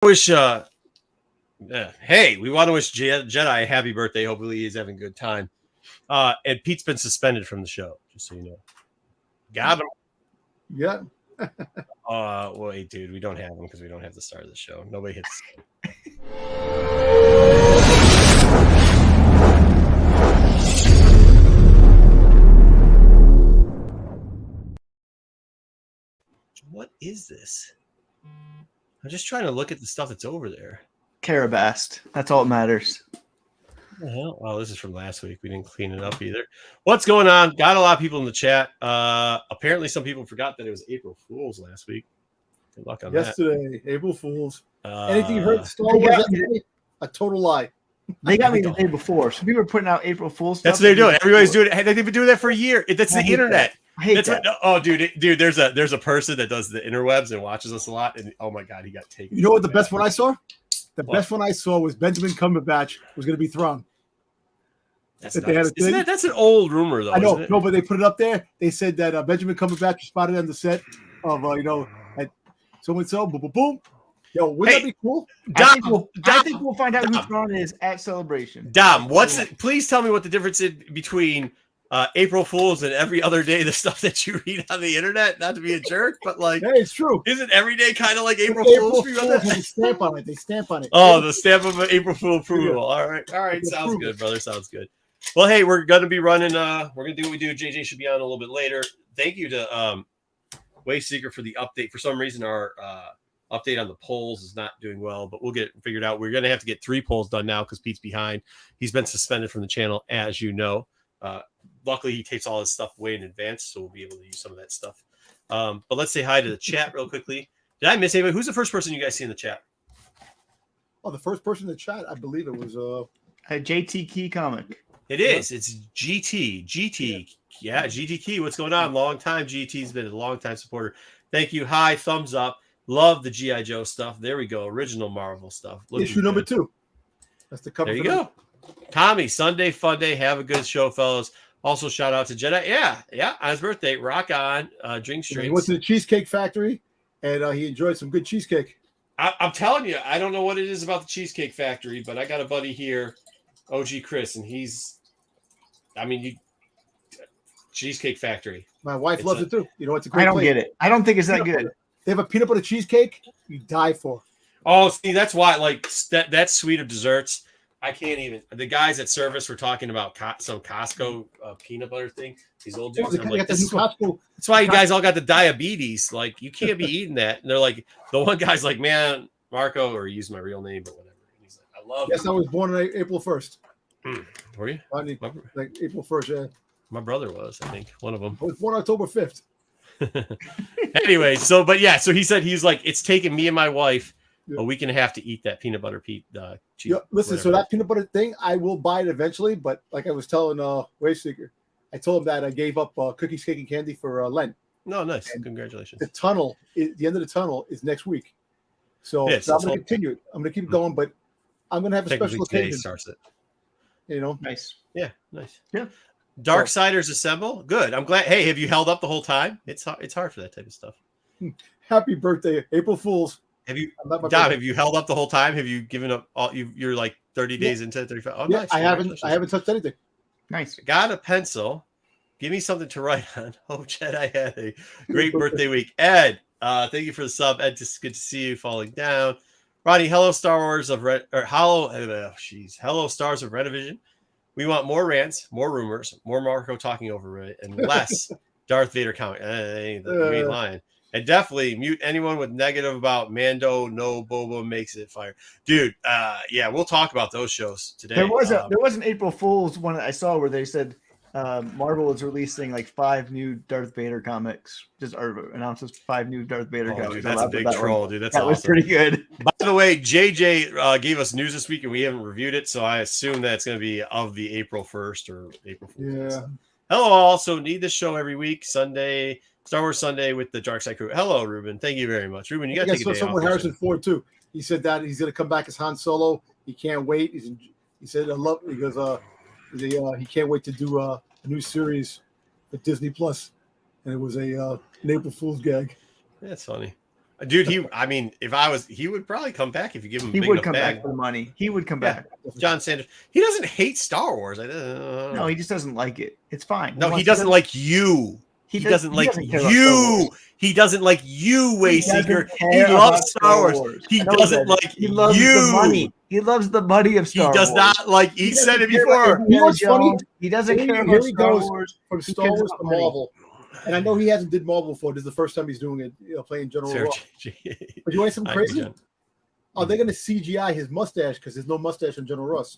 wish hey, we want to wish Jedi a happy birthday. Hopefully he's having a good time. And Pete's been suspended from the show, just so you know. Got him. Yeah. Wait, dude, we don't have him because we don't have the start of the show. Nobody hits. What is this? I'm just trying to look at the stuff that's over there. Carabast. That's all that matters. What the hell? Oh, this is from last week. We didn't clean it up either. What's going on? Got a lot of people in the chat. Apparently, some people forgot that it was April Fool's last week. Good luck on Yesterday, April Fool's. Anything you heard Star Wars yesterday? A total lie. They got me the day before. So people were putting out April Fool's stuff. That's what they're doing. Everybody's doing it. They've been doing that for a year. That's the internet. I hate that. Dude, there's a person that does the interwebs and watches us a lot, and oh my god, he got taken. You know what the best one I saw? The best one I saw was Benjamin Cumberbatch was going to be Thrawn. That's an old rumor, though. I know, no, but they put it up there. They said that Benjamin Cumberbatch was spotted on the set of at so and so. Boom, boom, boom. Yo, wouldn't that be cool? Dom, I think we'll find out who Thrawn is at Celebration. Dom, please tell me what the difference is between April Fool's and every other day, the stuff that you read on the internet. Not to be a jerk, but like, hey, it's true. Isn't every day kind of like April Fool's? Has a stamp on it. They stamp on it. Oh, the stamp of an April Fool approval. All right. Sounds good, brother. Sounds good. Well, hey, we're gonna be running. We're gonna do what we do. JJ should be on a little bit later. Thank you to Wayseeker for the update. For some reason, our update on the polls is not doing well, but we'll get it figured out. We're gonna have to get 3 polls done now because Pete's behind. He's been suspended from the channel, as you know. Luckily, he takes all his stuff way in advance, so we'll be able to use some of that stuff. But let's say hi to the chat real quickly. Did I miss anybody? Who's the first person you guys see in the chat? Oh, the first person in the chat, I believe it was a JT Key comic. It is. It's GT. Yeah, GT Key. What's going on? Long time. GT's been a long time supporter. Thank you. Hi, thumbs up. Love the G.I. Joe stuff. There we go. Original Marvel stuff. Issue number 2. That's the cover. There you go. Tommy, Sunday fun day. Have a good show, fellas. Also, shout out to Jedi. Yeah. On his birthday, rock on. Drink straight. He went to the Cheesecake Factory, and he enjoyed some good cheesecake. I'm telling you, I don't know what it is about the Cheesecake Factory, but I got a buddy here, OG Chris, and Cheesecake Factory. My wife loves it too. You know, it's a great. I don't get it. I don't think it's that good. They have a peanut butter cheesecake you die for. Oh, see, that's why, like, that suite of desserts, I can't even. The guys at service were talking about some Costco peanut butter thing. These old dudes. I'm like, that's why you guys all got the diabetes. Like, you can't be eating that. And they're like, the one guy's like, man, Marco, or use my real name, but whatever. And he's like, I love it. Yes, I was born on April 1st. Were you? Like April 1st, yeah. My brother was, I think, one of them. I was born October 5th. Anyway, so he said he's like, it's taken me and my wife a week and a half to eat that peanut butter cheese. Listen, whatever. So that peanut butter thing, I will buy it eventually. But like I was telling Wayseeker, I told him that I gave up cookies, cake, and candy for Lent. No, nice. And congratulations. The end of the tunnel is next week. So I'm going to continue it. I'm going to keep going, but I'm going to have a special occasion. Starts it. You know? Nice. Yeah, nice. Yeah. Darksiders assemble. Good. I'm glad. Hey, have you held up the whole time? It's hard for that type of stuff. Happy birthday, April Fools. Have you, Dom? Have you held up the whole time? Have you given up all? You're like 30 days into 35. Oh, yeah, nice. I haven't touched anything. Nice. Got a pencil. Give me something to write on. Oh, Jedi had a great birthday week. Ed, thank you for the sub. Ed, it's good to see you falling down. Ronnie, hello, Star Wars of Red or hello, Stars of Renovision. We want more rants, more rumors, more Marco talking over it, and less Darth Vader comment. You ain't lying. And definitely mute anyone with negative about Mando. No Boba makes it fire, dude. Yeah, we'll talk about those shows today. There was an April Fool's one that I saw where they said Marvel is releasing like 5 new Darth Vader comics. Announces 5 new Darth Vader comics. Dude, that's a big troll, dude. That was pretty good. By the way, JJ gave us news this week and we haven't reviewed it, so I assume that it's going to be of the April 1st or April 4th. Yeah. Hello, all. So need this show every week. Sunday, Star Wars Sunday with the Dark Side crew. Hello, Ruben. Thank you very much, Ruben. You got to take a day off. Harrison Ford too. He said that he's going to come back as Han Solo. He can't wait. He said I love because he can't wait to do a new series at Disney Plus, and it was an April Fool's gag. That's funny. Dude, he would probably come back if you give him a He big would enough come bag. back for the money. He would come Yeah. back. John Sanders. He doesn't hate Star Wars. No, he just doesn't like it. It's fine. No, he doesn't like you. He doesn't like you. He doesn't like you, Wayseeker. He loves Star Wars. He doesn't like He loves you. the money. He loves the money of Star Wars. He does not like. He said it before. You know what's funny? He doesn't care Here about he Star goes Wars. from Star Wars to Marvel. And I know he hasn't did Marvel before. This is the first time he's doing it, playing General Ross. But you want something crazy? Are they going to CGI his mustache because there's no mustache on General Ross?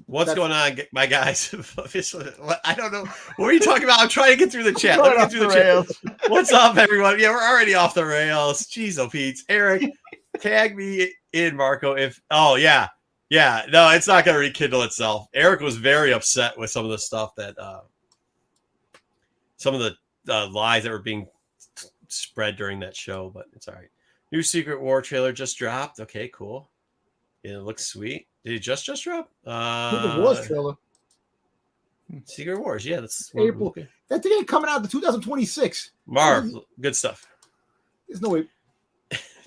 What's going on, my guys? I don't know. What are you talking about? I'm trying to get through the chat. Let me get through the chat. What's up, everyone? Yeah, we're already off the rails. Jeez, oh, Pete. Eric, tag me in, Marco. Yeah. No, it's not going to rekindle itself. Eric was very upset with some of the stuff that, some of the lies that were being spread during that show, but it's all right. New Secret War trailer just dropped. Okay, cool. Yeah, it looks sweet. Did it just drop? Secret Wars trailer. Secret Wars, yeah, that's April. Okay. That thing ain't coming out to 2026. Marv, good stuff. There's no way.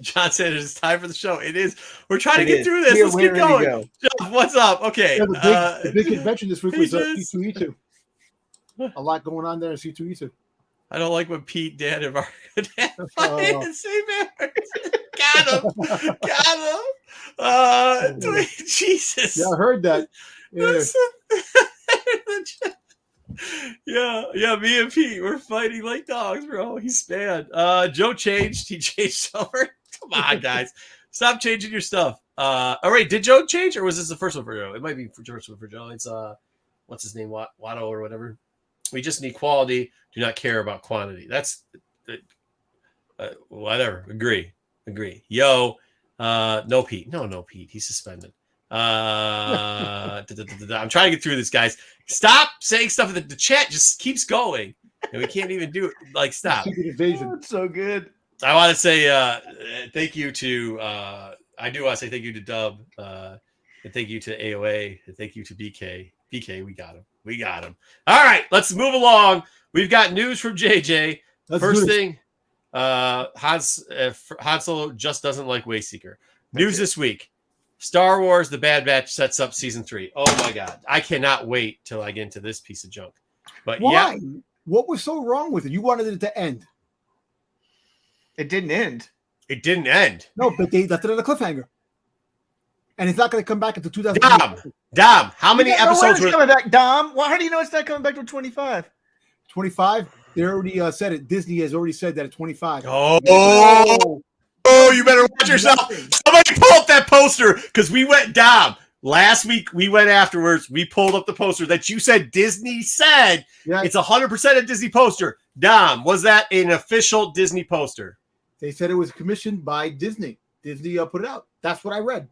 John said it's time for the show. It is. We're trying to get through this. Let's keep going. Jeff, what's up? Okay. Yeah, the big convention this week was C2E2. A lot going on there in C2E2. I don't like when Pete, Dan, and Mark got him. Jesus. Yeah, I heard that. Yeah. Me and Pete, we're fighting like dogs, bro. He's bad. Joe changed. He changed over. Come on, guys. Stop changing your stuff. All right. Did Joe change, or was this the first one for Joe? It might be the first one for Joe. It's what's his name? Watto or whatever. We just need quality. Do not care about quantity. That's whatever. Agree. Yo, no Pete. No Pete. He's suspended. I'm trying to get through this, guys. Stop saying stuff that the chat just keeps going, and we can't even do it. Like, stop. Invasion. It's so good. I want to say thank you to. I do want to say thank you to Dub, and thank you to AOA, and thank you to BK. BK, we got him. All right, let's move along. We've got news from JJ. First thing, Han Solo just doesn't like Wayseeker. News this week. Star Wars: The Bad Batch sets up season 3. Oh my God, I cannot wait till I get into this piece of junk. But why? Yeah, what was so wrong with it? You wanted it to end. It didn't end. It didn't end. No, but they left it on a cliffhanger, and it's not going to come back until 2000. Dom, how many episodes were coming back? Dom, well, how do you know it's not coming back to 25? 25. They already said it. Disney has already said that at 25. Oh, you better watch yourself. Somebody pull up that poster because we went Dom. Last week we went afterwards. We pulled up the poster that you said Disney said. Yeah. It's 100% a Disney poster. Dom, was that an official Disney poster? They said it was commissioned by Disney. Disney put it out. That's what I read.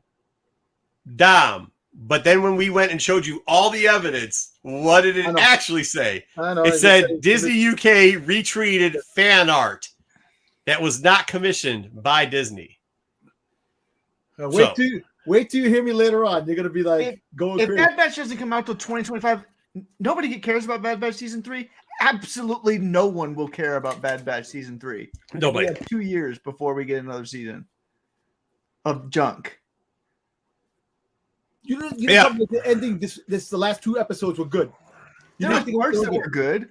Dom. But then when we went and showed you all the evidence, what did it actually say? It said Disney UK retweeted fan art that was not commissioned by Disney. Wait till you hear me later on. You're gonna be like, going if crazy. Bad Batch doesn't come out till 2025, nobody cares about Bad Batch season 3. Absolutely no one will care about Bad Batch season 3. Nobody. We have 2 years before we get another season of junk. You know the ending. The last 2 episodes were good. There were parts that were good,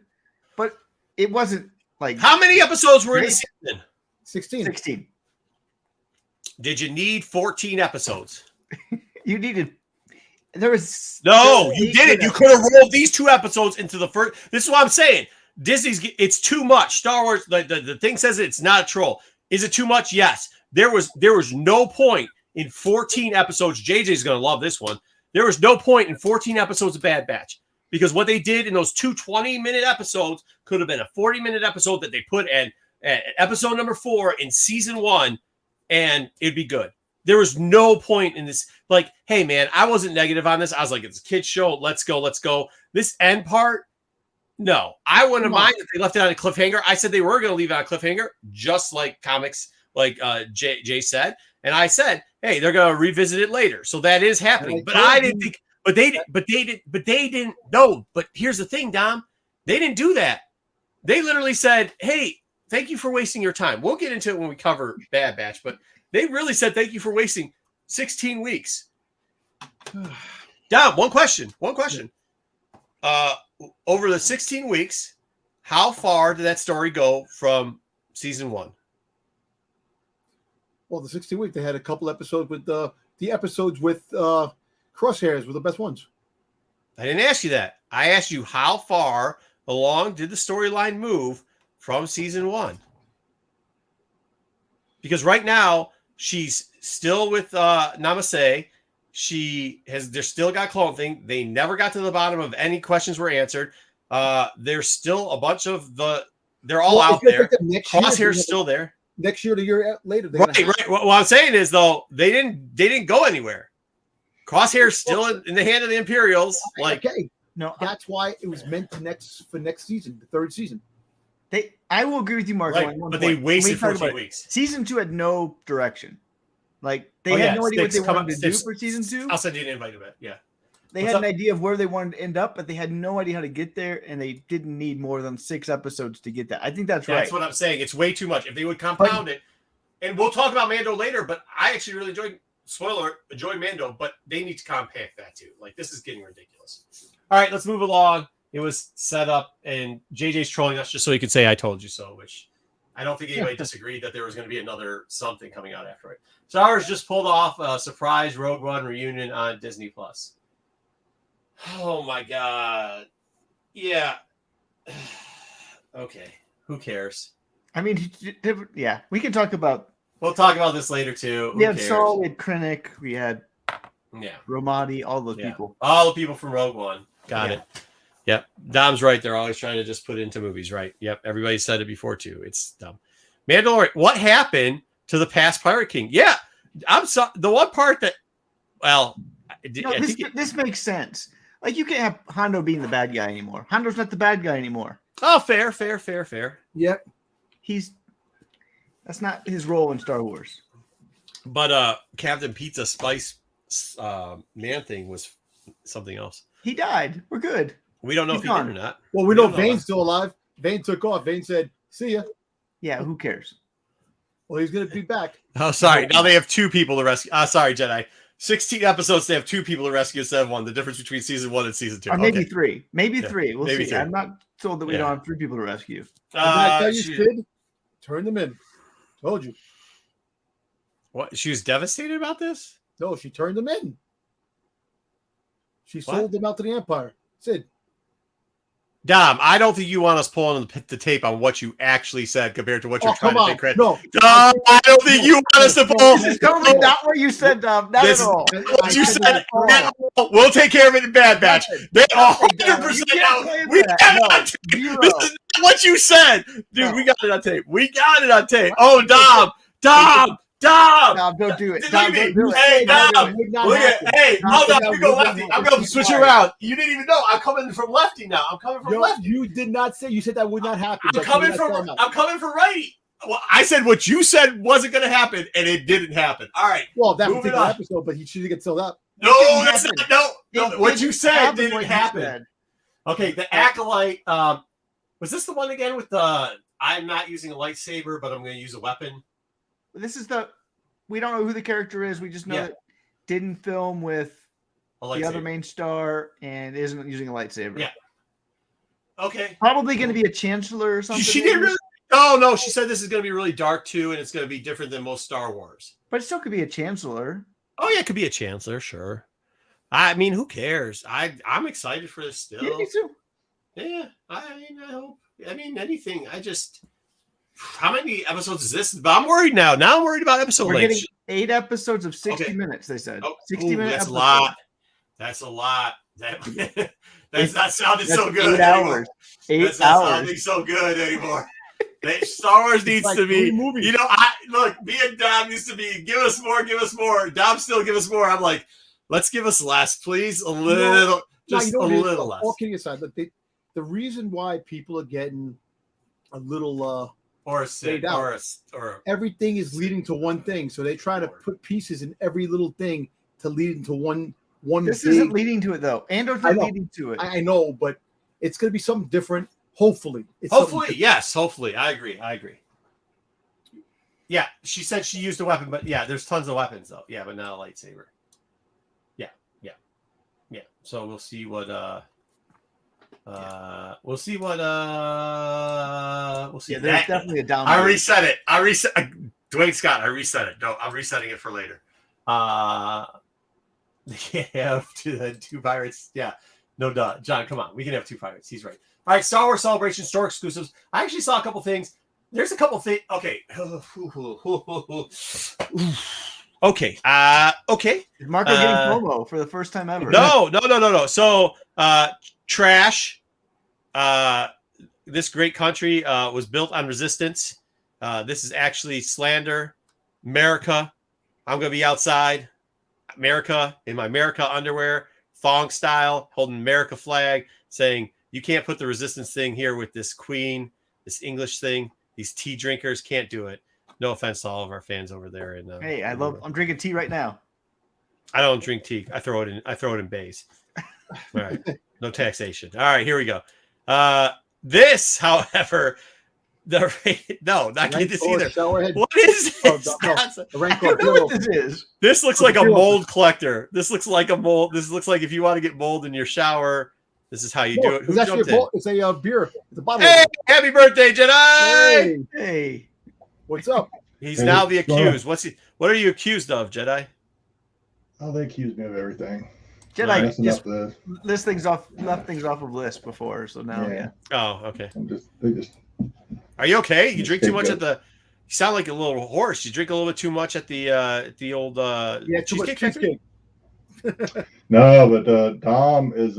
but it wasn't like. How many episodes were in the season? 16. Did you need 14 episodes? You needed. There was you didn't. You could have rolled these 2 episodes into the first. This is what I'm saying. Disney's. It's too much. Star Wars. The thing says it's not a troll. Is it too much? Yes. There was no point in 14 episodes. JJ's going to love this one. There was no point in 14 episodes of Bad Batch because what they did in those 2 20-minute episodes could have been a 40-minute episode that they put in at episode number 4 in season 1, and it'd be good. There was no point in this. Like, hey, man, I wasn't negative on this. I was like, it's a kid's show. Let's go. This end part, no. I wouldn't mind if they left it on a cliffhanger. I said they were going to leave it on a cliffhanger, just like comics, like Jay said. And I said, hey, they're going to revisit it later. So that is happening. But I didn't think, but they didn't. No, but here's the thing, Dom. They didn't do that. They literally said, hey, thank you for wasting your time. We'll get into it when we cover Bad Batch, but they really said thank you for wasting 16 weeks. Dom, one question. Over the 16 weeks, how far did that story go from season 1? Well, the 16 week, they had a couple episodes with the episodes with Crosshairs were the best ones. I didn't ask you that. I asked you how far along did the storyline move from season 1? Because right now she's still with Namaste. They're still got Clone Thing. They never got to the bottom of any questions were answered. There's still a bunch of they're all out there. Crosshair's still there. Next year, the year later. Right. What I'm saying is though, they didn't go anywhere. Crosshair's still in the hand of the Imperials. Okay. No, that's why it was meant for next season, the 3rd season. I will agree with you, Mark. Right, but they wasted 14 weeks. Season 2 had no direction. Like they had no idea what they wanted to do for season 2. I'll send you an invite to it. Yeah. They had an idea of where they wanted to end up, but they had no idea how to get there, and they didn't need more than 6 episodes to get that. I think that's right. That's what I'm saying. It's way too much. If they would compound it, and we'll talk about Mando later, but I actually really enjoy Mando, but they need to compact that too. Like, this is getting ridiculous. All right, let's move along. It was set up, and JJ's trolling us just so he could say I told you so, which I don't think anybody disagreed that there was going to be another something coming out after it. Star Wars just pulled off a surprise Rogue One reunion on Disney+. Oh my God. Yeah. Okay. Who cares? I mean, yeah, we can talk about. We'll talk about this later too. We had Saul, we had Krennic, we had Yeah. Romani, all those people. All the people from Rogue One. Got it. Yep. Dom's right. They're always trying to just put it into movies, right? Yep. Everybody said it before too. It's dumb. Mandalorian. What happened to the past Pirate King? Yeah. I'm sorry. The one part that, this makes sense. Like, you can't have Hondo being the bad guy anymore. Hondo's not the bad guy anymore. Oh, fair. Yep. That's not his role in Star Wars. But Captain Pizza Spice Man Thing was something else. He died. We're good. We don't know if he did or not. Well, we know Vane's still alive. Vane took off. Vane said, "See ya." Yeah, who cares? Well, he's going to be back. Oh, sorry. Now they have 2 people to rescue. Sorry, Jedi. 16 episodes, they have 2 people to rescue instead of 1. The difference between season 1 and season 2. Or maybe 3. Maybe 3. We'll maybe see. 3. I'm not told that we don't have 3 people to rescue. I tell you, Sid, turn them in. Told you. What? She was devastated about this? No, she turned them in. She sold them out to the Empire. Sid. Dom, I don't think you want us pulling the tape on what you actually said compared to what you're trying to take credit. No, Dom, I don't think you want us to pull. This is totally not what you said, Dom. Not at all. What you said. We'll take care of it in Bad Batch. They 100% out. We got it on tape. This is what you said. Dude, we got it on tape. Oh, Dom, don't do it. Dom, don't do it. Hey, Dom. Look at, hey, hold on. We go lefty. I'm going to switch around. You didn't even know. I'm coming from lefty now. Lefty. You did not say. You said that would not happen. I'm coming from righty. Well, I said what you said wasn't going to happen, and it didn't happen. All right. Well, that particular episode, but he should get sold up. No, that's not. No. What you said didn't happen. Okay, the Acolyte. Was this the one again with the I'm not using a lightsaber, but I'm going to use a weapon? This is we don't know who the character is. We just know that didn't film with the other main star and isn't using a lightsaber. Yeah. Okay. Probably going to be a Chancellor or something. She didn't really. Oh, no. She said this is going to be really dark too, and it's going to be different than most Star Wars. But it still could be a Chancellor. Oh, yeah. It could be a Chancellor. Sure. I mean, who cares? I'm excited for this still. Yeah, me too. Yeah. I hope. I mean, anything. How many episodes is this? But I'm worried now. Now I'm worried about episode length. We're getting 8 episodes of 60 minutes, they said. 60-minute that's episodes. A lot. That's a lot. That's not sounding so good. 8 hours. 8 that's not hours. sounding so good anymore. Star Wars needs to be, me and Dom used to be, give us more. Dom still give us more. I'm like, let's give us less, please. A little, little less. All kidding aside, look, the reason why people are getting a little everything is leading to one thing, so they try to put pieces in every little thing to lead into one. This isn't leading to it though. Andor's not leading to it. I know, but it's going to be something different. Hopefully, hopefully, yes, hopefully. I agree. Yeah, she said she used a weapon, but yeah, there's tons of weapons though. Yeah, but not a lightsaber. Yeah. So we'll see what we'll see. Yeah, there's definitely a down. I reset it. Dwayne Scott, I reset it. No, I'm resetting it for later. Yeah, two pirates. Yeah. No duh. John, come on. We can have two pirates. He's right. All right, Star Wars Celebration store exclusives. I actually saw a couple things. There's a couple things. Okay. Okay. Okay. Is Marco getting promo for the first time ever? No. So, trash. This great country was built on resistance. This is actually slander. America. I'm going to be outside. America in my America underwear, thong style, holding America flag, saying, you can't put the resistance thing here with this queen, this English thing. These tea drinkers can't do it. No offense to all of our fans over there. Hey, I'm drinking tea right now. I don't drink tea. I throw it in bays. All right. No taxation. All right, here we go. This, however, not this either. What is this? I don't know what this is. This looks like a mold collector. This looks like a mold. This looks like if you want to get mold in your shower, this is how you do it. It's actually it's a beer. It's a bottle. Hey, happy birthday, Jedi! Hey. What's up? He's now the accused. What are you accused of, Jedi? Oh, they accused me of everything. Jedi just left things off of list before, so now yeah. Oh, okay. They just. Are you okay? You drink too much at the. You sound like a little horse. You drink a little bit too much at the old cheesecake factory. No, but Dom is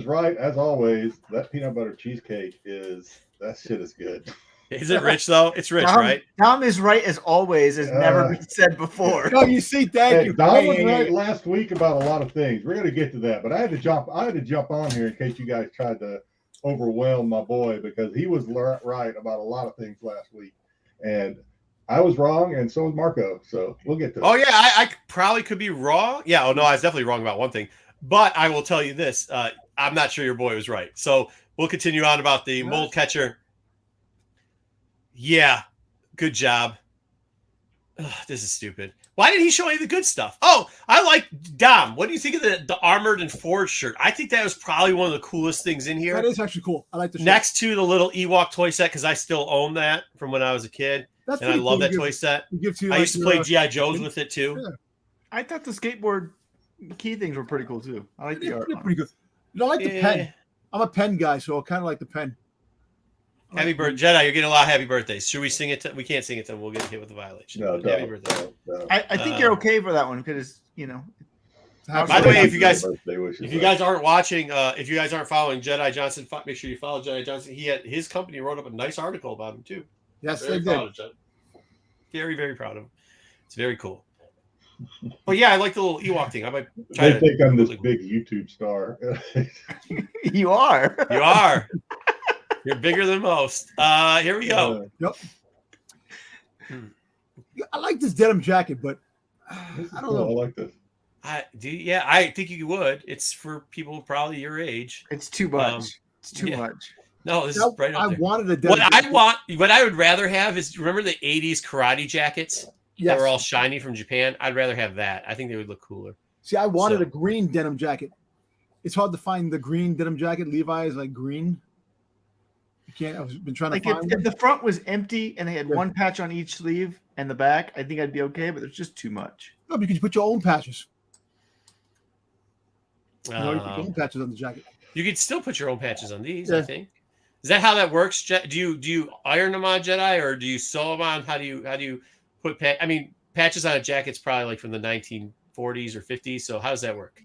right as always. That peanut butter cheesecake that shit is good. Is it rich though? It's rich, right? Tom is right as always, has never been said before. No, you see, thank you. Dom was right last week about a lot of things. We're gonna get to that, but I had to jump on here in case you guys tried to overwhelm my boy because he was right about a lot of things last week, and I was wrong, and so was Marco. So we'll get to that. Oh yeah, I probably could be wrong. Yeah, no, I was definitely wrong about one thing, but I will tell you this: I'm not sure your boy was right. So we'll continue on about the mold catcher. Yeah, good job. Ugh, this is stupid. Why did he show any of the good stuff? Oh, I like Dom. What do you think of the Armored and Forged shirt? I think that was probably one of the coolest things in here. That is actually cool. I like the shirt. Next to the little Ewok toy set, because I still own that from when I was a kid. And I love that toy set. I used to play G.I. Joes with it too. Yeah. I thought the skateboard key things were pretty cool too. I like the art. Pretty good. I like the pen. I'm a pen guy, so I kind of like the pen. Happy birthday, Jedi! You're getting a lot of happy birthdays. Should we sing it? We can't sing it, then we'll get hit with a violation. No, happy birthday! No. I think you're okay for that one because you know. By the way, if you guys aren't watching, if you guys aren't following Jedi Johnson, make sure you follow Jedi Johnson. His company wrote up a nice article about him too. Yes, very they proud did. Of very, very proud of him. It's very cool. But yeah, I like the little Ewok thing. I might try to think I'm this big YouTube star. You are. You are. You're bigger than most. Here we go. Yep. I like this denim jacket, but I don't know. I like this. I think you would. It's for people probably your age. It's too much. It's too much. No, this is right up there. Wanted a denim jacket. What I would rather have is remember the 80s karate jackets that were all shiny from Japan? I'd rather have that. I think they would look cooler. See, I wanted a green denim jacket. It's hard to find the green denim jacket. Levi's like green. I've been trying to find if the front was empty and they had one patch on each sleeve and the back, I think I'd be okay, but there's just too much. No, because you put your own patches. You put your own patches on the jacket. You could still put your own patches on these, I think. Is that how that works? Do you iron them on, Jedi, or do you sew them on? How do you put patches on a jacket's probably like from the 1940s or 50s. So how does that work?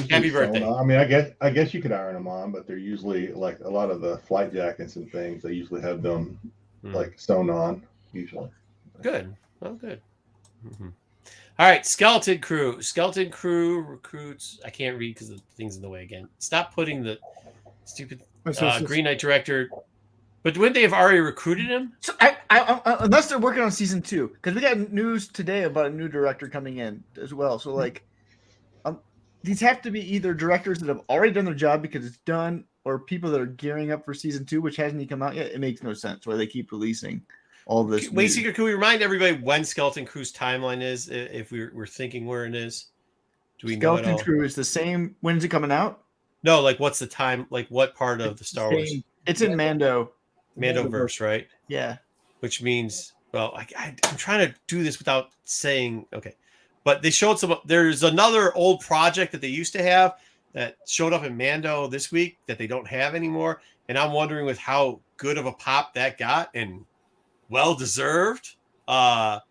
Happy birthday. I mean, I guess you could iron them on, but they're usually like a lot of the flight jackets and things. They usually have them like sewn on. Usually. Good. Well, good. Mm-hmm. All right, Skeleton Crew recruits. I can't read because the thing's in the way again. Stop putting the stupid Green Knight director. But wouldn't they have already recruited him? So I unless they're working on season 2, because we got news today about a new director coming in as well. So like, these have to be either directors that have already done their job because it's done, or people that are gearing up for season 2, which hasn't even come out yet, it makes no sense why they keep releasing all this. Wayseeker, can we remind everybody when Skeleton Crew's timeline is, if we're thinking where it is? Do we know Skeleton Crew is the same. When's it coming out? No, like what's the time? Like what part of the Star Wars? It's in Mando. Mandoverse, right? Yeah. Which means, well, I'm trying to do this without saying, okay. But they showed there's another old project that they used to have that showed up in Mando this week that they don't have anymore. And I'm wondering with how good of a pop that got, and well-deserved. I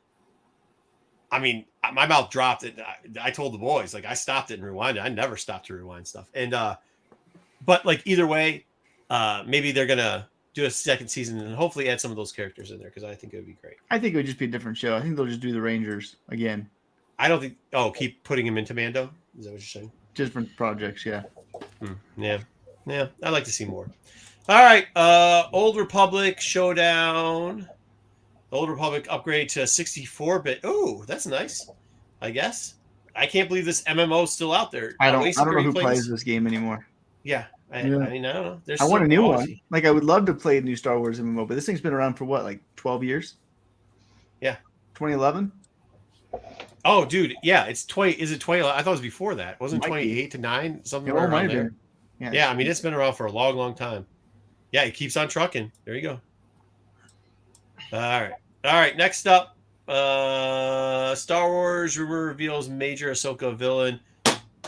mean, my mouth dropped. I told the boys, like, I stopped it and rewinded. I never stopped to rewind stuff. And, but like either way, maybe they're going to do a second season and hopefully add some of those characters in there, because I think it would be great. I think it would just be a different show. I think they'll just do the Rangers again. I don't think. Oh, keep putting him into Mando. Is that what you're saying? Different projects, yeah. Yeah. I'd like to see more. All right. Old Republic Showdown. Old Republic upgrade to 64-bit. Oh, that's nice. I guess. I can't believe this MMO is still out there. I don't know who plays this game anymore. Yeah. I mean, I don't know. I want a new one. Like, I would love to play a new Star Wars MMO, but this thing's been around for what, like 12 years? Yeah. 2011? Oh, dude. Yeah, it's 20. Is it 20? I thought it was before that. Wasn't 28 to 9? Something around there. Yeah, I mean, it's been around for a long, long time. Yeah, it keeps on trucking. There you go. All right. Next up, Star Wars rumor reveals major Ahsoka villain.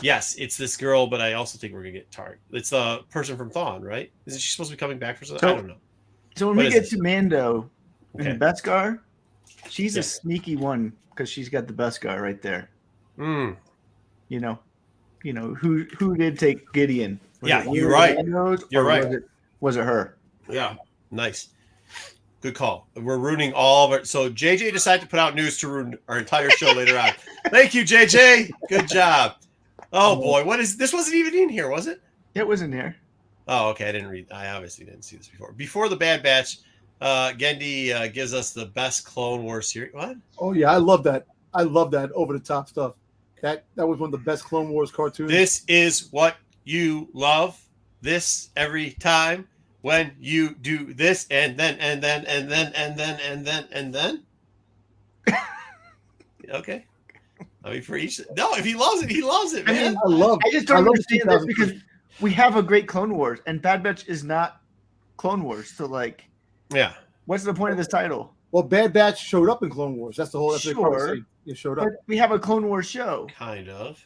Yes, it's this girl, but I also think we're gonna get Targ. It's the person from Thawne, right? Isn't she supposed to be coming back for something? I don't know. So when we get to Mando and Beskar, she's a sneaky one because she's got the Beskar right there. You know, who did take Gideon? You're right. You're right. Was it her? Yeah, nice. Good call. We're ruining all of it. So JJ decided to put out news to ruin our entire show later on. Thank you, JJ. Good job. Oh boy, what is this? Wasn't even in here, was it? It was in here. Oh, okay. I didn't read. I obviously didn't see this before. Before the Bad Batch, Gendy gives us the best Clone Wars series. What? Oh yeah, I love that. I love that over the top stuff. That was one of the best Clone Wars cartoons. This is what you love. This every time when you do this and then. Okay. I mean, for each. No, if he loves it, he loves it, man. I just don't understand this because we have a great Clone Wars, and Bad Batch is not Clone Wars. So, like, yeah, what's the point of this title? Well, Bad Batch showed up in Clone Wars. That's the whole. That's sure, it showed up. We have a Clone Wars show. Kind of.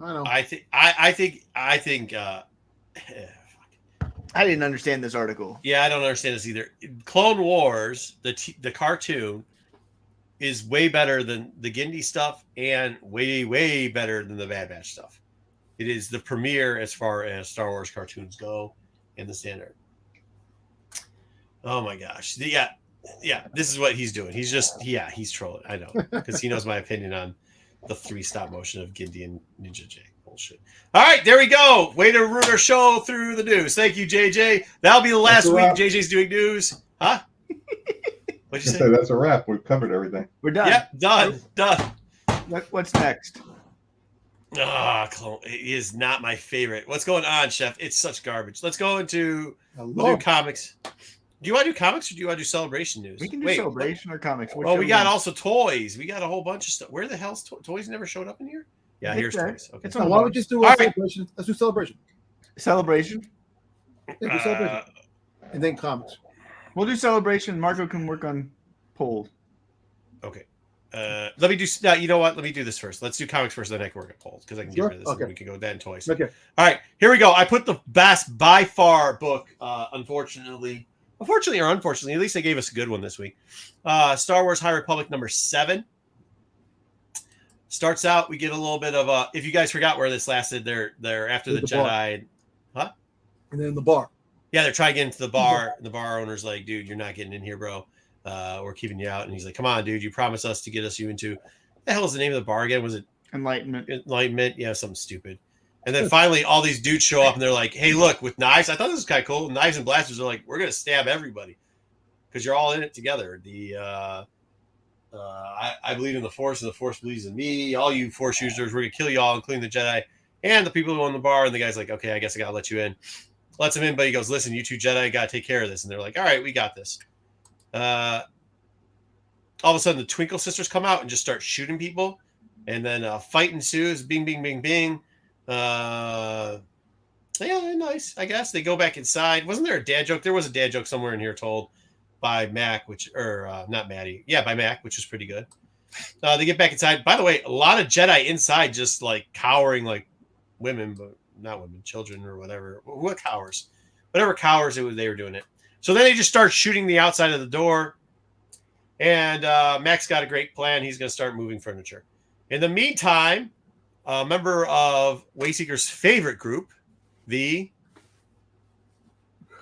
I know. I think. I think. I didn't understand this article. Yeah, I don't understand this either. Clone Wars, the cartoon, is way better than the Gindi stuff and way, way better than the Bad Batch stuff. It is the premiere as far as Star Wars cartoons go in the standard. Oh my gosh. Yeah. This is what he's doing. He's just, he's trolling. I know, because he knows my opinion on the 3 stop motion of Gindi and Ninja J. Bullshit. All right, there we go. Way to ruin our show through the news. Thank you, JJ. That'll be the last week JJ's doing news. Huh? What'd you say? That's a wrap. We've covered everything. We're done. Yep, done. What's next? Clone. It is not my favorite. What's going on, Chef? It's such garbage. Let's go into we'll do comics. Do you want to do comics or do you want to do celebration news? We can do celebration or comics. Well, we got also toys. We got a whole bunch of stuff. Where the hell's toys never showed up in here? Yeah, here's toys. Okay. So why don't we just do a celebration? Let's do celebration. Celebration? Yeah, do celebration. And then comics. We'll do celebration. Marco can work on poll. Okay. Let me do. You know what? Let me do this first. Let's do comics first, then I can work at polls because I can get rid of this. Okay. And we can go then toys. Okay. All right. Here we go. I put the best by far book. Unfortunately, or unfortunately, at least they gave us a good one this week. Star Wars High Republic number 7. Starts out. We get a little bit of if you guys forgot where this lasted, they're after the Jedi. Huh? And then the bar. Yeah, they're trying to get into the bar. And the bar owner's like, dude, you're not getting in here, bro. We're keeping you out. And he's like, come on, dude. You promised us to get you into the hell is the name of the bar again? Was it Enlightenment? Yeah, something stupid. And then finally all these dudes show up and they're like, hey, look, with knives. I thought this was kind of cool. Knives and blasters are like, we're gonna stab everybody because you're all in it together. I believe in the Force and the Force believes in me. All you Force users, we're gonna kill you all, including the Jedi. and the people who own the bar. And the guy's like, okay, I guess I gotta let you in. Lets him in, but he goes, listen, you two Jedi gotta take care of this. And they're like, all right, we got this. All of a sudden, the Twinkle sisters come out and just start shooting people, and then a fight ensues. Bing, bing, bing, bing. Yeah, nice. I guess they go back inside. Wasn't there a dad joke? There was a dad joke somewhere in here told by Mac, not Maddie. Yeah, by Mac, which was pretty good. They get back inside. By the way, a lot of Jedi inside, just like cowering, like women, but not women, children or whatever. What cowers? Whatever cowers they were doing it. So then they just start shooting the outside of the door. And Mac's got a great plan. He's going to start moving furniture. In the meantime, a member of Wayseeker's favorite group, the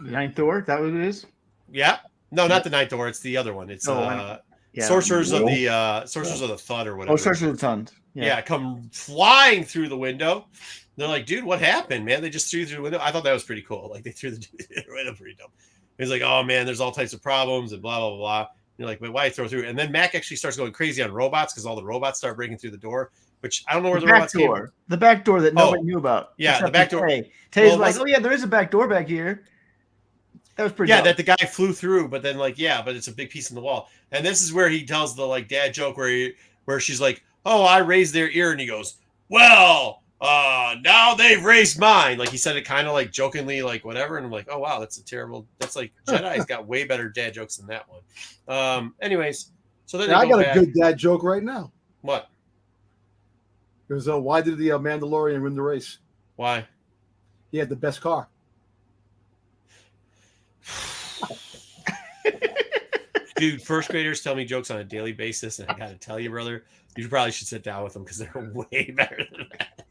Ninth Door, is that what it is? Yeah. No, not the Ninth Door. It's the other one. It's Sorcerers of the Thud or whatever. Oh, Sorcerers of the Thud. Yeah, come flying through the window. They're like, dude, what happened, man? They just threw through the window. I thought that was pretty cool. Like, they threw the window pretty dumb. He's like, oh, man, there's all types of problems and blah, blah, blah. And you're like, wait, why throw through? And then Mac actually starts going crazy on robots because all the robots start breaking through the door, which I don't know where the robots came from. The back door that nobody knew about. Yeah, the back door. Tay's like, oh, yeah, there is a back door back here. That was pretty dumb. That the guy flew through, but then but it's a big piece in the wall. And this is where he tells the like dad joke where she's like, oh, I raised their ear, and he goes, well, now they've raised mine. Like he said it kind of like jokingly, like whatever. And I'm like, oh wow, that's like Jedi's got way better dad jokes than that one. Anyways, so then I got a good dad joke right now. What? It was why did the Mandalorian win the race? Why? He had the best car. Dude, first graders tell me jokes on a daily basis, and I got to tell you, brother, you probably should sit down with them because they're way better than that.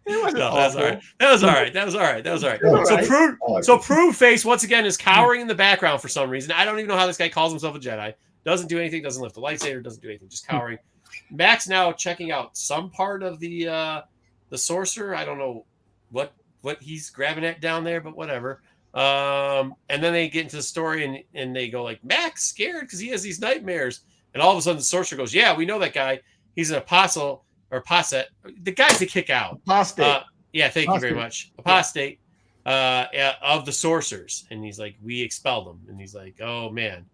That was all right. So Prune Face once again is cowering in the background for some reason. I don't even know how this guy calls himself a Jedi. Doesn't do anything. Doesn't lift the lightsaber. Doesn't do anything. Just cowering. Mac's now checking out some part of the sorcerer. I don't know what he's grabbing at down there, but whatever. And then they get into the story and they go like, Mac's scared because he has these nightmares. And all of a sudden the sorcerer goes, yeah, we know that guy. He's an apostle or apostate. The guys they kick out. Apostate. Thank you very much. Apostate of the sorcerers. And he's like, we expelled him. And he's like, oh man,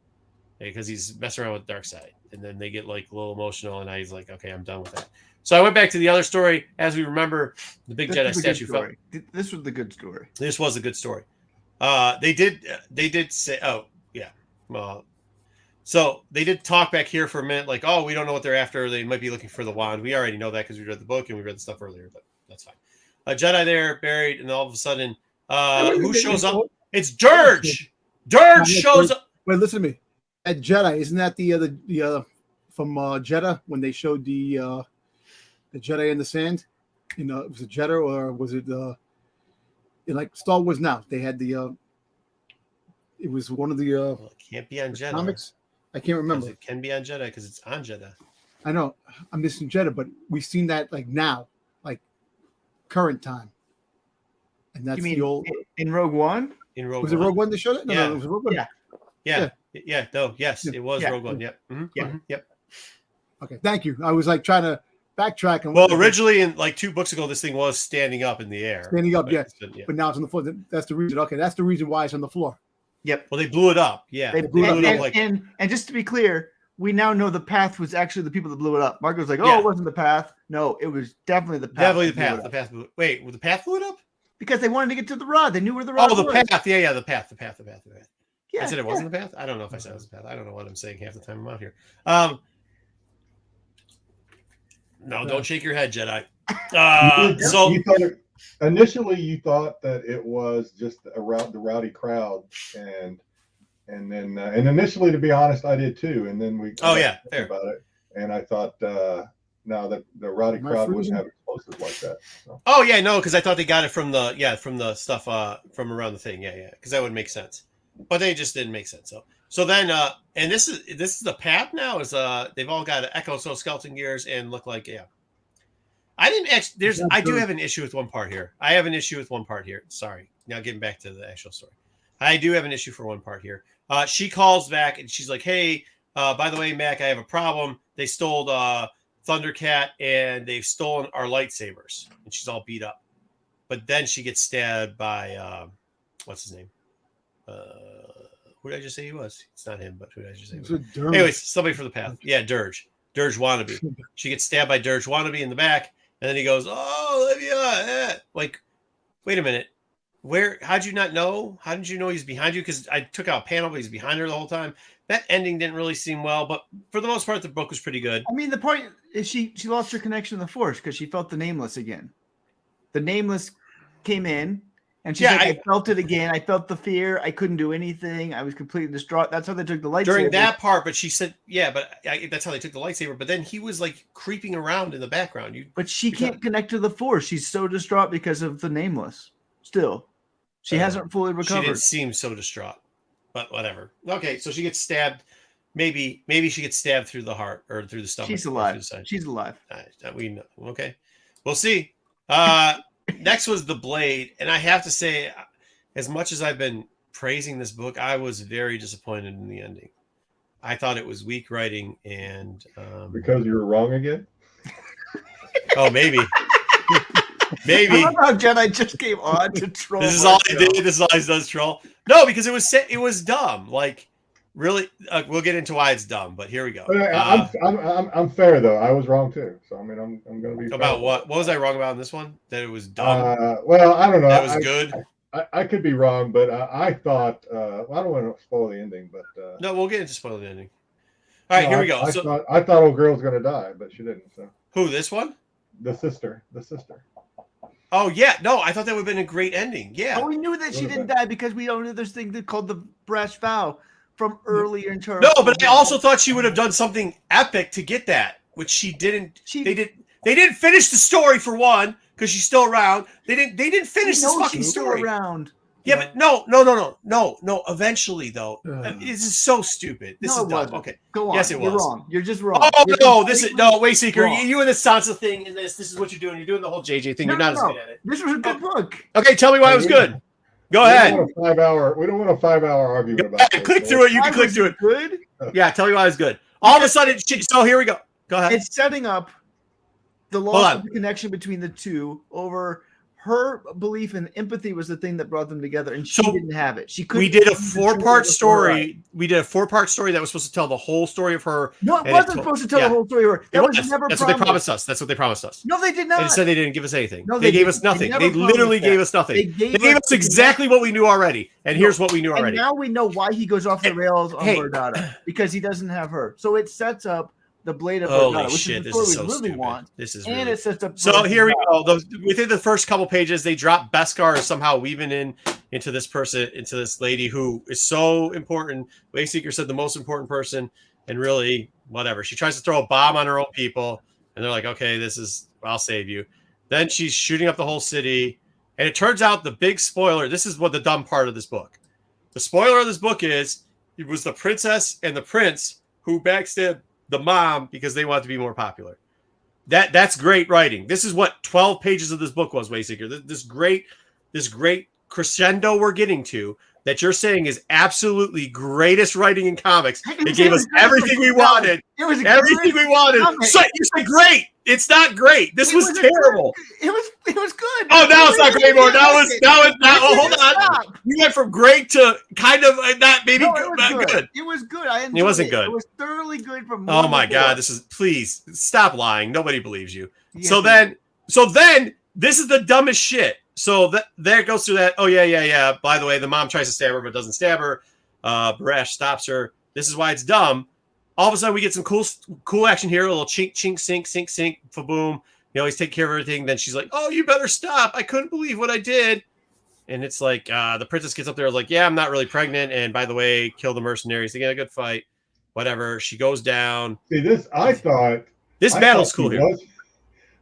because he's messing around with the dark side. And then they get like a little emotional. And he's like, okay, I'm done with that. So I went back to the other story. As we remember, the big Jedi statue fell. This was the good story. This was a good story. They did say, oh yeah. So they did talk back here for a minute, like, oh, we don't know what they're after. They might be looking for the wand. We already know that because we read the book and we read the stuff earlier, but that's fine. A Jedi there buried, and all of a sudden, who shows up? It's Dirge. Dirge shows up. Wait, listen to me. At Jedi, isn't that the from Jeddah when they showed the Jedi in the sand? You know, was it Jeddah or was it like Star Wars now? They had the it was one of the well, it can't be on Jeddah. Comics. I can't remember. It can be on Jeddah because it's on Jeddah. I know. I'm missing Jeddah, but we've seen that like now, like current time. And that's the old in Rogue One. In Rogue One. Was it Rogue One they showed it? No, it was Rogue One. Yeah. No, yes, it was Rogue One. Yep. Mm-hmm. Yeah. Mm-hmm. Yep. Okay, thank you. I was like trying to backtrack. And well, originally, in like 2 books ago, this thing was standing up in the air. Standing up, yes. But now it's on the floor. That's the reason. Okay, that's the reason why it's on the floor. Yep. Well, they blew it up. Yeah. They blew it up. And just to be clear, we now know the path was actually the people that blew it up. Mark was like, oh, it wasn't the path. No, it was definitely the path. Definitely the path. The path. Wait, the path blew it up? Because they wanted to get to the rod. They knew where the rod was. Oh, the path. Yeah, the path. Yeah, I said it wasn't the path? I don't know if I said it was the path. I don't know what I'm saying half the time I'm out here. No, don't shake your head, Jedi. So initially you thought that it was just the rowdy crowd, and then initially, to be honest, I did too. And then we fair about it, and I thought now that the rowdy crowd wouldn't have explosives like that. So. Oh yeah, no, because I thought they got it from the stuff from around the thing. Yeah, because that would make sense. But they just didn't make sense. So then and this is the path now is they've all got exoskeleton gears and look like I didn't actually I do have an issue with one part here. Sorry. Now getting back to the actual story. I do have an issue for one part here. She calls back and she's like, hey, by the way, Mac, I have a problem. They stole Thundercat and they've stolen our lightsabers. And she's all beat up. but then she gets stabbed by what's his name? Who did I just say he was? It's not him, but who did I just say? He was? Anyways, somebody from the path. Yeah, Dirge wannabe. She gets stabbed by Dirge wannabe in the back, and then he goes, "Oh, Olivia!" Like, wait a minute. How'd you not know? How did you know he's behind you? Because I took out a panel, but he's behind her the whole time. That ending didn't really seem well, but for the most part, the book was pretty good. I mean, the point is she lost her connection to the Force because she felt the Nameless again. The Nameless came in, and she's like, I felt it again. I felt the fear. I couldn't do anything. I was completely distraught. That's how they took the lightsaber. During that part, but she said, that's how they took the lightsaber. But then he was like creeping around in the background. But she can't connect to the Force. She's so distraught because of the Nameless. Still, she hasn't fully recovered. She didn't seem so distraught, but whatever. Okay, so she gets stabbed. Maybe she gets stabbed through the heart or through the stomach. She's alive. She's alive. We know. Okay, we'll see. Next was The Blade, and I have to say, as much as I've been praising this book, I was very disappointed in the ending. I thought it was weak writing, and because you were wrong again. Oh, maybe. Maybe. I love how Jedi just came on to troll. This is all he did. This is all he does, troll. No, because it was dumb. Like, really, we'll get into why it's dumb. But here we go. I'm fair though. I was wrong too. So I mean, I'm going to be about fair. What was I wrong about in this one? That it was dumb. Well, I don't know. That was good. I could be wrong, but I thought. I don't want to spoil the ending, but no, we'll get into spoiling the ending. All right, here we go. I thought old girl was going to die, but she didn't. So who? This one? The sister. Oh yeah, no, I thought that would have been a great ending. Yeah. Oh, we knew that she didn't die because we don't know this thing called the brash vow from earlier in terms. No, but I also thought she would have done something epic to get that, which she didn't. They didn't finish the story for one because she's still around. They didn't finish this fucking story. Around. Yeah, but no. Eventually, though, this is so stupid. This is dumb. Okay, go on. Yes, it was. You're wrong. You're just wrong. Oh no, Wayseeker. You and the Sansa thing, and this is what you're doing. You're doing the whole JJ thing. You're not as good at it. This was a good book. Okay, tell me why it was good. Go ahead. We don't want a 5-hour argument about it. Click through it. You can click through it. Good. Yeah, tell me why it was good. All of a sudden, so here we go. Go ahead. It's setting up the loss of the connection between the two over. Her belief and empathy was the thing that brought them together, and she didn't have it. She couldn't. We did a 4-part story. We did a 4-part story that was supposed to tell the whole story of her. No, it wasn't supposed to tell the whole story of her. That was never That's promised. what they promised us. That's what they promised us. No, they did not. They said they didn't give us anything. No, they gave us nothing. They literally gave us nothing. They gave us exactly what we knew already. And here's what we knew already. And now we know why he goes off the rails on Bordata, because he doesn't have her. So it sets up the Blade of Bordata, which is the story we really want. This is and it sets up. So here we go. Within the first couple pages, they drop Beskar somehow weaving into this lady who is so important. Wayseeker said the most important person, and really whatever. She tries to throw a bomb on her own people, and they're like, "Okay, I'll save you." Then she's shooting up the whole city, and it turns out the big spoiler. This is what the dumb part of this book. The spoiler of this book is it was the princess and the prince who backstabbed the mom because they want to be more popular. That's great writing. This is what 12 pages of this book was, Wayseeker. This great crescendo we're getting to that you're saying is absolutely greatest writing in comics. It gave us everything we wanted. It was everything we wanted. So you said great. It's not great. This was terrible. It was good. Oh, now it's not great anymore. Hold on. You went from great to kind of not maybe good. It was good. It wasn't good. It was thoroughly good from. Oh my God! Please stop lying. Nobody believes you. Yeah. So then this is the dumbest shit. So there goes through that. Oh yeah. By the way, the mom tries to stab her but doesn't stab her. Barash stops her. This is why it's dumb. All of a sudden, we get some cool action here. A little chink, chink, sink, fa-boom. He's taking care of everything. Then she's like, "Oh, you better stop! I couldn't believe what I did." And it's like the princess gets up there, like, "Yeah, I'm not really pregnant." And by the way, kill the mercenaries. They get a good fight. Whatever. She goes down. See this? I thought this battle's cool here.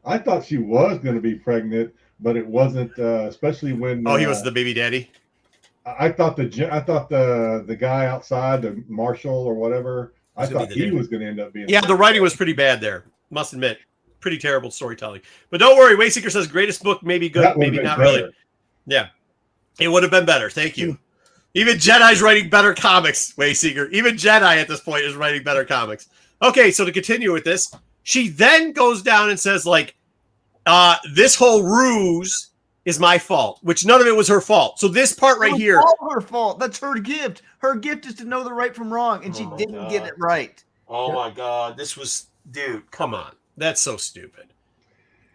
I thought she was going to be pregnant, but it wasn't. Especially when he was the baby daddy. I thought the guy outside, the marshal or whatever. I thought he was going to end up being. Yeah, the writing was pretty bad there. Must admit, pretty terrible storytelling. But don't worry, Wayseeker says greatest book, maybe good, maybe not really. Yeah, it would have been better. Thank you. Even Jedi's writing better comics, Wayseeker. Even Jedi at this point is writing better comics. Okay, so to continue with this, she then goes down and says, like, this whole ruse is my fault, which none of it was her fault. So this part right here, all her fault. That's her gift. Her gift is to know the right from wrong, and she didn't get it right. Oh my God, this was, dude, come on, that's so stupid.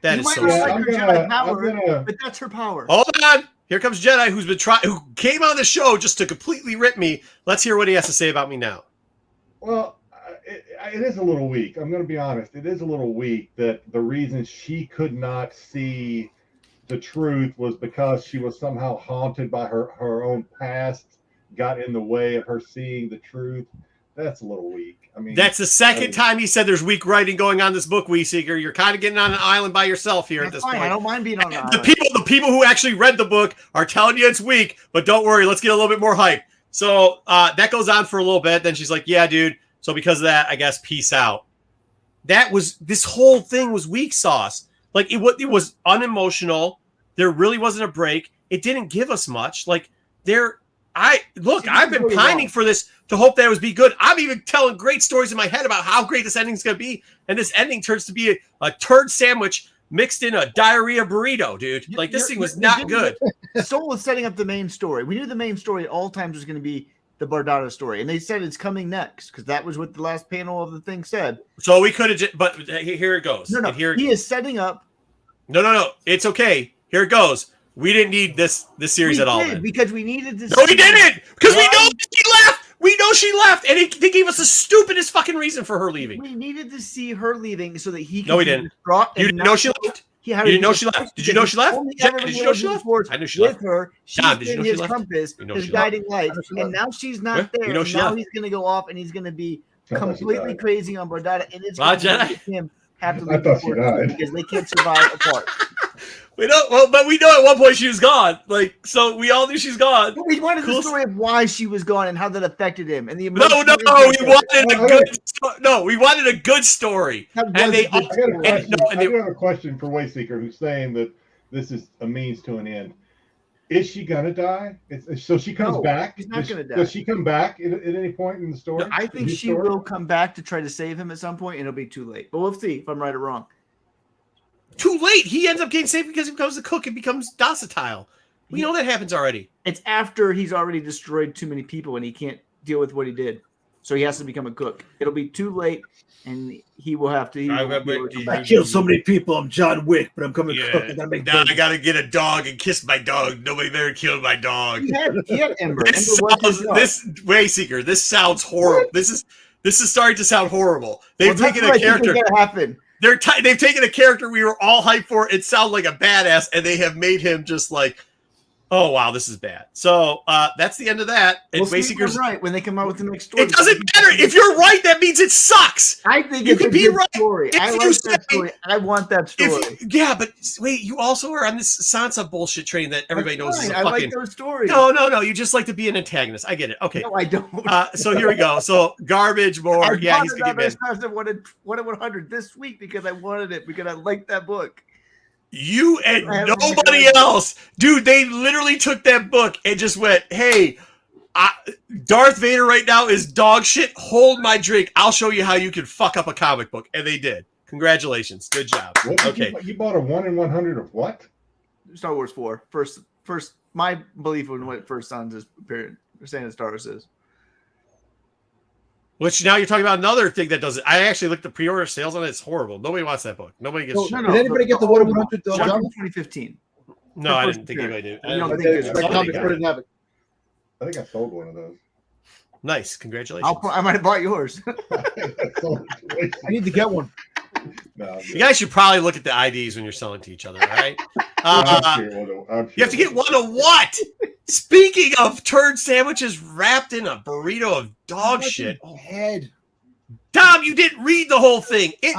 That you is might so not stupid. like her Jedi power, but that's her power. Hold on, here comes Jedi, who came on the show just to completely rip me. Let's hear what he has to say about me now. Well, it is a little weak. I'm going to be honest. It is a little weak that the reason she could not see the truth was because she was somehow haunted by her own past, got in the way of her seeing the truth. That's a little weak. I mean, that's the second time he said there's weak writing going on in this book, Wayseeker. You're kind of getting on an island by yourself here at this point. I don't mind being on an island. The people who actually read the book are telling you it's weak, but don't worry, let's get a little bit more hype. So that goes on for a little bit. Then she's like, yeah, dude. So because of that, I guess peace out. This whole thing was weak sauce. Like it was unemotional. There really wasn't a break. It didn't give us much. I've been pining for this to hope that it was be good. I'm even telling great stories in my head about how great this ending's going to be. And this ending turns to be a turd sandwich mixed in a diarrhea burrito, dude. Like this thing was not good. Soul was setting up the main story. We knew the main story at all times was going to be the Bardato story. And they said it's coming next because that was what the last panel of the thing said. So we could have, but here it goes. No, he is setting up. No. It's okay. Here it goes. We didn't need this series at all. Because we needed this. No, we didn't. Because we know she left. We know she left, and they gave us the stupidest fucking reason for her leaving. We needed to see her leaving so that he could. No, we didn't. You didn't know she left. You didn't know she left. Did you know she left? Did you know she left? I knew she left. With her, she's been his compass, his guiding light, and now she's not there. Now he's going to go off, and he's going to be completely crazy on Bardato, and it's going to make him have to leave because they can't survive apart. We don't. But we know at one point she was gone. So we all knew she's gone. But we wanted the story of why she was gone and how that affected him. And the we wanted a good story. I have a question for Wayseeker, who's saying that this is a means to an end. Is she gonna die? So she comes back. She's not gonna die. Does she come back at any point in the story? No, I think she will come back to try to save him at some point, and it'll be too late. But we'll see if I'm right or wrong. Too late. He ends up getting saved because he becomes a cook and becomes docile. We know that happens already. It's after he's already destroyed too many people and he can't deal with what he did. So he has to become a cook. It'll be too late, and he will have to. I killed so many people. I'm John Wick, but I'm coming to cook. I gotta get a dog and kiss my dog. Nobody better kill my dog. He had Ember. This Wayseeker. This sounds horrible. This is starting to sound horrible. They've taken a character. They've taken a character we were all hyped for. It sounds like a badass, and they have made him just like, oh wow, this is bad. So that's the end of that. And Wayseeker's right when they come out with the next story. It doesn't matter if you're right. That means it sucks. I think you can be right. Story. I like that story. I want that story. But wait, you also are on this Sansa bullshit train that everybody knows is a fucking. I like those stories. No. You just like to be an antagonist. I get it. Okay. No, I don't. So here we go. So garbage more. Yeah, he's gonna get I wanted 100 this week because I wanted it because I liked that book. You and nobody else. Dude, they literally took that book and just went, hey, Darth Vader right now is dog shit. Hold my drink. I'll show you how you can fuck up a comic book. And they did. Congratulations. Good job. Okay. You bought a 1 in 100 of what? Star Wars 4. First, my belief in what first Sansa's period. Saying Star Wars is. Which now you're talking about another thing that does it. I actually looked at the pre-order sales on it. It's horrible. Nobody wants that book. Nobody gets. Did anybody get the 1 in 100? 2015. No, I didn't think anybody did. I think I sold one of those. Nice, congratulations. I might have bought yours. I need to get one. No, you guys should probably look at the IDs when you're selling to each other. All right. You have to get one of what? Speaking of turd sandwiches wrapped in a burrito of dog shit. Head. Tom, you didn't read the whole thing. It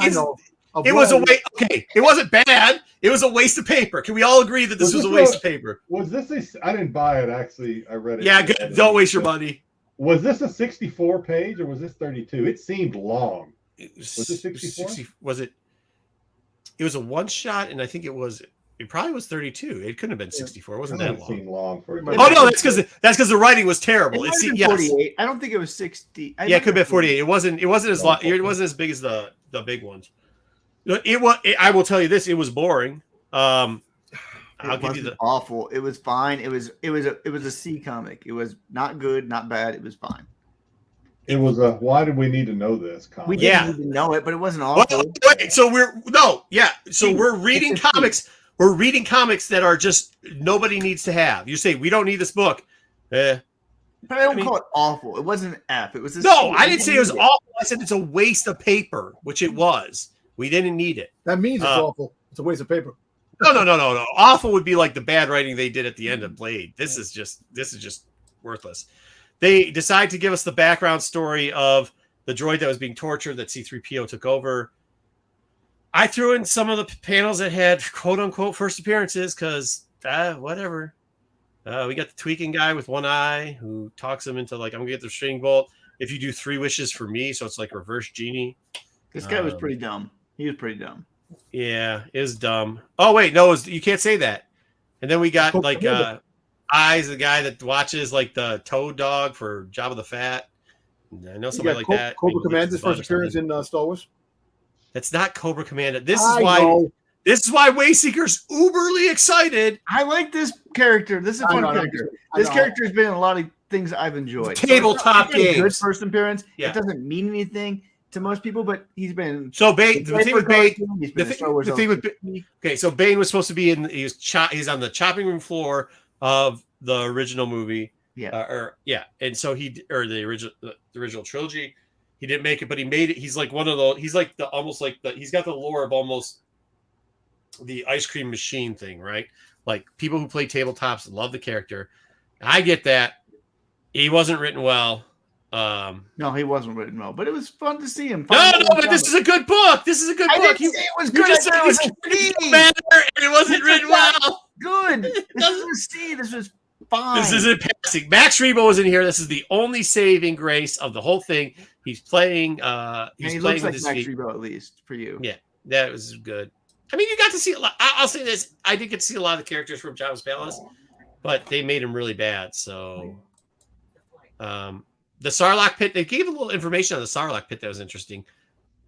was a waste. Okay, it wasn't bad. It was a waste of paper. Can we all agree that this was a waste of paper? Was this I didn't buy it, actually. I read it. Yeah, good. Don't waste your money. Was this a 64 page or was this 32? It seemed long. Was it 64? Was it? It was a one shot, and I think it probably was 32. It couldn't have been 64. It wasn't that long. Seemed long for no, that's because the writing was terrible. It seemed 48. I don't think it was 60. Yeah, it could have been 48. It wasn't as long. It wasn't as big as the big ones. I will tell you this: it was boring. I I'll give you the awful. It was fine. It was a C comic. It was not good, not bad. It was fine. It was a why did we need to know this comic? We didn't even know it, but it wasn't Well, awful. wait, so we're reading comics. We're reading comics that are just nobody needs to have. You say we don't need this book. But I don't call it awful. It wasn't an F. It was a no. C. I didn't say it was awful. I said it's a waste of paper, which it was. We didn't need it. That means it's awful. It's a waste of paper. No. Awful would be like the bad writing they did at the end of Blade. This is just worthless. They decide to give us the background story of the droid that was being tortured that C-3PO took over. I threw in some of the panels that had quote unquote first appearances because whatever. We got the tweaking guy with one eye who talks him into like, I'm gonna get the string bolt if you do 3 wishes for me, so it's like reverse genie. This guy was pretty dumb. He was pretty dumb. Yeah, it was dumb. Oh wait, no, you can't say that. And then we got like Eyes, the guy that watches like the Toad Dog for Jabba the Fat. I know somebody like that. Cobra Commander's first appearance in Star Wars. That's not Cobra Commander. This is why Wayseeker's uberly excited. I like this character. This is a fun character. This character has been in a lot of things I've enjoyed. Tabletop games. Good first appearance. Yeah. It doesn't mean anything to most people, but he's been so Bane. The thing with Bane. Okay, so Bane was supposed to be in. He's on the chopping room floor of the original movie. Yeah. And so the original trilogy. He didn't make it, but he made it. He's like one of those. He's like he's got the lore of almost the ice cream machine thing, right? Like people who play tabletops love the character. I get that. He wasn't written well. No, he wasn't written well, but it was fun to see him. But this is a good book. This is a good book. I didn't say it was good. I said it was a C. Matter, and it wasn't written well. Good. This is a C. This was fine. This isn't passing. Max Rebo was in here. This is the only saving grace of the whole thing. He's playing. He looks like Max Rebo, at least for you. Yeah, that was good. I mean, you got to see a lot. I'll say this: I did get to see a lot of the characters from Jabba's Palace, but they made him really bad. So, the Sarlacc pit. They gave a little information on the Sarlacc pit that was interesting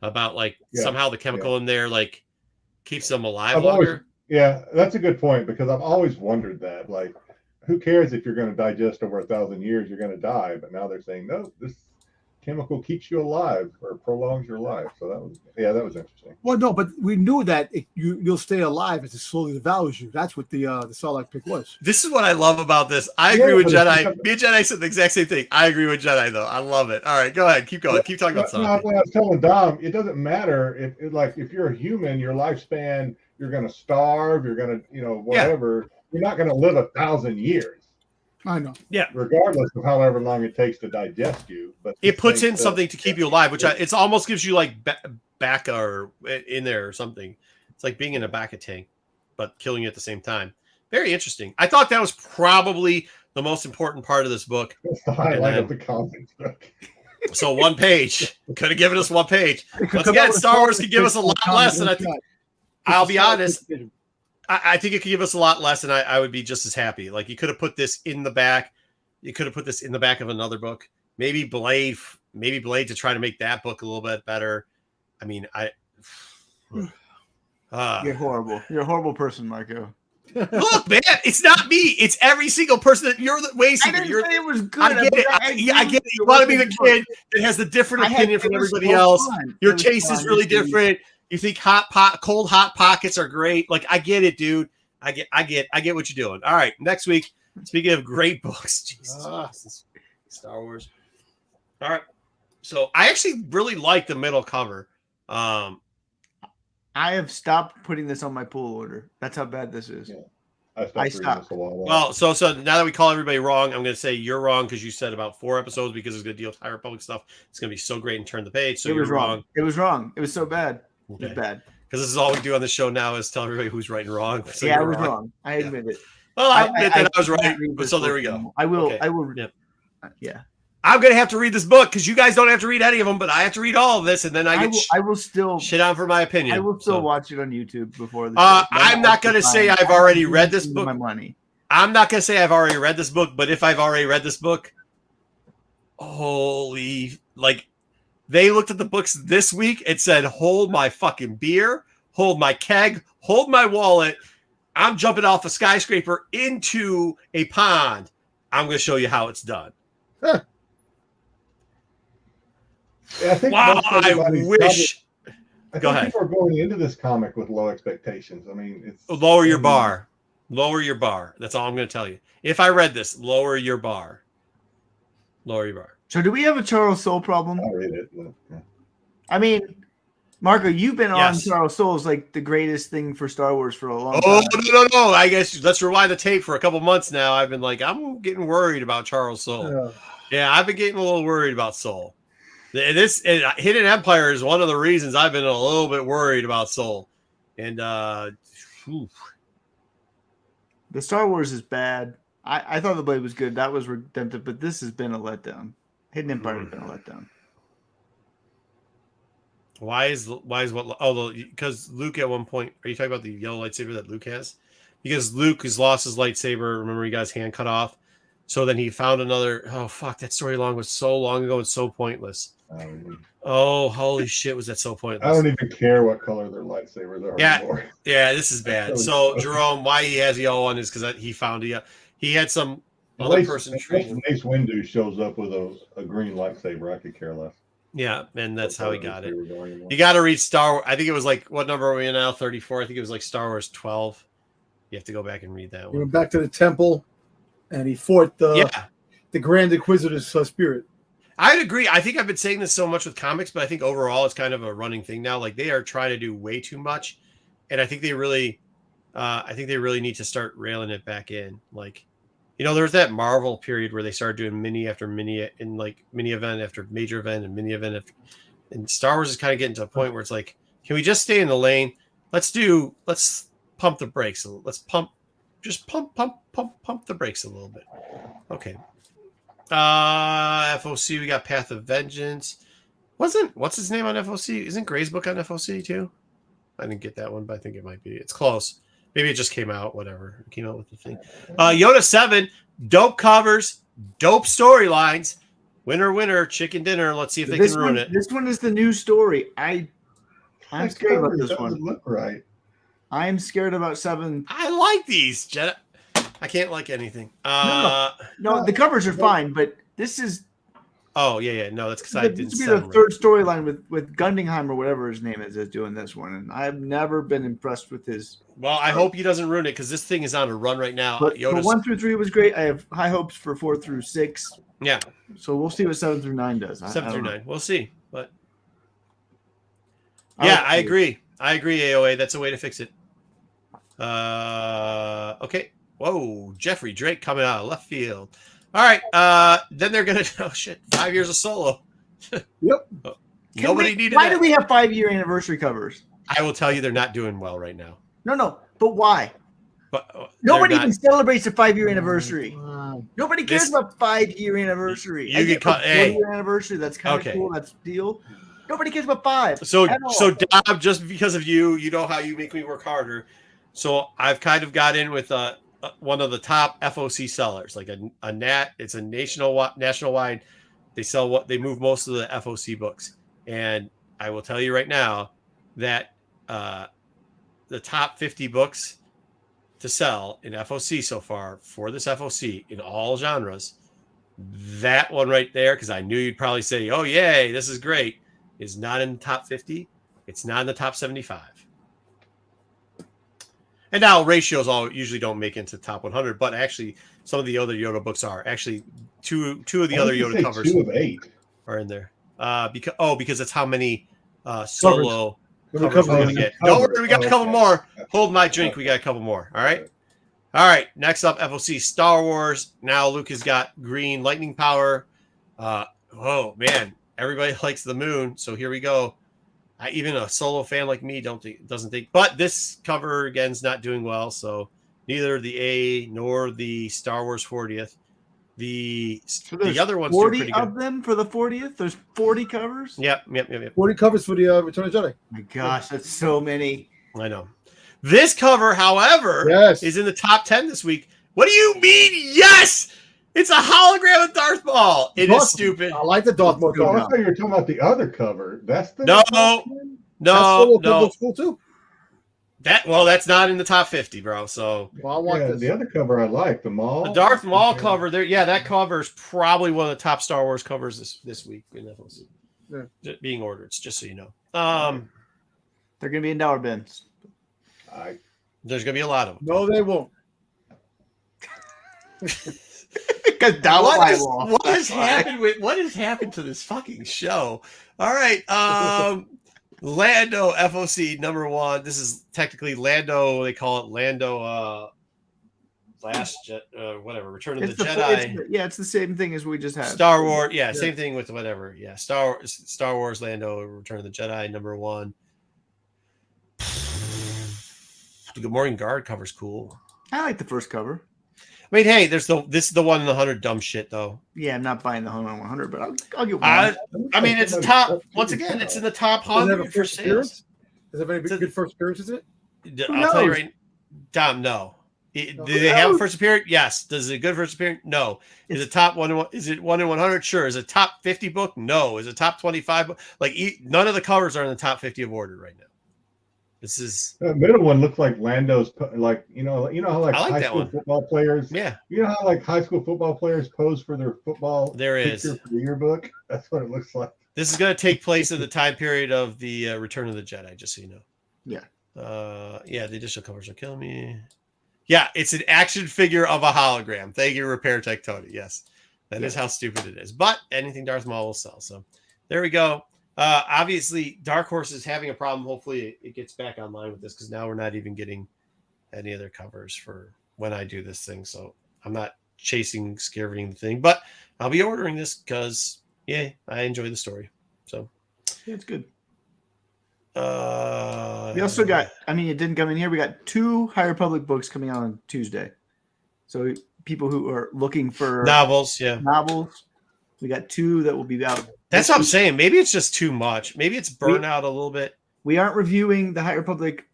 about somehow the chemical in there keeps them alive longer. That's a good point because I've always wondered that. Like, who cares if you're going to digest over 1,000 years? You're going to die, but now they're saying no. This chemical keeps you alive or prolongs your life. So that was interesting. Well, no, but we knew that you'll stay alive as it slowly devours you. That's what the Sarlacc pit was. This is what I love about this. I agree with Jedi. Me and Jedi said the exact same thing. I agree with Jedi though. I love it. All right, go ahead. Keep going. Keep talking about something. When I was telling Dom, it doesn't matter if you're a human, your lifespan, you're going to starve, you're going to, whatever. Yeah. You're not going to live 1,000 years. I know. Yeah. Regardless of however long it takes to digest you, but it puts in something to keep you alive, which it almost gives you like back or in there or something. It's like being in a back tank, but killing you at the same time. Very interesting. I thought that was probably the most important part of this book. That's the highlight of the comics book. So 1 page could have given us 1 page. Once again, Star Wars could give us a lot less than I think. I'll be honest. I think it could give us a lot less, and I would be just as happy. Like you could have put this in the back. You could have put this in the back of another book. Maybe Blade to try to make that book a little bit better. I mean, you're horrible. You're a horrible person, Marco. Look, man, it's not me. It's every single person that you're the Wayseeker. I didn't say it was good. I get it. I get it. You want to be the kid that has the different opinion from everybody else. Your taste is really different. You think cold hot pockets are great. Like I get it, dude. I get what you're doing. All right, next week. Speaking of great books, Jesus, Star Wars. All right, so I actually really like the middle cover. I have stopped putting this on my pull order. That's how bad this is. Yeah. I stopped. Well, so now that we call everybody wrong, I'm going to say you're wrong because you said about 4 episodes because it's going to deal with High Republic stuff. It's going to be so great and turn the page. So you're wrong. It was wrong. It was so bad. Okay. It was bad. Because this is all we do on the show now is tell everybody who's right and wrong. So I was wrong. I admit it. Well, I admit that I was right. So there we go. I will. Okay. I will. Yep. Yeah. I'm going to have to read this book because you guys don't have to read any of them, but I have to read all of this, and then I will still shit on for my opinion. I will still watch it on YouTube before the I'm not going to say I've already read this book. My money. I'm not going to say I've already read this book, but if I've already read this book, they looked at the books this week and said, hold my fucking beer, hold my keg, hold my wallet. I'm jumping off a skyscraper into a pond. I'm going to show you how it's done. Huh. Yeah, I think Wow, most I everybody's wish. I Go think ahead. people are going into this comic with low expectations. I mean, it's Lower your bar. Lower your bar. That's all I'm going to tell you. If I read this, lower your bar. Lower your bar. So do we have a Charles Soule problem? I'll read it. Yeah. I mean, Marco, you've been on Yes. Charles Soule as like the greatest thing for Star Wars for a long Oh, time. no. I guess let's rewind the tape for a couple months now. I've been like, I'm getting worried about Charles Soule. Yeah, I've been getting a little worried about Soule. This Hidden Empire is one of the reasons I've been a little bit worried about Soule. And The Star Wars is bad. I thought the Blade was good. That was redemptive, but this has been a letdown. Hidden Empire has been a letdown. why is what? Oh, because Luke at one point. Are you talking about the yellow lightsaber that Luke has? Because Luke has lost his lightsaber. Remember, he got his hand cut off. So then he found another. Oh fuck! That story was so long ago and so pointless. Oh holy shit! Was that so pointless? I don't even care what color their lightsabers are anymore. Yeah, this is bad. So Jerome, why he has yellow one is because he found he had some other person train. Mace Windu shows up with a green lightsaber. I could care less. Yeah, and that's how he got it. You got to read Star Wars. I think it was like, what number are we in now? 34. I think it was like Star Wars 12. You have to go back and read that He one. went back to the temple, and he fought the Grand Inquisitor's spirit. I'd agree. I think I've been saying this so much with comics, but I think overall it's kind of a running thing now. Like they are trying to do way too much, and I think they really need to start railing it back in. Like, you know, there was that Marvel period where they started doing mini after mini, and like mini event after major event and mini event after. And Star Wars is kind of getting to a point where it's like, can we just stay in the lane? Let's pump the brakes. Let's pump the brakes a little bit. Okay. FOC, we got Path of Vengeance. What's his name on FOC? Isn't Gray's book on FOC too? I didn't get that one, but I think it might be. It's close. Maybe it just came out. Whatever. It came out with the thing. Yoda 7, dope covers, dope storylines. Winner, chicken dinner. Let's see if they can ruin it. This one is the new story. I'm scared about this one. Look right. I'm scared about 7. I like these, Jedi. I can't like anything. No, the covers are fine, but this is. Oh yeah. No, that's because I didn't. This would be the third storyline with Gundingham or whatever his name is doing this one, and I've never been impressed with his. Well, I hope he doesn't ruin it because this thing is on a run right now. But 1 through 3 was great. I have high hopes for 4 through 6. Yeah. So we'll see what 7 through 9 does. 7 through 9. We'll see. But I agree. AOA. That's a way to fix it. Okay. Whoa, Jeffrey Drake coming out of left field. All right. Then they're gonna. Oh shit! 5 years of Solo. Yep. Nobody needed. Why that. do we have 5-year anniversary covers? I will tell you, they're not doing well right now. No. But why? But Nobody even celebrates a 5-year anniversary. Wow. Nobody cares about 5-year anniversary. You get caught. Hey, 4-year anniversary. That's kind of cool. That's deal. Nobody cares about 5. So Dom, just because of you, you know how you make me work harder. So I've kind of got in with one of the top FOC sellers, like a Nat. It's a nationwide. They move most of the FOC books, and I will tell you right now that the top 50 books to sell in FOC so far for this FOC in all genres, that one right there, because I knew you'd probably say, "Oh yay, this is great," is not in the top 50. It's not in the top 75. And now ratios usually don't make it into top 100, but actually some of the other Yoda books are. Actually, two of the other Yoda covers 2 of 8 are in there. Because it's how many solo covers we're going to get. Don't worry, we got a couple more. Hold my drink. We got a couple more. All right. Next up, FOC Star Wars. Now Luke has got green lightning power. Oh man, everybody likes the moon. So here we go. Even a Solo fan like me doesn't think. But this cover again is not doing well. So neither the A nor the Star Wars 40th. The other ones are pretty good. 40 of them for the 40th. There's 40 covers. Yep. 40 covers for the Return of the Jedi. My gosh, that's so many. I know. This cover, however, is in the top 10 this week. What do you mean? Yes, it's a hologram of Darth Maul. It is stupid. I like the Darth Maul Oh, I cover. thought you were talking about the other cover. That's the No. That's cool too. That's not in the top 50, bro. So Well, I want this. The other cover I like, the Maul. The Darth Maul cover there. Yeah, that cover is probably one of the top Star Wars covers this week. Yeah. Being ordered, just so you know. They're gonna be in dollar bins. There's gonna be a lot of them. No, they won't. Because what has happened to this fucking show? All right, Lando FOC number 1. This is technically Lando. They call it Lando. Return of the Jedi. It's the same thing as we just had. Star Wars, same thing with whatever. Yeah, Star Wars Lando Return of the Jedi number 1. The Good Morning Guard cover's cool. I like the first cover. I mean, hey, this is the 1 in the 100 dumb shit though. Yeah, I'm not buying the 100, but I'll get one. I mean, it's top. Once again, it's in the top 100 for sales. Does it have any good first appearances in it? I'll tell you right, Dom. No. Do they have a first appearance? Yes. Does it a good first appearance? No. Is it top 1? Is it 1 in 100? Sure. Is it top 50 book? No. Is it top 25 book? Like none of the covers are in the top 50 of ordered right now. This is the middle one looks like Lando's, like you know how like I like high school football players. Yeah. You know how like high school football players pose for their football. There is for the yearbook. That's what it looks like. This is going to take place in the time period of the Return of the Jedi. Just so you know. Yeah. The additional covers are killing me. Yeah, it's an action figure of a hologram. Thank you, Repair Tech Tony. Yes, that is how stupid it is. But anything Darth Maul will sell. So there we go. Obviously, Dark Horse is having a problem. Hopefully, it gets back online with this because now we're not even getting any other covers for when I do this thing. So I'm not chasing, scaring the thing. But I'll be ordering this because, I enjoy the story. So it's good. We also got, it didn't come in here. We got 2 High Republic books coming out on Tuesday. So people who are looking for novels, we got 2 that will be out. That's what I'm saying. Maybe it's just too much. Maybe it's burnt out a little bit. We aren't reviewing the High Republic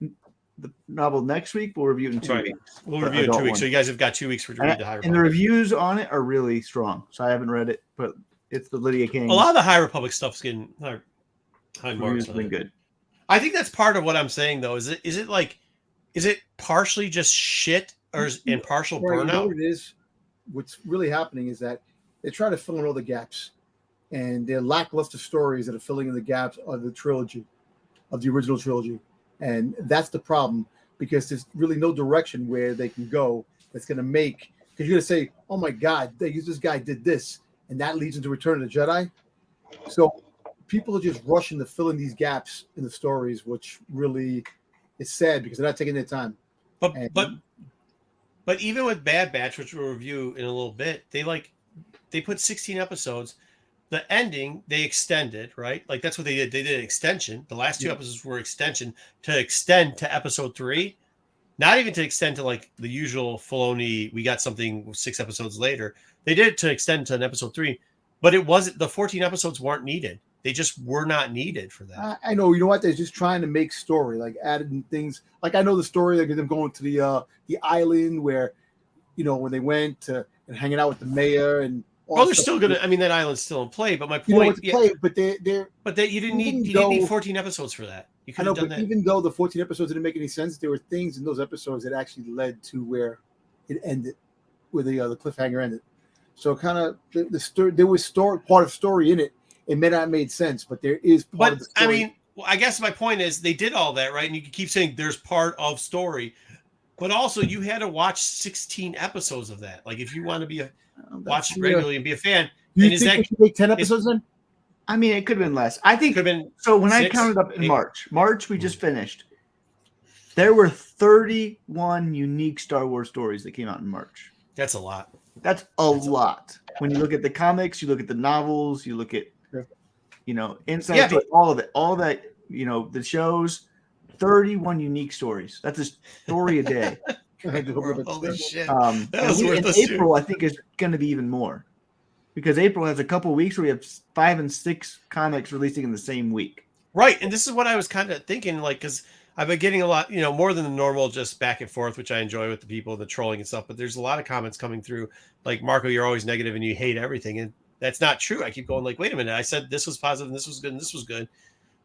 the novel next week. We'll review it in 2 weeks. We'll review it in 2 weeks. So you guys have got 2 weeks to read the High Republic. And the reviews on it are really strong. So I haven't read it, but it's the Lydia King. A lot of the High Republic stuff's getting high marks. Been good. I think that's part of what I'm saying, though. Is it partially just shit and partial burnout? You know what it is? What's really happening is that they try to fill in all the gaps, and they're lackluster stories that are filling in the gaps of the trilogy, of the original trilogy, and that's the problem because there's really no direction where they can go that's going to make. Because you're going to say, "Oh my God, this guy did this," and that leads into Return of the Jedi. So people are just rushing to fill in these gaps in the stories, which really is sad because they're not taking their time. But even with Bad Batch, which we'll review in a little bit, they put 16 episodes. The ending they extended, right? Like that's what they did. They did an extension. The last 2 episodes were extension to extend to episode 3, not even to extend to like the usual Filoni. We got something 6 episodes later. They did it to extend to an episode 3, but it wasn't. The 14 episodes weren't needed. They just were not needed for that. I know. You know what? They're just trying to make story, like adding things. Like I know the story, like them going to the island where, when they went to and hanging out with the mayor and. They're still gonna. I mean, that island's still in play. But my point, but you didn't need 14 episodes for that. You could have done that. Even though the 14 episodes didn't make any sense, there were things in those episodes that actually led to where it ended, where the cliffhanger ended. So kind of there was part of story in it. It may not have made sense, but there is part of the story. I mean, I guess my point is they did all that, right? And you can keep saying there's part of story, but also you had to watch 16 episodes of that. Like if you want to be watch it regularly and be a fan. Do you think they should make 10 episodes then? I mean, it could have been less. I think could have been. So when 6, I counted up in 8. March we just finished. There were 31 unique Star Wars stories that came out in March. That's a lot. That's a lot. When you look at the comics, you look at the novels, you look at inside all of it, all that, the shows, 31 unique stories. That's a story a day. Holy shit. In April, I think is going to be even more because April has a couple of weeks where we have 5 and 6 comics releasing in the same week. Right. And this is what I was kind of thinking, like, because I've been getting a lot, more than the normal, just back and forth, which I enjoy with the people, the trolling and stuff. But there's a lot of comments coming through like, Marco, you're always negative and you hate everything. And that's not true. I keep going like, wait a minute. I said this was positive and this was good and this was good.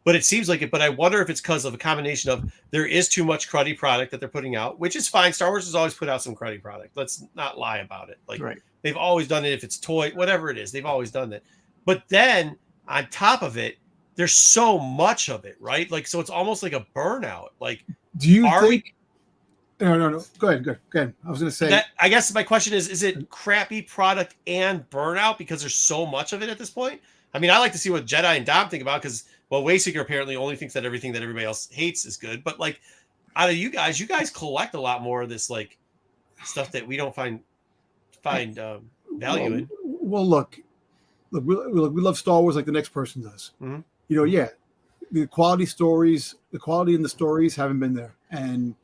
but it seems like it. But I wonder if it's because of a combination of there is too much cruddy product that they're putting out, which is fine. Star Wars has always put out some cruddy product. Let's not lie about it. Like they've always done it. If it's toy, whatever it is, they've always done that. But then on top of it, there's so much of it, right? Like, so it's almost like a burnout. Like, do you think? No. Go ahead. I was going to say that. I guess my question is it crappy product and burnout because there's so much of it at this point? I mean, I like to see what Jedi and Dom think about because, well, Wayseeker apparently only thinks that everything that everybody else hates is good. But like, out of you guys collect a lot more of this like stuff that we don't find value in. Well, look, we love Star Wars like the next person does. Mm-hmm. You know, yeah, the quality in the stories haven't been there, and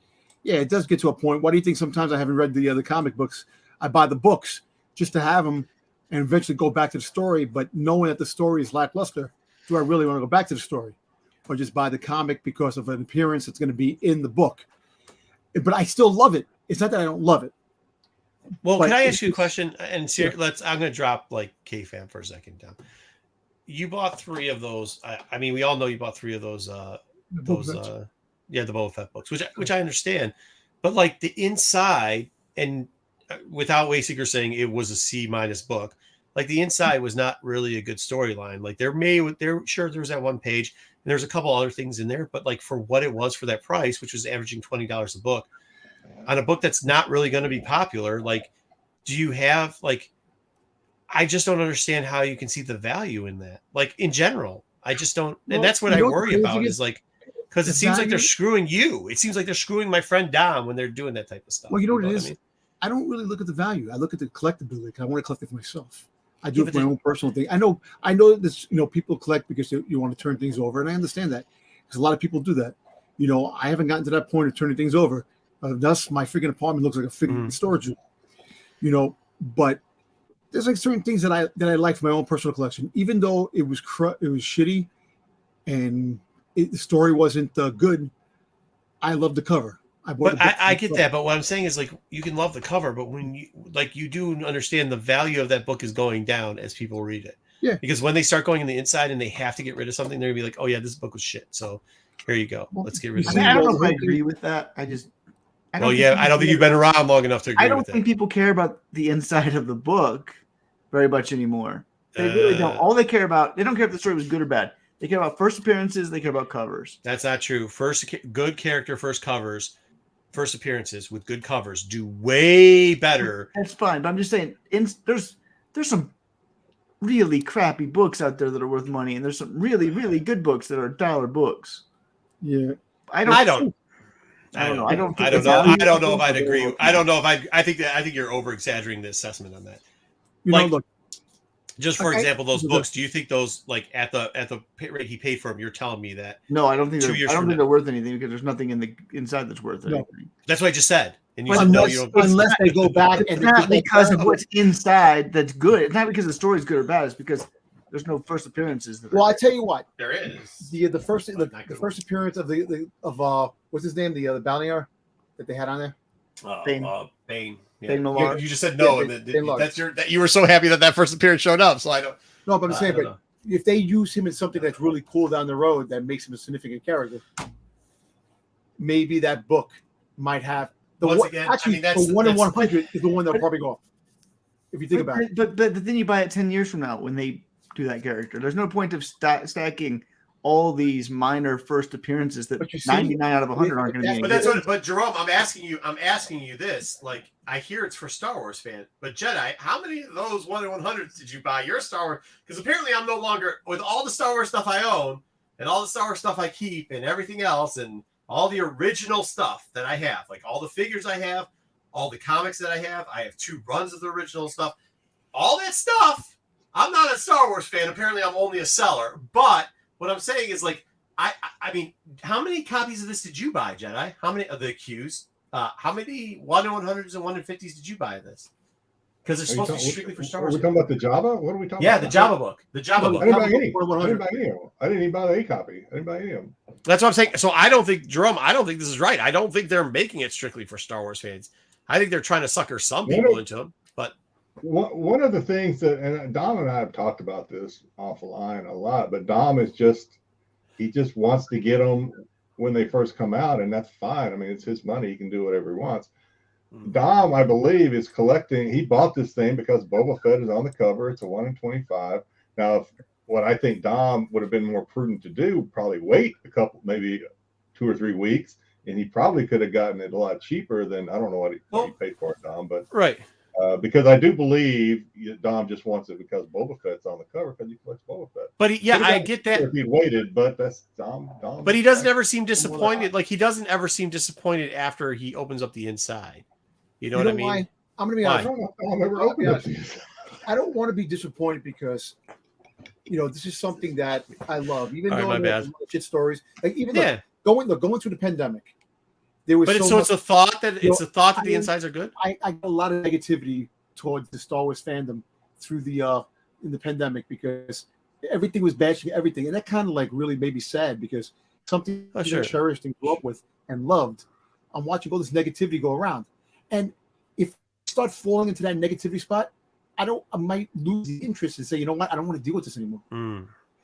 yeah, it does get to a point. Why do you think sometimes I haven't read the other comic books? I buy the books just to have them and eventually go back to the story. But knowing that the story is lackluster, do I really want to go back to the story, or just buy the comic because of an appearance that's going to be in the book? But I still love it. It's not that I don't love it. Well, can I ask you a question? And I'm going to drop like K-Fam for a second down. You bought 3 of those. I mean, we all know you bought 3 of those. The Boba Fett books, which I understand, but like the inside, and without Wayseeker saying it was a C- book, like the inside was not really a good storyline. Like there was that one page, and there's a couple other things in there, but like for what it was for that price, which was averaging $20 a book, on a book that's not really going to be popular, like, do you have like? I just don't understand how you can see the value in that. Like in general, I just don't, and that's what I worry about is like. Because it seems like they're screwing you. It seems like they're screwing my friend Dom when they're doing that type of stuff. Well, you know what it is? I don't really look at the value. I look at the collectability. I want to collect it for myself. I do it for my own personal thing. I know this. You know, people collect because you want to turn things over, and I understand that because a lot of people do that. You know, I haven't gotten to that point of turning things over. Thus, my freaking apartment looks like a freaking storage room. You know, but there's like certain things that I like for my own personal collection, even though it was shitty, and the story wasn't good. I love the cover. I get that, but what I'm saying is like you can love the cover, but when you do understand the value of that book is going down as people read it. Yeah. Because when they start going in the inside and they have to get rid of something, they're gonna be like, oh yeah, this book was shit. So here you go. Let's get rid of it. I don't know if I agree with that. I don't think you've been around long enough to agree. I don't think people care about the inside of the book very much anymore. They really don't. All they care about, they don't care if the story was good or bad. They care about first appearances. They care about covers. That's not true. Good character, first appearances with good covers do way better. That's fine, but I'm just saying, there's some really crappy books out there that are worth money, and there's some really, really good books that are dollar books. Yeah, I don't know. I don't know if I'd agree. I think you're over exaggerating the assessment on that. Look. Just for example, those books. Do you think those, like at the rate he paid for them? You're telling me that? No, I don't think. They're worth anything because there's nothing in the inside that's worth anything. That's what I just said. And you said no, you don't. Unless they go back, it's not because of what's inside that's good. It's not because the story's good or bad. It's because there's no first appearances. Well, I tell you what, there is the first appearance of what's his name, the Balnier that they had on there. Bane. Yeah. You just said no, and you were so happy that first appearance showed up. So I don't. No, but I'm saying, but if they use him in something that's really cool down the road that makes him a significant character, maybe that book might have the once again. Actually, the 1 in 100 is the one that'll probably go off. If you think about it, but then you buy it 10 years from now when they do that character. There's no point of stacking all these minor first appearances that 99 out of 100 aren't going to be. But Jerome, I'm asking you this. Like, I hear it's for Star Wars fans, but Jedi, how many of those 1 in 100s did you buy? Your Star Wars, because apparently I'm no longer, with all the Star Wars stuff I own and all the Star Wars stuff I keep and everything else and all the original stuff that I have, like all the figures I have, all the comics that I have 2 runs of the original stuff, all that stuff. I'm not a Star Wars fan. Apparently, I'm only a seller, but what I'm saying is, like, I mean, how many copies of this did you buy, Jedi? How many of the Qs? How many 1 in 100s and 1 in 50s did you buy of this? Because it's supposed to be strictly for Star Wars. Are we talking about the Java? What are we talking about? Yeah, the Java book. The Java book. I didn't buy any. I didn't even buy the A copy. I didn't buy any of them. That's what I'm saying. So I don't think, Jerome, this is right. I don't think they're making it strictly for Star Wars fans. I think they're trying to sucker some people into them. But one of the things that, and Dom and I have talked about this offline a lot, but Dom is just, he just wants to get them when they first come out, and that's fine. I mean, it's his money; he can do whatever he wants. Dom, I believe, is collecting. He bought this thing because Boba Fett is on the cover. It's a 1 in 25. Now, what I think Dom would have been more prudent to do, probably wait a couple, maybe 2 or 3 weeks, and he probably could have gotten it a lot cheaper than, I don't know what he paid for it, Dom, but right. Because I do believe Dom just wants it because Boba Fett's on the cover because he collects Boba Fett. But I get that. If he waited, but that's Dom. But he doesn't ever seem disappointed. Like he doesn't ever seem disappointed after he opens up the inside. You know what I mean? Why? I'm going to be honest. I don't want to be disappointed because, this is something that I love. Even though there's shit stories, like even going through the pandemic, there was. But it's a thought that the insides are good. I got a lot of negativity towards the Star Wars fandom through the in the pandemic because everything was bashing everything, and that kind of like really made me sad because something I cherished and grew up with and loved. I'm watching all this negativity go around. And if I start falling into that negativity spot, I might lose the interest and say, you know what, I don't want to deal with this anymore.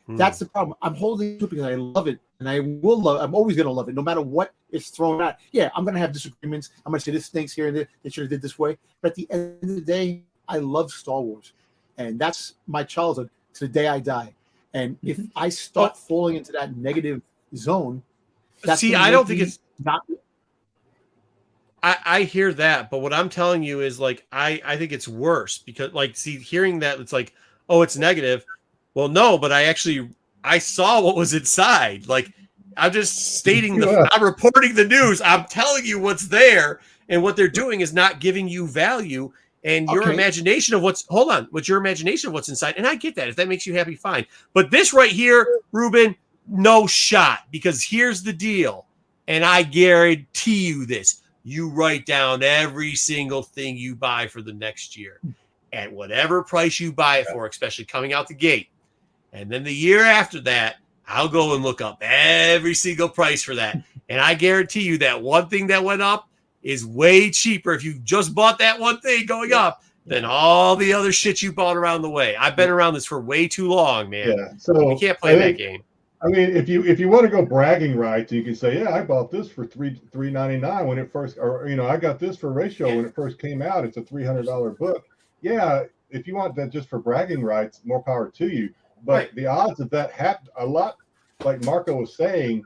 That's the problem. I'm holding it because I love it, and I'm always going to love it, no matter what is thrown out. Yeah, I'm going to have disagreements. I'm going to say this stinks here and there. They should have did this way. But at the end of the day, I love Star Wars, and that's my childhood to the day I die. And if I start falling into that negative zone, I don't think it's not. I hear that, but what I'm telling you is like I think it's worse because hearing that it's like, oh, it's negative. Well, no, but I saw what was inside. Like I'm just stating I'm reporting the news. I'm telling you what's there, and what they're doing is not giving you value and your imagination of what's your imagination of what's inside. And I get that. If that makes you happy, fine. But this right here, Ruben, no shot, because here's the deal. And I guarantee you this. You write down every single thing you buy for the next year at whatever price you buy it for, especially coming out the gate. And then the year after that, I'll go and look up every single price for that. And I guarantee you that one thing that went up is way cheaper if you just bought that one thing going up than all the other shit you bought around the way. I've been around this for way too long, man. Yeah, so we can't play that game. I mean, if you want to go bragging rights, you can say, yeah, I bought this for $3.99 when it first, or I got this for ratio when it first came out. It's a $300 book. Yeah, if you want that just for bragging rights, more power to you. But the odds of that happen a lot, like Marco was saying,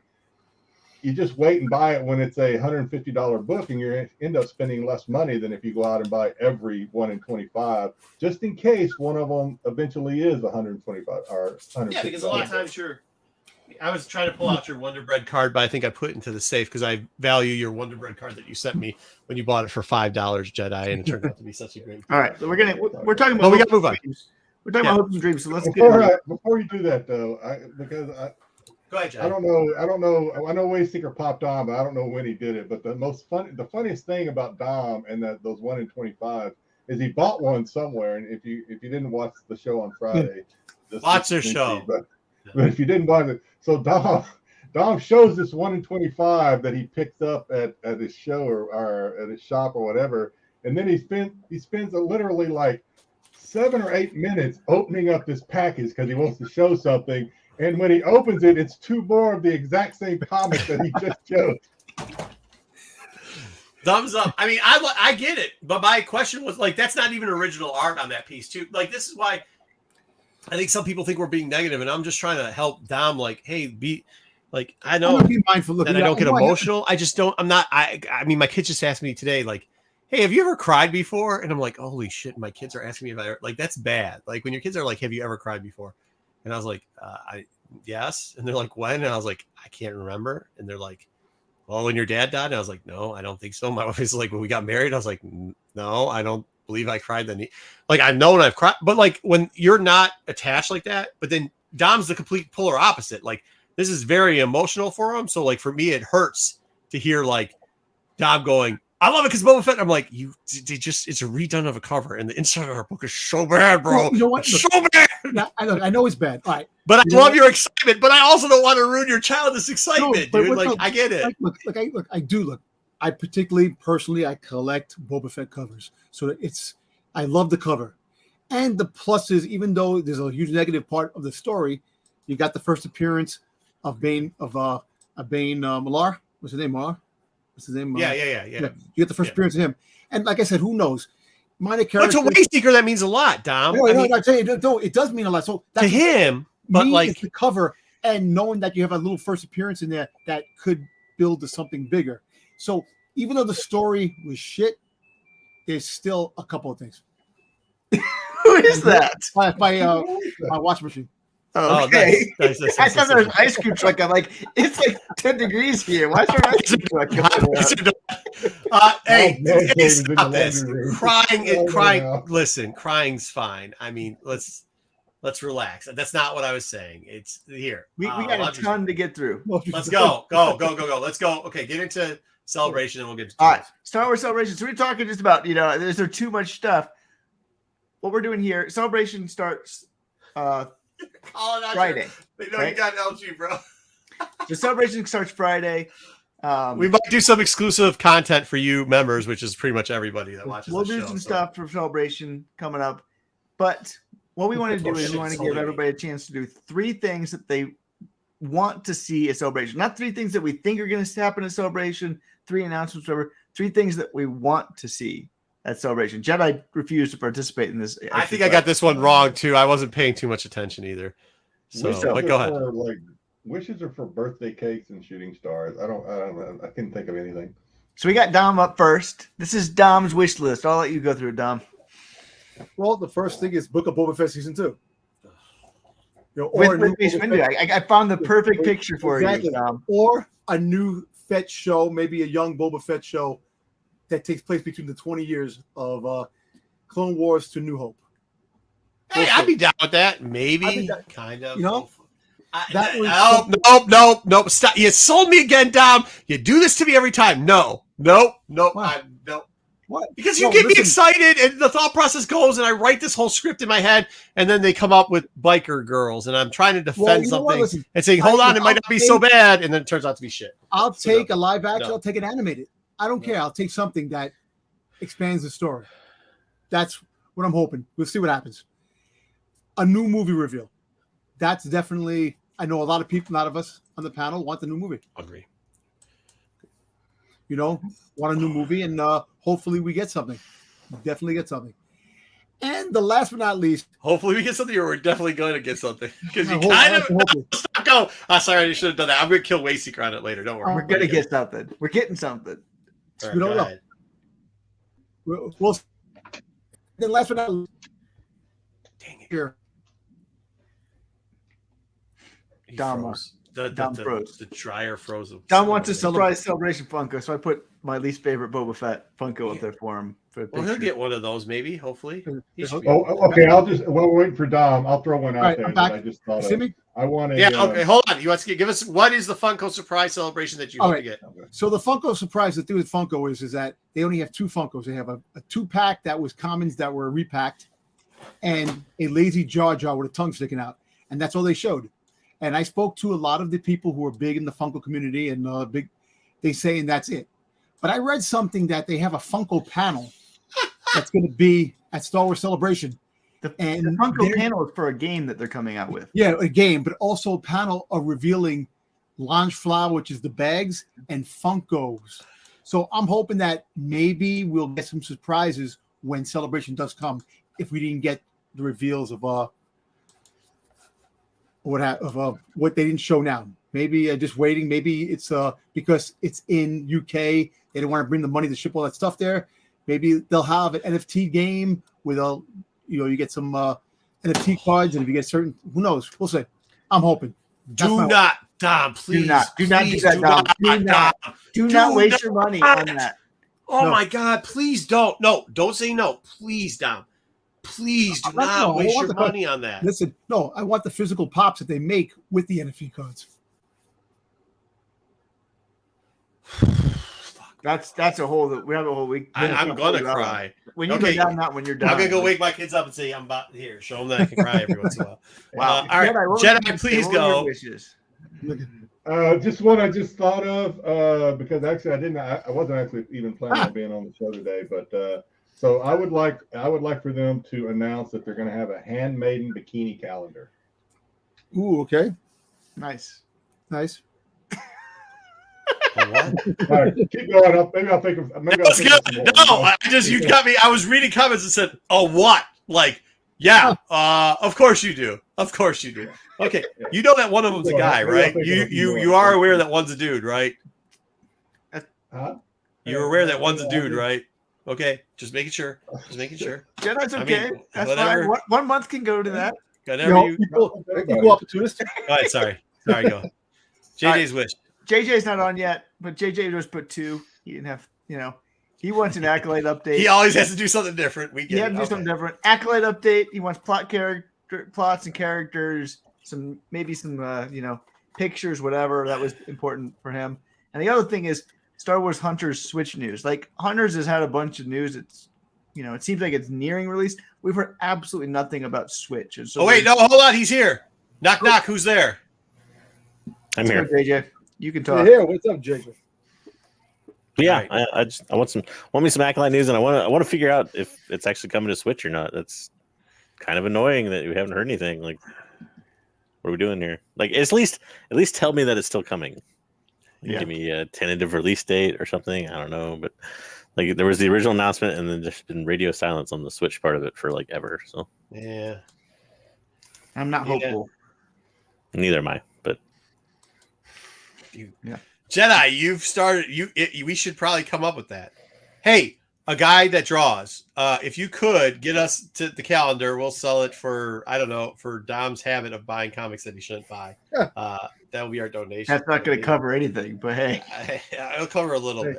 you just wait and buy it when it's a $150 book, and you end up spending less money than if you go out and buy every 1 in 25, just in case one of them eventually is 125 or 150. Yeah, because a lot of times I was trying to pull out your Wonder Bread card, but I think I put it into the safe because I value your Wonder Bread card that you sent me when you bought it for $5, Jedi, and it turned out to be such a great. All right, so we're talking about. Well, we got to move on. We're talking about hopes and dreams, so let's before you do that though, go ahead, Jedi. I don't know. I know Wayseeker popped on, but I don't know when he did it. But the funniest thing about Dom and those 1 in 25 is he bought one somewhere, and if you didn't watch the show on Friday, watch their show. But if you didn't watch it, so Dom shows this 1 in 25 that he picked up at his show or at his shop or whatever, and then he spends literally like 7 or 8 minutes opening up this package because he wants to show something, and when he opens it, it's 2 more of the exact same comic that he just showed. Thumbs up. I mean, I get it, but my question was like, that's not even original art on that piece too. Like, this is why I think some people think we're being negative, and I'm just trying to help Dom. Like, hey, be like, I know be mindful. Look, that I don't get emotional. I just don't. I'm not. I mean, my kids just asked me today, like, hey, have you ever cried before? And I'm like, holy shit, my kids are asking me if I ever, like, that's bad. Like, when your kids are like, have you ever cried before? And I was like, yes. And they're like, when? And I was like, I can't remember. And they're like, well, when your dad died? And I was like, no, I don't think so. My wife is like, when we got married, I was like, no, I don't believe I cried then. Like, I've known I've cried, but like when you're not attached like that, but then Dom's the complete polar opposite. Like, this is very emotional for him. So like for me, it hurts to hear like Dom going, I love it because Boba Fett. I'm like, it's a redone of a cover, and the inside of our book is so bad, bro. Well, you know what? It's so bad. I know it's bad. All right, but I love your excitement. But I also don't want to ruin your childish excitement, dude. Like, I get it. I particularly, personally, I collect Boba Fett covers, so I love the cover, and the pluses. Even though there's a huge negative part of the story, you got the first appearance Bane Millar. What's his name? Millar. What's his name? Yeah. You get the first appearance of him, and like I said, who knows? Minor But character. to Wayseeker, that means a lot, Dom. No, I tell you, it does mean a lot. So to him, but like it's the cover and knowing that you have a little first appearance in there that could build to something bigger. So even though the story was shit, there's still a couple of things. Who is that? My watch machine. Okay. Nice. I thought there was an ice cream truck. I'm like, it's like 10 degrees here. Why is there an ice cream truck? Hey, stop this. Crying. Listen, crying's fine. I mean, let's relax. That's not what I was saying. It's here. We got a ton to get through. Let's go. Let's go. Okay, get into Celebration and we'll get to all right. Star Wars Celebration. So we're talking just about, is there too much stuff? What we're doing here, Celebration starts Friday. They know you got LG, bro. The Celebration starts Friday. We might do some exclusive content for you members, which is pretty much everybody that watches. We'll do some stuff for Celebration coming up. But what we want to do is we want to give everybody a chance to do 3 things that they want to see at Celebration. Not 3 things that we think are going to happen at Celebration, 3 announcements, whatever. 3 things that we want to see at Celebration. Jedi refused to participate in this. I think I got this one wrong too. I wasn't paying too much attention either. So, but go ahead. Wishes are for birthday cakes and shooting stars. I don't know. I can't think of anything. So we got Dom up first. This is Dom's wish list. I'll let you go through it, Dom. Well, the first thing is Book of Boba Fett season 2. I found the perfect picture for you, Dom. Or a new Fett show, maybe a young Boba Fett show that takes place between the 20 years of Clone Wars to New Hope. Hey, I'd be down with that. Maybe, kind of. Nope. Stop. You sold me again, Dom. You do this to me every time. No. What? What? Because you get me excited, and the thought process goes, and I write this whole script in my head, and then they come up with biker girls, and I'm trying to defend something and saying, "Hold on, it might not be so bad," and then it turns out to be shit. I'll take a live action. I'll take it animated. I don't care. I'll take something that expands the story. That's what I'm hoping. We'll see what happens. A new movie reveal. That's definitely. I know a lot of people, a lot of us on the panel, want the new movie. Agree. Want a new movie, and hopefully we get something. Definitely get something. And the last but not least, hopefully we get something, or we're definitely going to get something. Because you kind of stop going. Oh, sorry, you should have done that. I'm going to kill Wayseeker on it later. Don't worry. We're going to get something. We're getting something. Right, we don't know. Well, then last but not least, dang it. Here. Dom froze. The dryer froze. Dom wants a surprise Celebration Funko, so I put my least favorite Boba Fett Funko up there for him. Well, he'll get one of those, maybe. Hopefully. Okay. While we're waiting for Dom, I'll throw one out there that I just thought of. I want to. Yeah. Okay. Hold on. You want to give us what is the Funko surprise celebration that you hope to get? So the Funko surprise, the thing with Funko is that they only have 2 Funkos. They have a 2-pack that was commons that were repacked, and a lazy Jar Jar with a tongue sticking out, and that's all they showed. And I spoke to a lot of the people who are big in the Funko community, and they saying that's it. But I read something that they have a Funko panel that's going to be at Star Wars Celebration. The Funko panel is for a game that they're coming out with. Yeah, a game, but also a panel of revealing Lounge Flower, which is the bags, and Funkos. So I'm hoping that maybe we'll get some surprises when Celebration does come, if we didn't get the reveals of what they didn't show now. Maybe just waiting. Maybe it's because it's in UK. They don't want to bring the money to ship all that stuff there. Maybe they'll have an NFT game with you get some NFT cards, and if you get certain, who knows? We'll see. I'm hoping. Do not, Dom. Please, do not do that, Dom. Do not waste your money on that. Oh my God! Please don't. No, don't say no. Please, Dom. Please do not waste your money on that. Listen, no, I want the physical pops that they make with the NFT cards. That's a whole. We have a whole week. I'm gonna cry when you go down. Not when you're done. I'm gonna go wake my kids up and say I'm about here. Show them that I can cry every once in a while. Wow. All right, Jedi, please go. Just what I just thought of because actually I wasn't actually even planning on being on the show today, but so I would like for them to announce that they're going to have a handmaiden bikini calendar. Ooh, okay, nice. Nice. A what? All right, keep going up. Maybe I'll think of. Maybe That was I'll think of good. some No, more. I just you got me. I was reading comments and said, "Oh, what?" Like, yeah. Of course you do. Of course you do. Okay, you know that one of them's a guy, Maybe I'll right? think of a few You more. are aware that one's a dude, right? Huh? You're aware that one's a dude, right? Okay, just making sure. Just making sure. Jedi's I okay. mean, That's whatever. fine. One month can go to that. Whatever No, you. equal opportunist. All right, sorry, go. JJ's wish. JJ's not on yet, but JJ just put 2. He didn't have, he wants an Accolade update. He always has to do something different. We He get had it. to do something different. Accolade update. He wants plots and characters. Maybe some pictures, whatever that was important for him. And the other thing is Star Wars Hunters Switch news. Like Hunters has had a bunch of news. It's it seems like it's nearing release. We've heard absolutely nothing about Switch. And so wait, no, hold on. He's here. Knock, knock. Who's there? I'm here. JJ, you can talk. You're here. What's up, Jacob? Yeah, Right. I want me some Acolyte news, and I want to figure out if it's actually coming to Switch or not. That's kind of annoying that we haven't heard anything. Like, what are we doing here? Like, at least tell me that it's still coming. Yeah. Give me a tentative release date or something. I don't know, but like there was the original announcement, and then there's been radio silence on the Switch part of it for like ever. So Yeah. I'm not hopeful. neither am I. But Jedi, you've started. We should probably come up with that. Hey, a guy that draws. If you could get us to the calendar, we'll sell it for for Dom's habit of buying comics that he shouldn't buy. That will be our donation. That's not going to cover anything, but hey, It'll cover a little bit.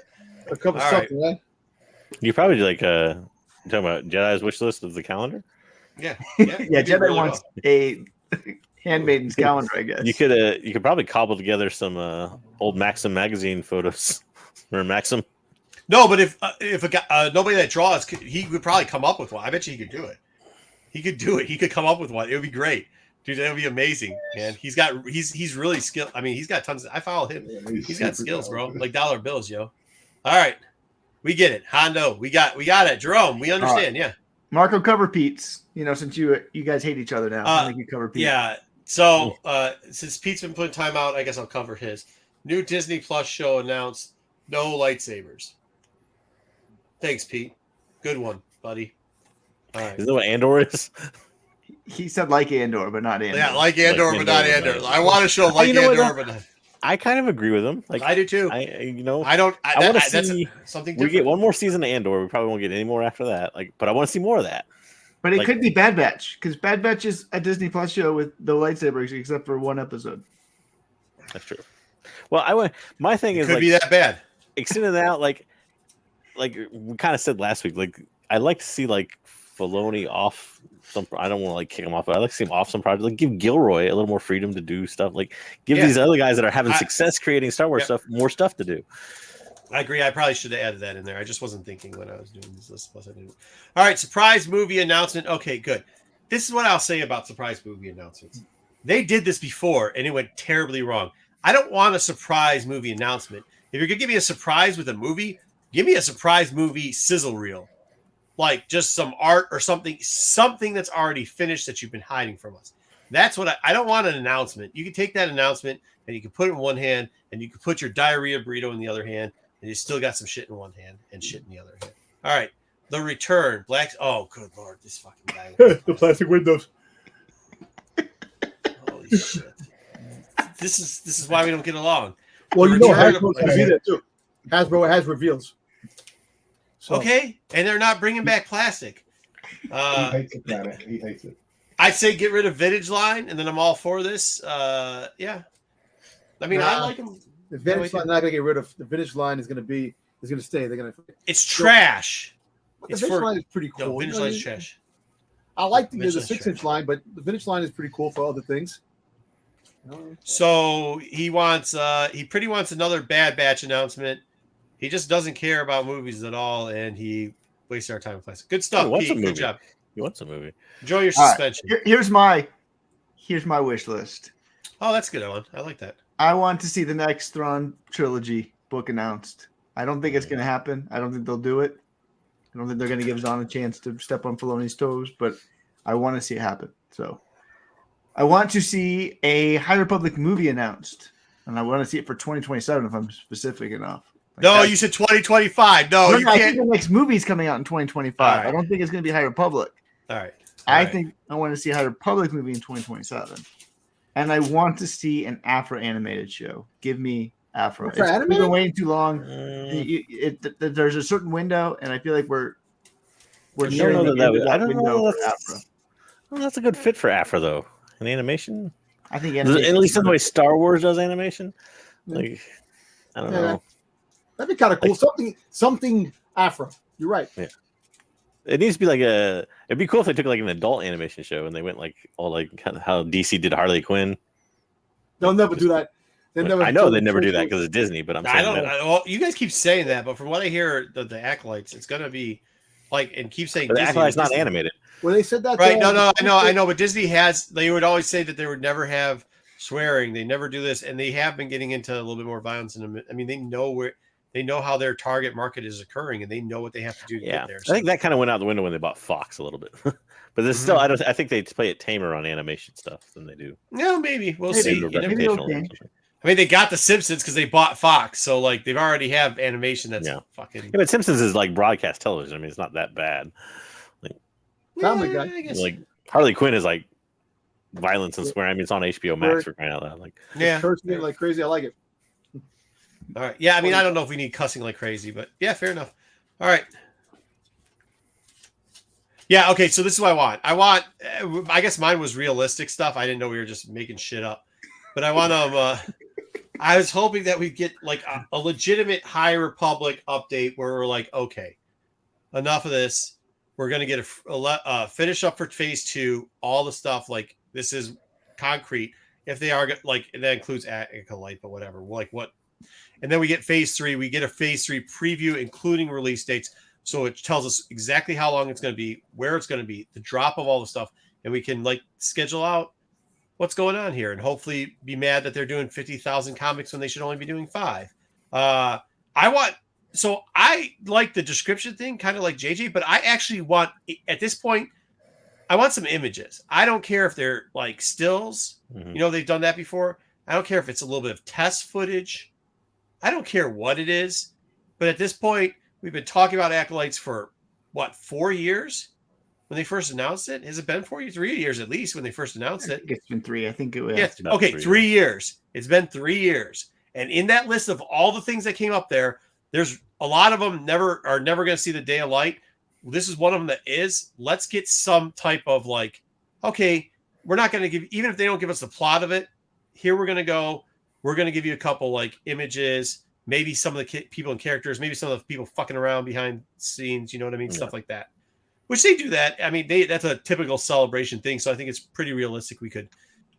A couple All something, right? you probably like talking about Jedi's wish list of the calendar. Yeah. yeah, you do Jedi really wants a handmaiden's calendar, I guess. You could probably cobble together some old Maxim magazine photos or Maxim. No, but if a guy, nobody that draws, he would probably come up with one. I bet you he could do it. He could do it. He could come up with one. It would be great, dude. That would be amazing, man. He's really skilled. I mean, he's got tons. I follow him. He's got skills, bro. Like dollar bills, yo. All right, we get it. Hondo, we got it. Jerome, we understand. Yeah. Marco, cover Pete's. Since you guys hate each other now, I think you cover Pete. Yeah. So since Pete's been putting time out, I guess I'll cover his. New Disney Plus show announced no lightsabers. Thanks, Pete. Good one, buddy. All right. Is that what Andor is? He said like Andor, but not Andor. Yeah, like Andor, Like but not Andor, Andor. but I want to show like you know what, Andor, but not. I kind of agree with him. Like I do too. I want to see something different. we get one more season of Andor. We probably won't get any more after that. But I want to see more of that. But it could be Bad Batch, because Bad Batch is a Disney Plus show with the lightsabers, except for one episode. That's true. Well, my thing is Could be that bad. extending it out. Like we kind of said last week. Like I'd like to see like Filoni off some. I don't want to kick him off, but I'd like to see him off some project. Like give Gilroy a little more freedom to do stuff. Like give these other guys that are having success creating Star Wars stuff more stuff to do. I agree. I probably should have added that in there. I just wasn't thinking when I was doing this list. Plus, I didn't. All right, surprise movie announcement. Okay, good. This is what I'll say about surprise movie announcements. They did this before, and it went terribly wrong. I don't want a surprise movie announcement. If you're gonna give me a surprise with a movie, give me a surprise movie sizzle reel, like just some art or something that's already finished that you've been hiding from us. That's what I don't want an announcement. You can take that announcement and you can put it in one hand, and you can put your diarrhea burrito in the other hand. And you still got some shit in one hand and shit in the other hand. All right. The Return. Oh, good Lord. This fucking guy. The plastic windows. Holy shit. This is why we don't get along. Well, The you know Return Hasbro's of- going to be there, too. Hasbro has reveals. So, Okay. And they're not bringing back plastic. He hates it, man. He hates it. I'd say get rid of Vintage Line, and then I'm all for this. Yeah. I mean, I like them. The vintage line not going to get rid of. The vintage line is going to stay. They're going to. It's trash. The vintage line is pretty cool. No, Vintage Line is trash. I like the Vintage line's 6-inch trash. line, but the vintage line is pretty cool for other things. So he pretty wants another Bad Batch announcement. He just doesn't care about movies at all, and he wastes our time with plastic. Good stuff, what's Pete. a Good movie? job. You want some movie? Enjoy your All right. suspension. Here's my wish list. Oh, that's good, Ellen. I like that. I want to see the next Thrawn trilogy book announced. I don't think it's going to happen. I don't think they'll do it. I don't think they're going to give Zahn a chance to step on Filoni's toes, but I want to see it happen. So I want to see a High Republic movie announced. and I want to see it for 2027 if I'm specific enough. Like No, you said 2025. No, you I can't. think the next movie's coming out in 2025. Right. I don't think it's going to be High Republic. All right. I think I want to see a High Republic movie in 2027. And I want to see an Afro animated show. Give me Afro. We've been waiting too long. There's a certain window, and I feel like we're nearing the end of that window for Afro. Well, that's a good fit for Afro, though. In animation? I think animation. At least in the way Star Wars does animation. Like, I don't know. That'd be kind of cool. Like, something Afro. You're right. Yeah. It needs to be like it'd be cool if they took like an adult animation show and they went like all like kind of how DC did Harley Quinn. They'll never do that. I know they never do that because it's Disney, but I don't know. Well, you guys keep saying that, but from what I hear, the Acolytes, it's gonna be like, and keep saying but Disney. Acolyte's not animated. Well, they said that. Right? No, I know, but Disney they would always say that they would never have swearing. They never do this, and they have been getting into a little bit more violence. I mean, they know how their target market is occurring, and they know what they have to do to get there. So. I think that kind of went out the window when they bought Fox a little bit. But there's still, I think they play it tamer on animation stuff than they do. No, maybe we'll see. Maybe I mean, they got the Simpsons because they bought Fox, so like they've already have animation that's fucking. Yeah, but Simpsons is like broadcast television. I mean, it's not that bad. Like, Family Guy. I guess. Like Harley Quinn is like violence and swearing. I mean, it's on HBO Max for crying out loud. Like, cursing it like crazy. I like it. All right. Yeah, I mean, I don't know if we need cussing like crazy, but yeah, fair enough. All right. Yeah, okay, so this is what I guess mine was realistic stuff. I didn't know we were just making shit up. But I was hoping that we'd get like a legitimate High Republic update where we're like, okay, enough of this. We're going to get a finish up for phase 2, all the stuff. Like, this is concrete. If they are like, and that includes Acolyte, but whatever. Like, what? And then we get phase 3. We get a phase 3 preview, including release dates. So it tells us exactly how long it's going to be, where it's going to be, the drop of all the stuff. And we can like schedule out what's going on here and hopefully be mad that they're doing 50,000 comics when they should only be doing 5. I like the description thing, kind of like JJ, but I actually want, at this point, I want some images. I don't care if they're like stills. You know, they've done that before. I don't care if it's a little bit of test footage. I don't care what it is. But at this point, we've been talking about Acolytes for, 4 years? When they first announced it? Has it been 4 years? 3 years at least when they first announced it. I think it's been 3. I think it was. Yeah. Okay, 3 years. It's been 3 years. And in that list of all the things that came up there, there's a lot of them are never going to see the day of light. This is one of them that is. Let's get some type of like, okay, we're not going to give, even if they don't give us the plot of it, here we're going to go. We're going to give you a couple like images, maybe some of the people and characters, maybe some of the people fucking around behind scenes, you know what I mean? Yeah. Stuff like that. Which they do that. I mean, that's a typical celebration thing. So I think it's pretty realistic.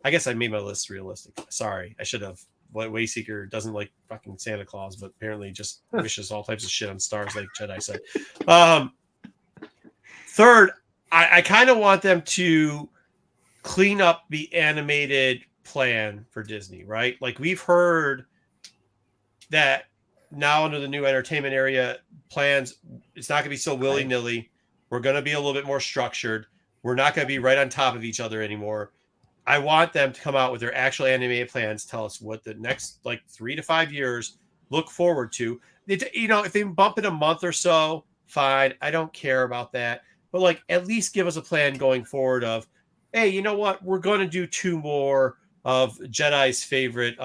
I guess I made my list realistic. Sorry, I should have. Wayseeker doesn't like fucking Santa Claus, but apparently just wishes all types of shit on stars, like Jedi said. Third, I kind of want them to clean up the animated plan for Disney, right? Like we've heard that now under the new entertainment area plans, it's not going to be so willy-nilly. We're going to be a little bit more structured. We're not going to be right on top of each other anymore. I want them to come out with their actual animated plans, tell us what the next like 3 to 5 years look forward to. If they bump it a month or so, fine. I don't care about that. But like at least give us a plan going forward of, hey, you know what? We're going to do 2 more of Jedi's favorite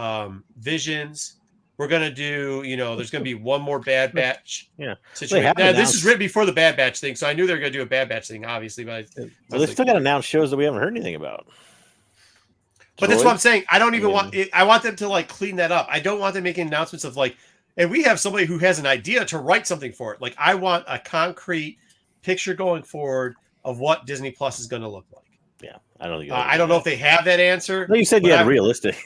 visions. We're going to do, there's going to be 1 more Bad Batch situation. Now, this is written before the Bad Batch thing, so I knew they were going to do a Bad Batch thing, obviously. But they still got announced shows that we haven't heard anything about. But that's what I'm saying. I don't even want – I want them to, like, clean that up. I don't want them making announcements of, like – and we have somebody who has an idea to write something for it. Like, I want a concrete picture going forward of what Disney Plus is going to look like. Yeah, I don't think I don't know if they have that answer. No, you said you had realistic.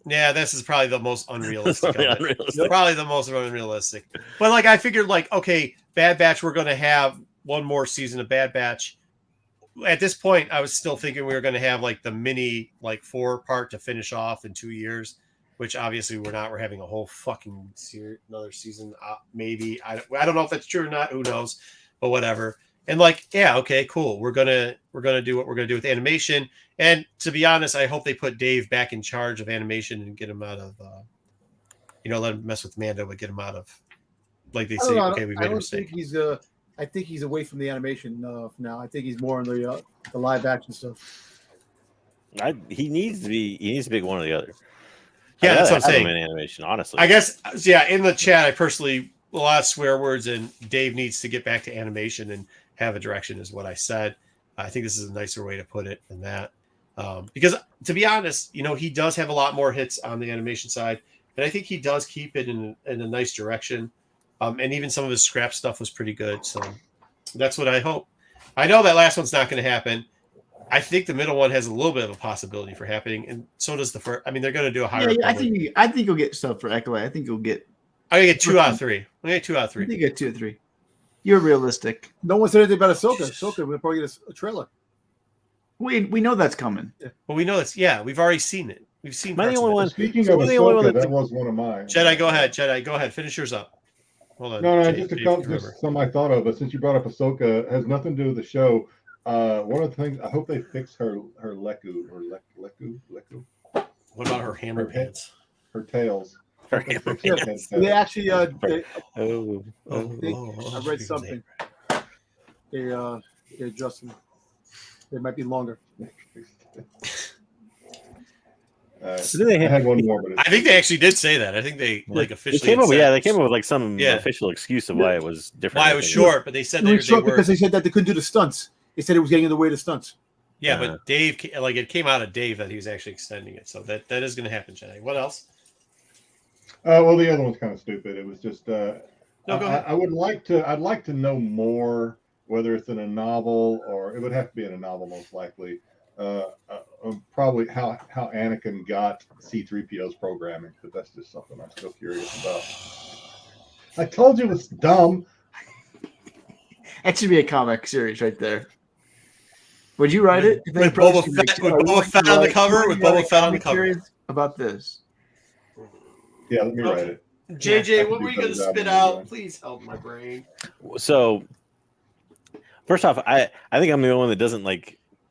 Yeah, this is probably the most unrealistic. Probably the most unrealistic. But, like, I figured, like, okay, Bad Batch, we're going to have 1 more season of Bad Batch. At this point, I was still thinking we were going to have like the mini, like 4-part to finish off in 2 years, which obviously we're not. We're having a whole fucking another season, maybe. I don't know if that's true or not. Who knows? But whatever. And like, yeah, okay, cool. We're gonna do what we're gonna do with animation. And to be honest, I hope they put Dave back in charge of animation and get him out of, let him mess with Mando, but get him out of, like they say, okay, we made a mistake. I think he's away from the animation now. I think he's more in the live action stuff. He needs to be one or the other. Yeah, that's what I'm saying. In animation, honestly. I guess, yeah. In the chat, I personally a lot of swear words, and Dave needs to get back to animation and have a direction, is what I said. I think this is a nicer way to put it than that, because to be honest, he does have a lot more hits on the animation side, and I think he does keep it in a nice direction. And even some of his scrap stuff was pretty good, so that's what I hope. I know that last one's not going to happen. I think the middle one has a little bit of a possibility for happening, and so does the first. I mean, they're going to do a higher. Yeah, I think you'll get stuff for Echo. I think you'll get. I'm gonna get 2 out of 3. I'm gonna get 2 out of 3. I think you get 2 or 3. You're realistic. No one said anything about Ahsoka. Ahsoka, we'll probably get a trailer. We know that's coming. Yeah. Well, we know it's we've already seen it. We've seen. The only one. Speaking of Ahsoka, that was one of mine. Jedi, go ahead. Finish yours up. Hold on. No, just something I thought of. But since you brought up Ahsoka, it has nothing to do with the show. One of the things I hope they fix her Leku. What about her hammer pants? Her tails. They actually I read something. They're adjusting. They might be longer. I had one more, but I think they actually did say that. I think they officially they came up with like some official excuse of why it was different. Why it was short, but they said it was short because they said that they couldn't do the stunts. They said it was getting in the way of the stunts. Yeah, but Dave, it came out of Dave that he was actually extending it, so that is going to happen, Jedi. What else? Well, the other one's kind of stupid. It was just go ahead. I'd like to know more, whether it's in a novel or it would have to be in a novel most likely. Probably how Anakin got C-3PO's programming, because that's just something I'm still curious about. I told you it was dumb. That should be a comic series right there. Would you write it? With Boba Fett on the cover? With Boba Fett on the cover. About this. Yeah, let me write it. JJ, what were you going to spit out? Please help my brain. So, first off, I think I'm the only one that doesn't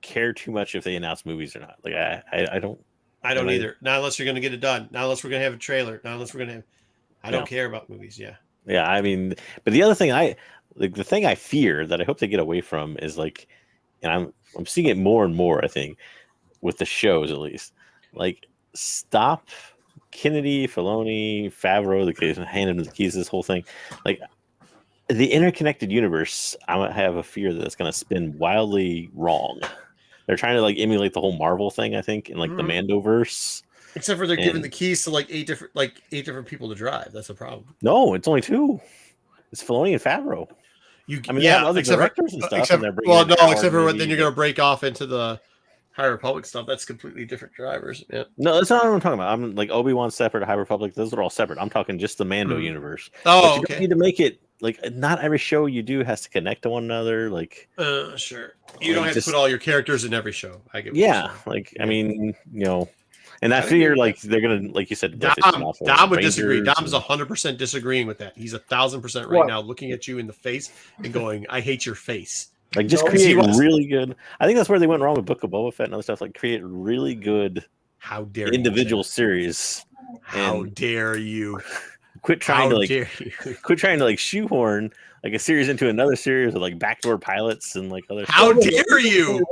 care too much if they announce movies or not. Like I don't. I don't either. Not unless you're going to get it done. Not unless we're going to have a trailer. Not unless we're going to have. I don't care about movies. Yeah. Yeah, I mean, but the other thing the thing I fear that I hope they get away from is and I'm seeing it more and more. I think with the shows at least, stop Kennedy, Filoni, Favreau, the case, handing them the keys. This whole thing, the interconnected universe. I have a fear that it's going to spin wildly wrong. They're trying to emulate the whole Marvel thing, I think, in the Mandoverse. Except for they're giving the keys to eight different people to drive. That's a problem. No, it's only 2. It's Filoni and Favreau. They have other directors and stuff. Except for then you're going to break off into the High Republic stuff. That's completely different drivers. Yeah. No, that's not what I'm talking about. I'm Obi-Wan separate, High Republic. Those are all separate. I'm talking just the Mando universe. Oh, you don't need to make it not every show you do has to connect to one another. Sure. You don't have to put all your characters in every show. I get. I mean, and I fear they're gonna, like you said, Dom would disagree. Dom's 100% disagreeing with that. He's 1,000% right now, looking at you in the face and going, "I hate your face." Just create really good. I think that's where they went wrong with Book of Boba Fett and other stuff. Create really good. How dare individual series? How dare you? Quit trying to shoehorn a series into another series with backdoor pilots and other. How dare you?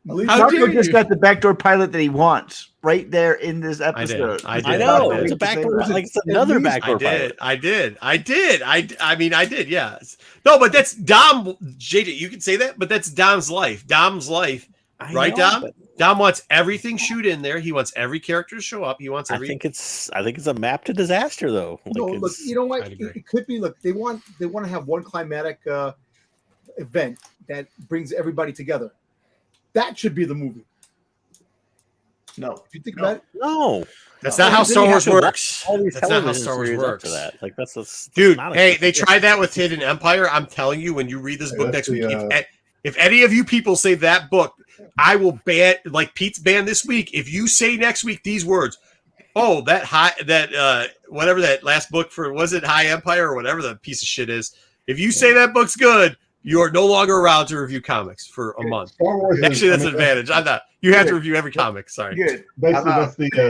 Marco just got the backdoor pilot that he wants right there in this episode. I did. I know. It's a backdoor. It's another backdoor pilot. I did. I mean, I did. Yes. No, but that's Dom. JJ, you can say that, but that's Dom's life. Dom's life, right, Dom? Dom wants everything shoot in there. He wants every character to show up. He wants every. I think it's a map to disaster, though. No, look. You know what? It could be. Look, they want to have one climatic event that brings everybody together. That should be the movie. No, if you think about it, no, that's not how Star Wars works. That's not how Star Wars works. That's dude. Hey, they tried that with Hidden Empire. I'm telling you, when you read this book next week, if any of you people say that book, I will ban. Pete's banned this week. If you say next week these words, whatever that last book was it High Empire or whatever the piece of shit is. If you say that book's good, You are no longer allowed to review comics for a month. Star Wars Actually, that's an advantage. I'm not. You have to review every comic. Sorry. Good. Basically,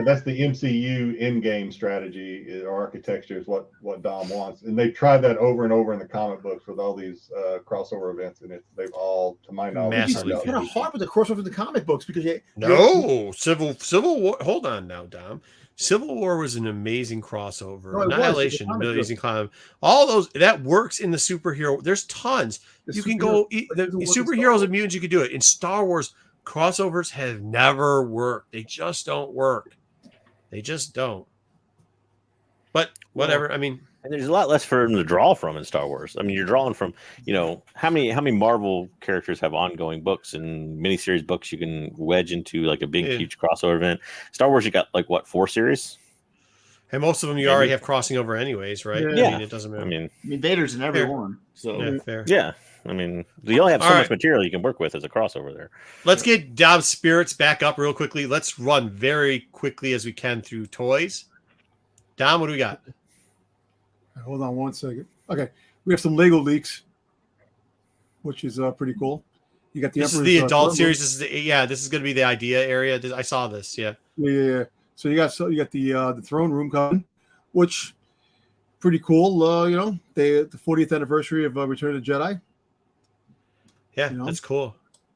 that's the MCU in-game strategy or architecture is what Dom wants, and they've tried that over and over in the comic books with all these crossover events, and they've all, to my knowledge, Massively It's kind of hard with the crossover of the comic books because Civil War. Hold on now, Dom. Civil War was an amazing crossover. No, it was. Annihilation, It was a comic Amazing Climb, all those that works in the superhero. There's tons. You can go the superheroes and mutants. You can do it in Star Wars. Crossovers have never worked. They just don't work. They just don't. But whatever. Well, I mean, and there's a lot less for them to draw from in Star Wars. I mean, you're drawing from, how many Marvel characters have ongoing books and miniseries books you can wedge into like a big, huge crossover event. Star Wars, you got like 4 series? And most of them you already have crossing over anyways, right? Yeah. I mean, it doesn't matter. I mean Vader's in every one. So yeah, fair. Yeah. I mean, you only have so much material you can work with as a crossover there. Let's get Dom's spirits back up real quickly. Let's run very quickly as we can through toys. Dom, what do we got? Hold on 1 second. Okay, we have some Lego leaks, which is pretty cool. You got the This is the adult series. This is going to be the idea area. I saw this. Yeah. Yeah. So you got the throne room coming, which pretty cool. The 40th anniversary of Return of the Jedi. Yeah, that's cool.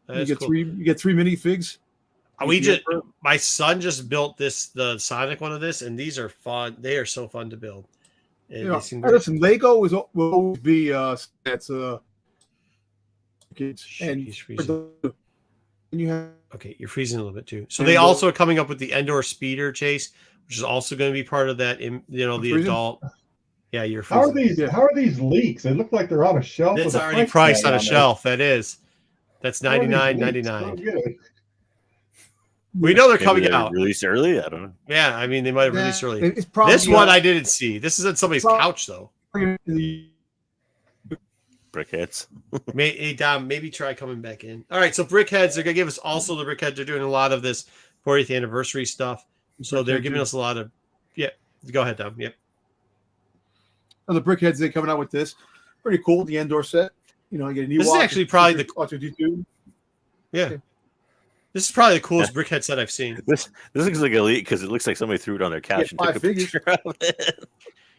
You get 3 minifigs. My son just built the Sonic one of this, and these are fun. They are so fun to build. Listen, Lego will always be that's kids and you have okay. You're freezing a little bit too. So they also are coming up with the Endor Speeder Chase, which is also going to be part of that. The adult. Yeah, you're freezing. How are these leaks? They look like they're on a shelf. It's already priced on a shelf. That's $99.99. We know they're coming out. Released early? I don't know. Yeah, I mean they might have released early. This one I didn't see. This is on somebody's couch though. Brickheads. Hey Dom, maybe try coming back in. All right, so Brickheads, they're gonna give us also the Brickheads. They're doing a lot of this 40th anniversary stuff. So they're giving us a lot of go ahead, Dom. Yep. The Brickheads, they're coming out with this. Pretty cool. The Endor set. You get a new This is actually probably the R2D2. Yeah. Okay. This is probably the coolest Brickhead set I've seen. This looks like a leak because it looks like somebody threw it on their couch and took a picture of it.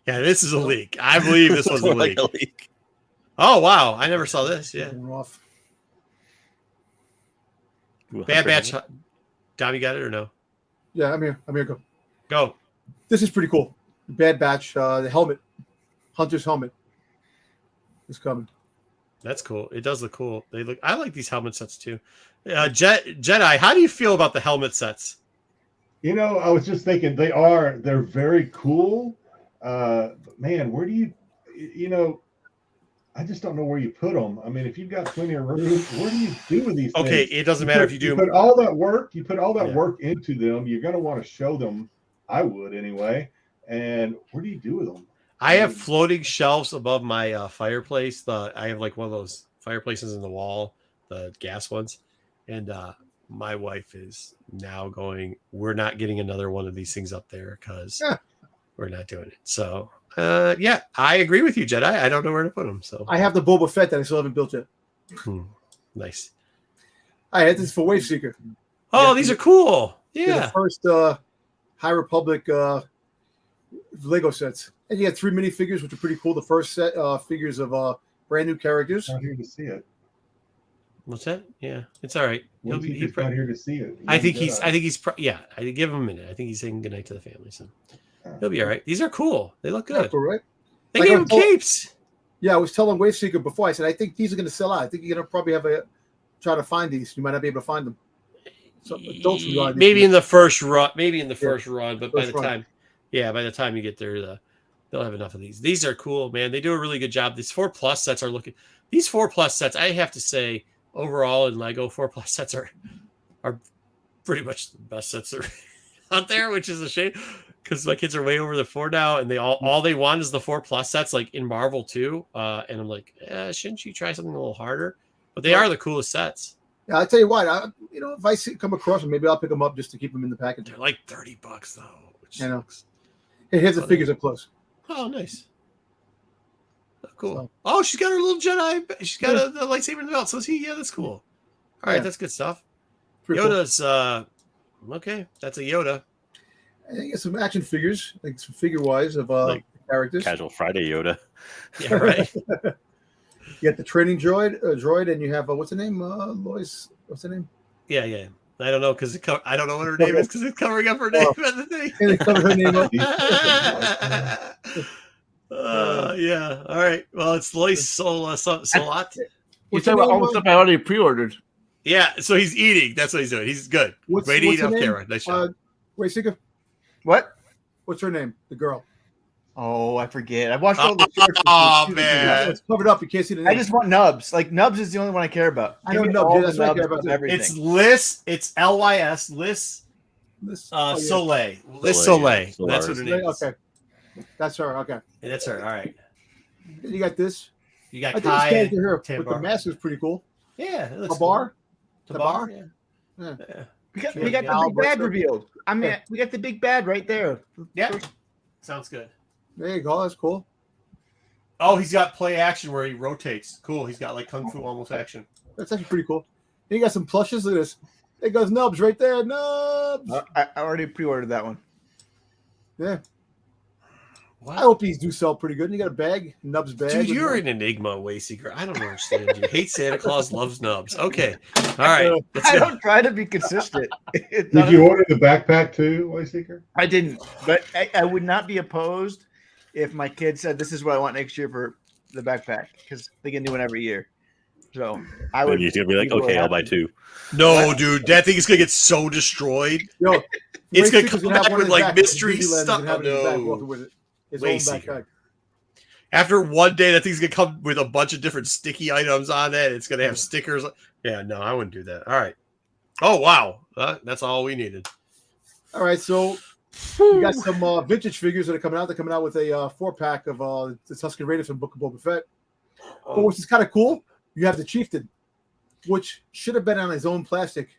Yeah, this is a leak. I believe this was a leak. Like a leak. Oh wow, I never saw this. Yeah. Bad Batch. Dom, you got it or no? Yeah, I'm here. Go. This is pretty cool. Bad Batch. The helmet, Hunter's helmet, is coming. That's cool. It does look cool. I like these helmet sets too. Jedi, how do you feel about the helmet sets? I was just thinking they're very cool. Man, where do you I just don't know where you put them. I mean, if you've got plenty of room, what do you do with these things? Okay, it doesn't matter if you do. You put all that work work into them. You're going to want to show them. I would anyway. And what do you do with them? I have floating shelves above my fireplace. I have like one of those fireplaces in the wall, the gas ones. And my wife is now going, we're not getting another one of these things up there because we're not doing it. So, I agree with you, Jedi. I don't know where to put them. So I have the Boba Fett that I still haven't built yet. Nice. I had this for Wayseeker. Oh, these are cool. Yeah. The first High Republic Lego sets. And you had 3 minifigures, which are pretty cool. The first set figures of brand new characters. Not here to see it. What's that? Yeah, it's all right. He's not here to see it. I think he's. I give him a minute. I think he's saying goodnight to the family, so he'll be all right. These are cool. They look good. Cool, right? They gave him capes. Yeah, I was telling Wayseeker before. I said I think these are going to sell out. I think you're going to probably try to find these. You might not be able to find them. So maybe in the first run. But by the time you get there, they'll have enough of these. These are cool, man. They do a really good job. These 4+ sets are looking. These 4+ sets, I have to say. Overall, in Lego, 4+ sets are pretty much the best sets that are out there, which is a shame because my kids are way over the 4 now, and they all they want is the 4+ sets, like in Marvel too. And I'm like, shouldn't you try something a little harder? But they are the coolest sets. Yeah, I tell you what, if I come across them, maybe I'll pick them up just to keep them in the package. They're like $30 though. Which I know. Hey, here's the figures up close. Oh, nice. Cool. So- Oh, she's got her little Jedi. She's got a lightsaber in the belt. So is he. Yeah, that's cool. All right, Yeah. that's good stuff. Pretty cool. Yoda's okay. That's a Yoda. I think it's some action figures, like some figure wise of Like characters. Casual Friday Yoda. Yeah, right. You got the training droid, and you have what's the name? Lois. What's the name? Yeah. I don't know because I don't know what her name is because it's covering up her name at the thing. And they covered her name up. Yeah. All right. Well, it's Lois Solat. What's You her talking about name? all the stuff I already pre-ordered. Yeah. So he's eating. That's what he's doing. He's good. What's Way to eat her off name? camera. Nice job. Wayseeker. What? What's her name? The girl. Oh, I forget. I watched all the shorts. Oh, man. It's covered up. You can't see the name. I just want Nubs. Like Nubs is the only one I care about. I Give know me Nubs. all Yeah, the that's what I care Nubs about of too. everything. It's Liz. It's Lys. Liz This. Soleil. Liz Soleil. Soleil. That's what her name is. Okay. That's her. Okay. And that's her. All right. You got this. You got I think this Kai. character here with the Tabar. mask is pretty cool. Yeah. It looks Tabar. cool. Tabar? Yeah. Yeah. Yeah. We got Yeah, the big bad Albert. revealed. I mean, we got the big bad right there. Yeah. Sounds good. There you go. That's cool. Oh, he's got play action where he rotates. Cool. He's got like kung fu almost action. That's actually pretty cool. And you got some plushes. Look at this. There goes Nubs right there. Nubs. I already pre-ordered that one. Yeah. What? I hope these do sell pretty good. And you got a bag, Nubs bag. Dude, with you're Nubs. an enigma, Wayseeker. I don't understand. You hate Santa Claus, loves nubs. Okay. All right. Let's I go. don't try to be consistent. It's Did not- you order the backpack too, Wayseeker? I didn't, but I would not be opposed if my kid said, "This is what I want next year for the backpack," because they can do one every year. So I would. And he's gonna be like, really okay, I'll buy happy. 2. No, dude, that thing is gonna get so destroyed. Yo, It's gonna Wayseeker's come have back one with in his like back. mystery Disneyland stuff. can have it in his back, No. walking with it. His own Wayseeker. backpack. After one day, that thing's gonna come with a bunch of different sticky items on it. It's gonna have stickers. Yeah, no, I wouldn't do that. All right. Oh wow, that's all we needed. All right, so you got some vintage figures that are coming out. They're coming out with a 4-pack of the Tusken Raiders from Book of Boba Fett. But which is kind of cool. You have the Chieftain, which should have been on his own plastic.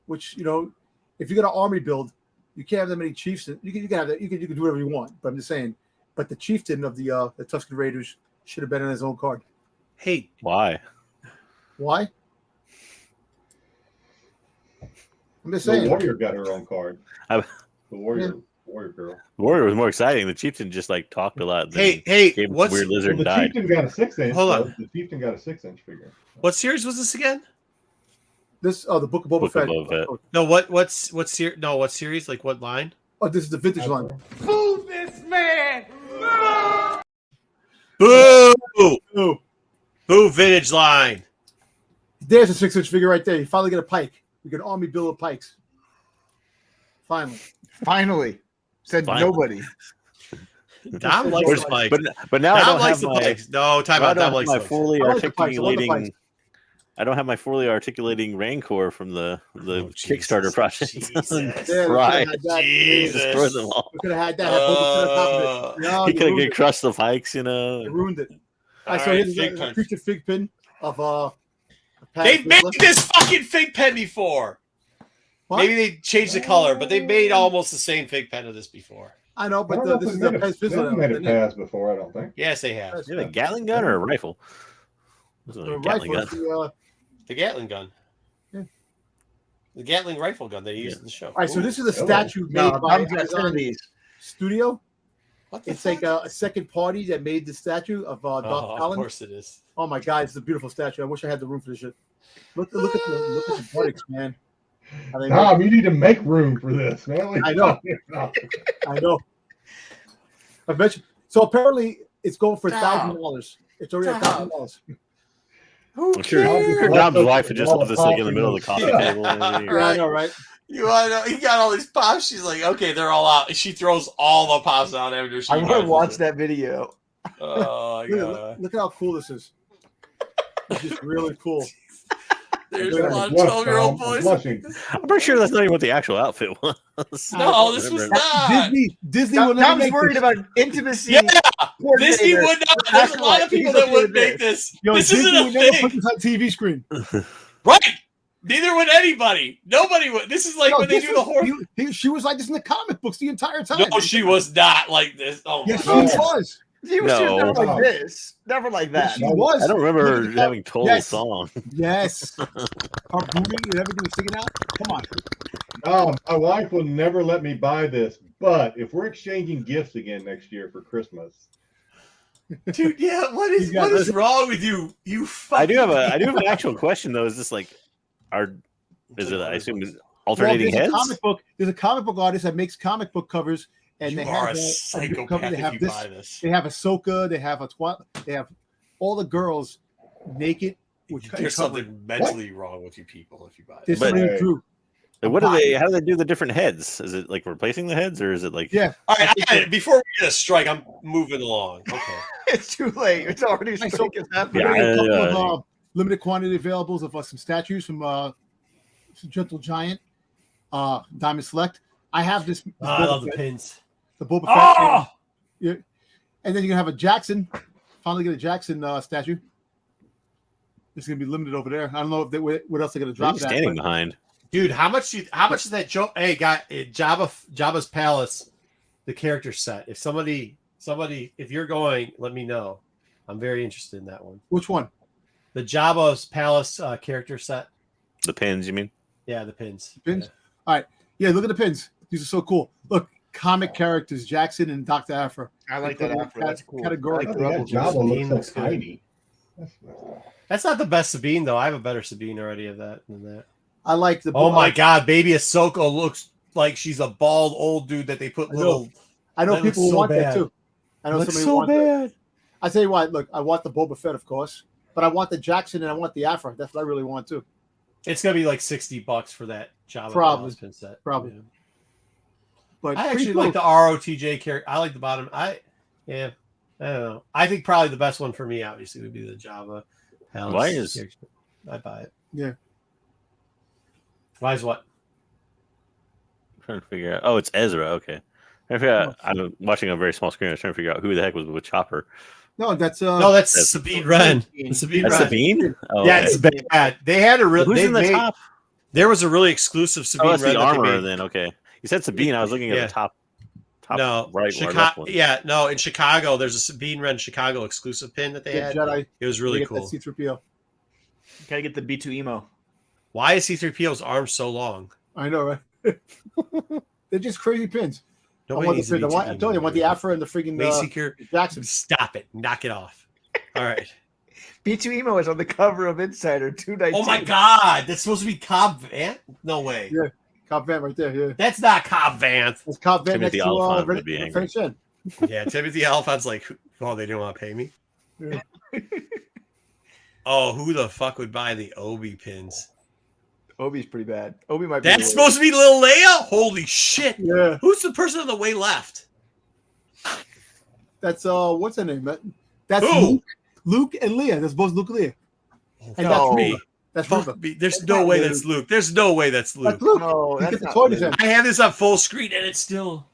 Which, you know, if you got an army build, you can't have that many chiefs. You can have that. You can do whatever you want. But I'm just saying. But the Chieftain of the Tusken Raiders should have been on his own card. Hey, Why? Why? I'm just The saying. warrior got her own card. I- The warrior girl. Warrior was more exciting. The Chieftain just like talked a lot. hey, Gave him what's weird lizard Well, the and died. chieftain got a 6-inch. Hold though. on. The chieftain got a 6-inch figure. what series was this again? This the Book of Boba Book of Fett. Boba Fett. No, what series? Like what line? Oh, this is the vintage line. Boo! Oh, Boo! Vintage line. there's a 6-inch figure right there. You finally get a pike. You get an army build of pikes. Finally. Said Finally. nobody. Dom likes Where's- the pikes. But now I Dom don't likes have the my. pikes. No, time now I out. don't Dom have likes my the pikes. fully I like the pikes. I love the articulating. pikes. I don't have my fully articulating Rancor from the Oh, Kickstarter Jesus. project. Jesus. Yeah, Right. Jesus. Destroy them all. We could have had that. Had Boba Fett on top of it. No, He you could have ruined get it. crushed the pikes, you know. You ruined it. All All right, so right, here's fig a pen. featured fig pin of They've made this fucking fig pen before. What? Maybe they changed the color, but they made almost the same fig pen of this before. I know, I but don't know if this we is made the a- Pez they haven't made a Fizzle. Paz before, I don't think. Yes, they have. Is it a Gatling gun or a rifle? This is a Gatling gun. The Gatling gun. Yeah. The Gatling rifle gun they used in the show. All right, so this is a Ooh. statue made No, by I'm got 10 of Amazon these. Studio. What the It's fuck? like a second party that made the statue of Darth of Talon. course it is. Oh my God, it's a beautiful statue. I wish I had the room for this shit. Look at the buttocks, man. How they Tom, make- you need to make room for this, man. What are I you know. talking about? I know. I bet you. So apparently, it's going for Stop. $1,000. It's already Stop. $1,000. Who I'm sure cares? Dom's wife would just love this like in the middle of the coffee Yeah. table. Maybe. Yeah, I know, right? You want to know? He got all these pops. She's like, okay, they're all out. She throws all the pops out after she. I want to watch that video. Oh my god! Look at how cool this is. It's just really cool. There's Yeah, a lot of Blush, 12-year-old Tom. I'm boys. blushing. I'm pretty sure that's not even what the actual outfit was. No, this was not. Disney will never Tom's make worried this. about intimacy. Yeah, Disney coordinator. would not. There's a lot of people that would make this. Yo, This Disney isn't would a never put thing, this on TV screen. right? Neither would anybody. Nobody would. This is like No, when they this do the was- horror. she was like this in the comic books the entire time. No, she was not like this. Oh my Yes, she god! was. She was never like this. Never like that. She was. I don't remember her having total Yes. song. Yes. Her booty and everything was sticking out. Come on. My wife will never let me buy this, but if we're exchanging gifts again next year for Christmas, Dude, yeah, what is wrong with you? You I do have fucking an actual question though. Is this like I assume alternating heads? There's a comic book artist that makes comic book covers, and they are have a psychopath if you buy this. They have Ahsoka. They have they have all the girls naked. There's something mentally wrong with you people if you buy There's this. somebody drew. What do they? How do they do the different heads? Is it like replacing the heads, or is it like? Yeah. All right. Before we get a strike, I'm moving along. Okay. It's too late. It's already strike is happening. A couple of limited quantity availables of some statues from Gentle Giant, Diamond Select. I have this. I love the pins. The Boba Fett. Yeah. And then you're gonna have a Jackson. Finally get a Jackson statue. It's gonna be limited over there. I don't know if what else they're gonna drop. Standing behind. Dude, how much is that joke? Hey, Jabba's Palace, the character set. If somebody, if you're going, let me know. I'm very interested in that one. Which one? The Jabba's Palace character set. The pins, you mean? Yeah, the pins. Pins. Yeah. All right. Yeah, look at the pins. These are so cool. Look, comic characters, Jackson and Dr. Afra. I like that Afra. That's cool. Categorical. Jabba looks so tiny. That's not the best Sabine though. I have a better Sabine already than that. I like the. Oh my God, baby Ahsoka looks like she's a bald old dude that they put little. I know people who want that too. I know looks somebody so wants bad. that. I tell you what, look, I want the Boba Fett, of course, but I want the Jackson and I want the Afra. That's what I really want too. It's gonna be like $60 for that Jabba Probably. pin set. Probably. Yeah. But I actually like the ROTJ character. I like the bottom. I don't know. I think probably the best one for me, obviously, would be the Jabba. Why is character. I buy it? Yeah. Why is what? I'm trying to figure out. Oh, it's Ezra. Okay. I'm watching on a very small screen. I was trying to figure out who the heck was with Chopper. No, that's that's Sabine Wren. Sabine That's Wren. Sabine? Oh, yeah, it's bad. They had a real. Who's in the top? There was a really exclusive Sabine that's Wren. the armor. Then okay. You said Sabine. I was looking at the top no, right. Chicago. Yeah, no. In Chicago, there's a Sabine Wren Chicago exclusive pin that they had. Jedi. It was really cool. C-3PO. Gotta get the B2 emo. Why is C-3PO's arm so long? I know, right? They're just crazy pins. I'm telling you, I want the Afra and the freaking Wayseeker. Jackson. Stop it. Knock it off. All right. B2 emo is on the cover of Insider 219. Oh my God. That's supposed to be Cobb Vanth? No way. Yeah. Cobb Vanth right there. Yeah. That's not Cobb Vanth. It's Cobb Vanth next Timothy to Oliphant would be angry. French Ed. Yeah, Timothy Oliphant's like, oh, they didn't want to pay me. Yeah. Oh, who the fuck would buy the Obi pins? Obi's pretty bad. Obi might be. That's supposed to be Lil Leia? Holy shit. Yeah. Who's the person on the way left? That's what's her name? That's Who? Luke and Leia. That's both Luke and Leia. And Fuck that's me. Reva. That's Fuck Reva. me. There's no way that's Luke. There's no way that's Luke. That's Luke. No, You that's get the not toy Luke. design. I have this on full screen and it's still.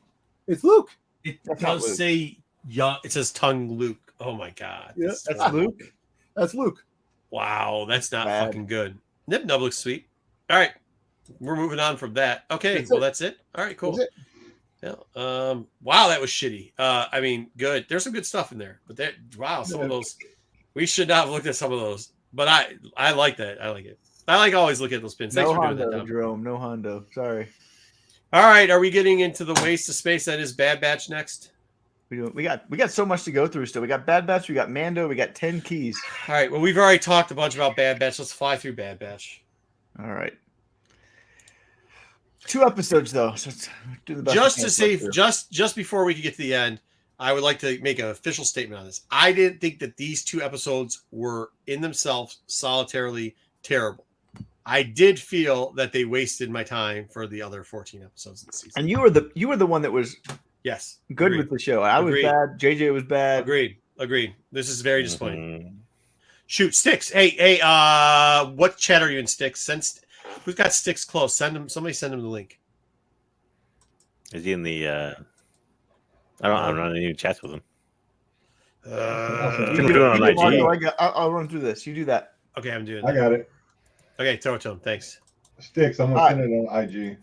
It's Luke. It That's not does Luke. say young. It says tongue Luke. Oh my God. Yeah, That's Luke. That's Luke. Wow, that's not Bad. fucking good. Nip Nub looks sweet. All right, we're moving on from that. Okay, that's it. All right, cool. That's it. Yeah. Wow, that was shitty. I mean, good. There's some good stuff in there, but some of those. We should not have looked at some of those, but I like that. I like it. I like always look at those pins. Thanks No for doing that, Hondo, Dom. Jerome. No Hondo. Sorry. All right, are we getting into the waste of space that is Bad Batch next? We got so much to go through still. We got Bad Batch, we got Mando, we got 10 keys. All right, well, we've already talked a bunch about Bad Batch. Let's fly through Bad Batch. All right. 2 episodes though. So let's do the best Just we to can save, through. just before we get to the end, I would like to make an official statement on this. I didn't think that these 2 episodes were in themselves solitarily terrible. I did feel that they wasted my time for the other 14 episodes of the season. And you were the one that was Yes, good agreed. with the show. I Agreed. was bad. JJ was bad. Agreed. This is very disappointing. Mhm. Shoot, Sticks. Hey, what chat are you in, Sticks? Who's got Sticks close? Somebody send him the link. Is he in the? I'm not in any chats with him. You can do it on IG. I'll run through this. You do that. Okay, I'm doing I that. got it. Okay, throw it to him. Thanks. Sticks. I'm gonna send it on IG.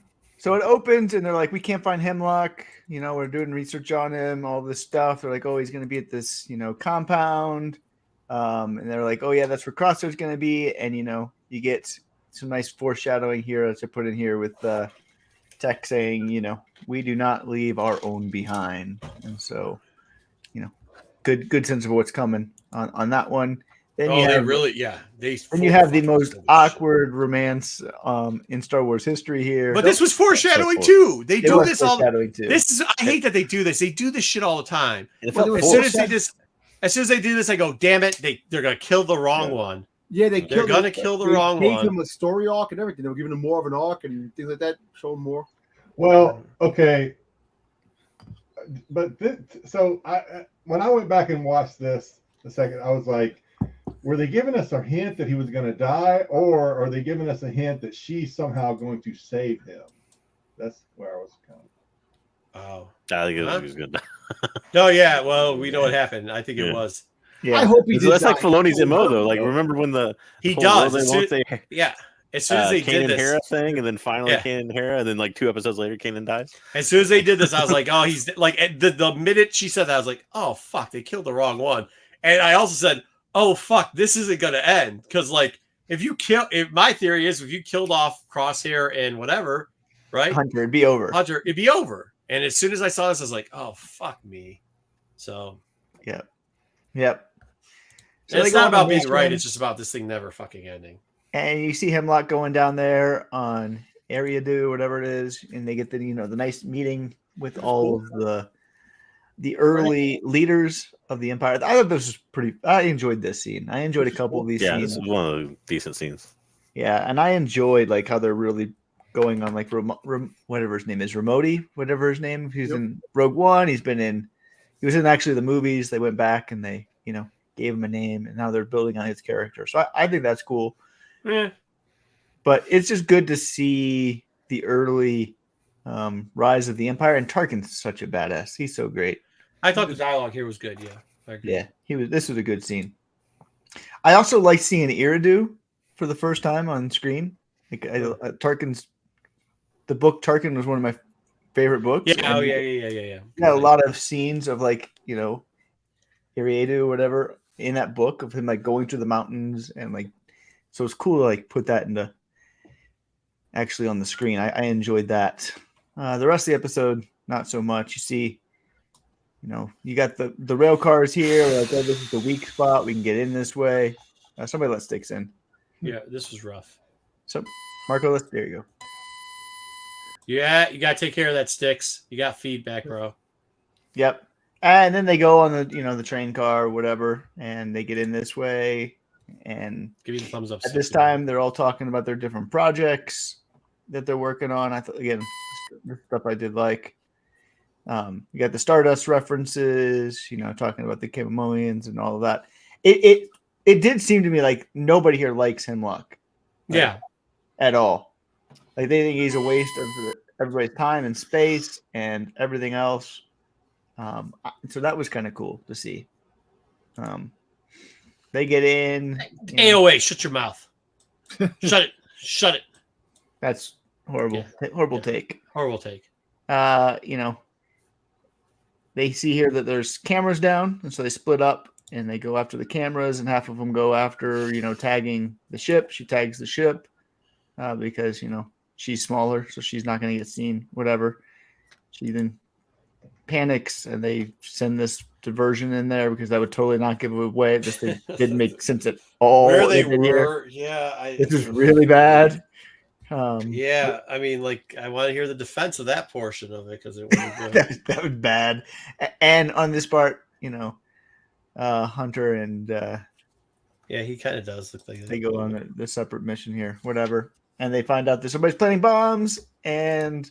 So it opens and they're like, we can't find Hemlock. You know, we're doing research on him, all this stuff. They're like, oh, he's going to be at this, compound. And they're like, oh, yeah, that's where Crosshair's going to be. And, you get some nice foreshadowing here that I put in here with Tech saying, we do not leave our own behind. And so, good sense of what's coming on that one. Then Then you have the most awkward romance in Star Wars history here. But this was foreshadowing too. They do this all. Too. I hate that they do this. They do this shit all the time. As soon as they do this, I go, damn it! They're gonna kill the wrong one. Yeah, they're gonna kill the wrong one. They gave him a story arc and everything. They were giving him more of an arc and things like that. Show him more. Well, okay, but so when I went back and watched this a second, I was like, were they giving us a hint that he was going to die, or are they giving us a hint that she's somehow going to save him? That's where I was kind of. Oh, I think it was good. No, yeah. Well, we know what happened. I think it was. Yeah, I hope he did. That's like Filoni's MO though. Like, remember when he does? As soon as they Kanan did this Hera thing, and then finally Kanan Hera, and then like 2 episodes later, Kanan dies. As soon as they did this, I was like, oh, he's like the minute she said that, I was like, oh fuck, they killed the wrong one. And I also said, oh fuck, this isn't gonna end because like my theory is if you killed off Crosshair and whatever, right, Hunter, it'd be over. And as soon as I saw this, I was like, oh fuck me. So yep. So it's not about being right. It's just about this thing never fucking ending. And you see Hemlock going down there on Eriadu, whatever it is, and they get the the nice meeting with all of the early leaders of the Empire. I thought this was pretty. I enjoyed this scene. I enjoyed a couple of these scenes. Yeah, this is one of the decent scenes. Yeah, and I enjoyed like how they're really going on like whatever his name is, whatever his name. He's in Rogue One. He was in actually the movies. They went back and they gave him a name, and now they're building on his character. So I think that's cool. Yeah. But it's just good to see the early rise of the Empire, and Tarkin's such a badass. He's so great. I thought the dialogue here was good. Yeah, yeah, this was a good scene. I also like seeing Eriadu for the first time on screen. Like Tarkin's, the book Tarkin was one of my favorite books. Yeah, yeah. Got a lot of scenes of like Eriadu or whatever in that book of him like going through the mountains and like. So it's cool to like put that into actually on the screen. I enjoyed that. The rest of the episode, not so much. You see, you got the rail cars here. Like, oh, this is the weak spot. We can get in this way. Somebody let sticks in. Yeah, this was rough. So, Marco, there you go. Yeah, you gotta take care of that sticks. You got feedback, bro. Yep. And then they go on the train car or whatever, and they get in this way. And give you the thumbs up. At this time, they're all talking about their different projects that they're working on. I thought again, this stuff I did like. You got the Stardust references, talking about the Kaminoans and all of that. It did seem to me like nobody here likes Hemlock. At all. Like they think he's a waste of everybody's time and space and everything else. So that was kind of cool to see. They get in. AOA, shut your mouth. Shut it. That's horrible. Yeah. Horrible take. Horrible take. They see here that there's cameras down, and so they split up and they go after the cameras, and half of them go after, tagging the ship. She tags the ship because, she's smaller, so she's not going to get seen, whatever. She then panics, and they send this diversion in there because that would totally not give it away. This thing didn't make sense at all. Where they were, this is really bad. Yeah, I mean, like, I want to hear the defense of that portion of it because it was that was bad. And on this part, Hunter and yeah, he kind of does look like they go on the separate mission here, whatever, and they find out that somebody's planting bombs, and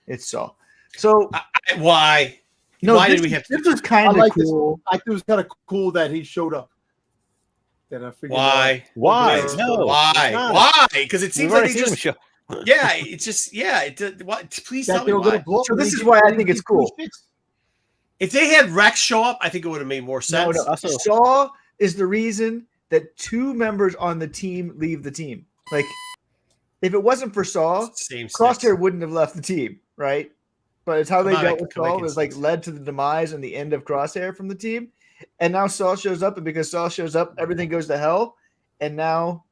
it's Saw. So why? No, why did we have to? This was kind of cool. I think it was kind of cool that he showed up. That I figured why? Why? No. Why? Because it seems like they just. Yeah, it's just please tell me why. So this is why I think it's cool. If they had Rex show up, I think it would have made more sense. No. Saw is the reason that 2 members on the team leave the team. Like if it wasn't for Saw, Same Crosshair sticks. wouldn't have left the team, right? But it's how they dealt with Saw was like sense. led to the demise and the end of Crosshair from the team. And now Saw shows up, and because Saw shows up, everything goes to hell. And now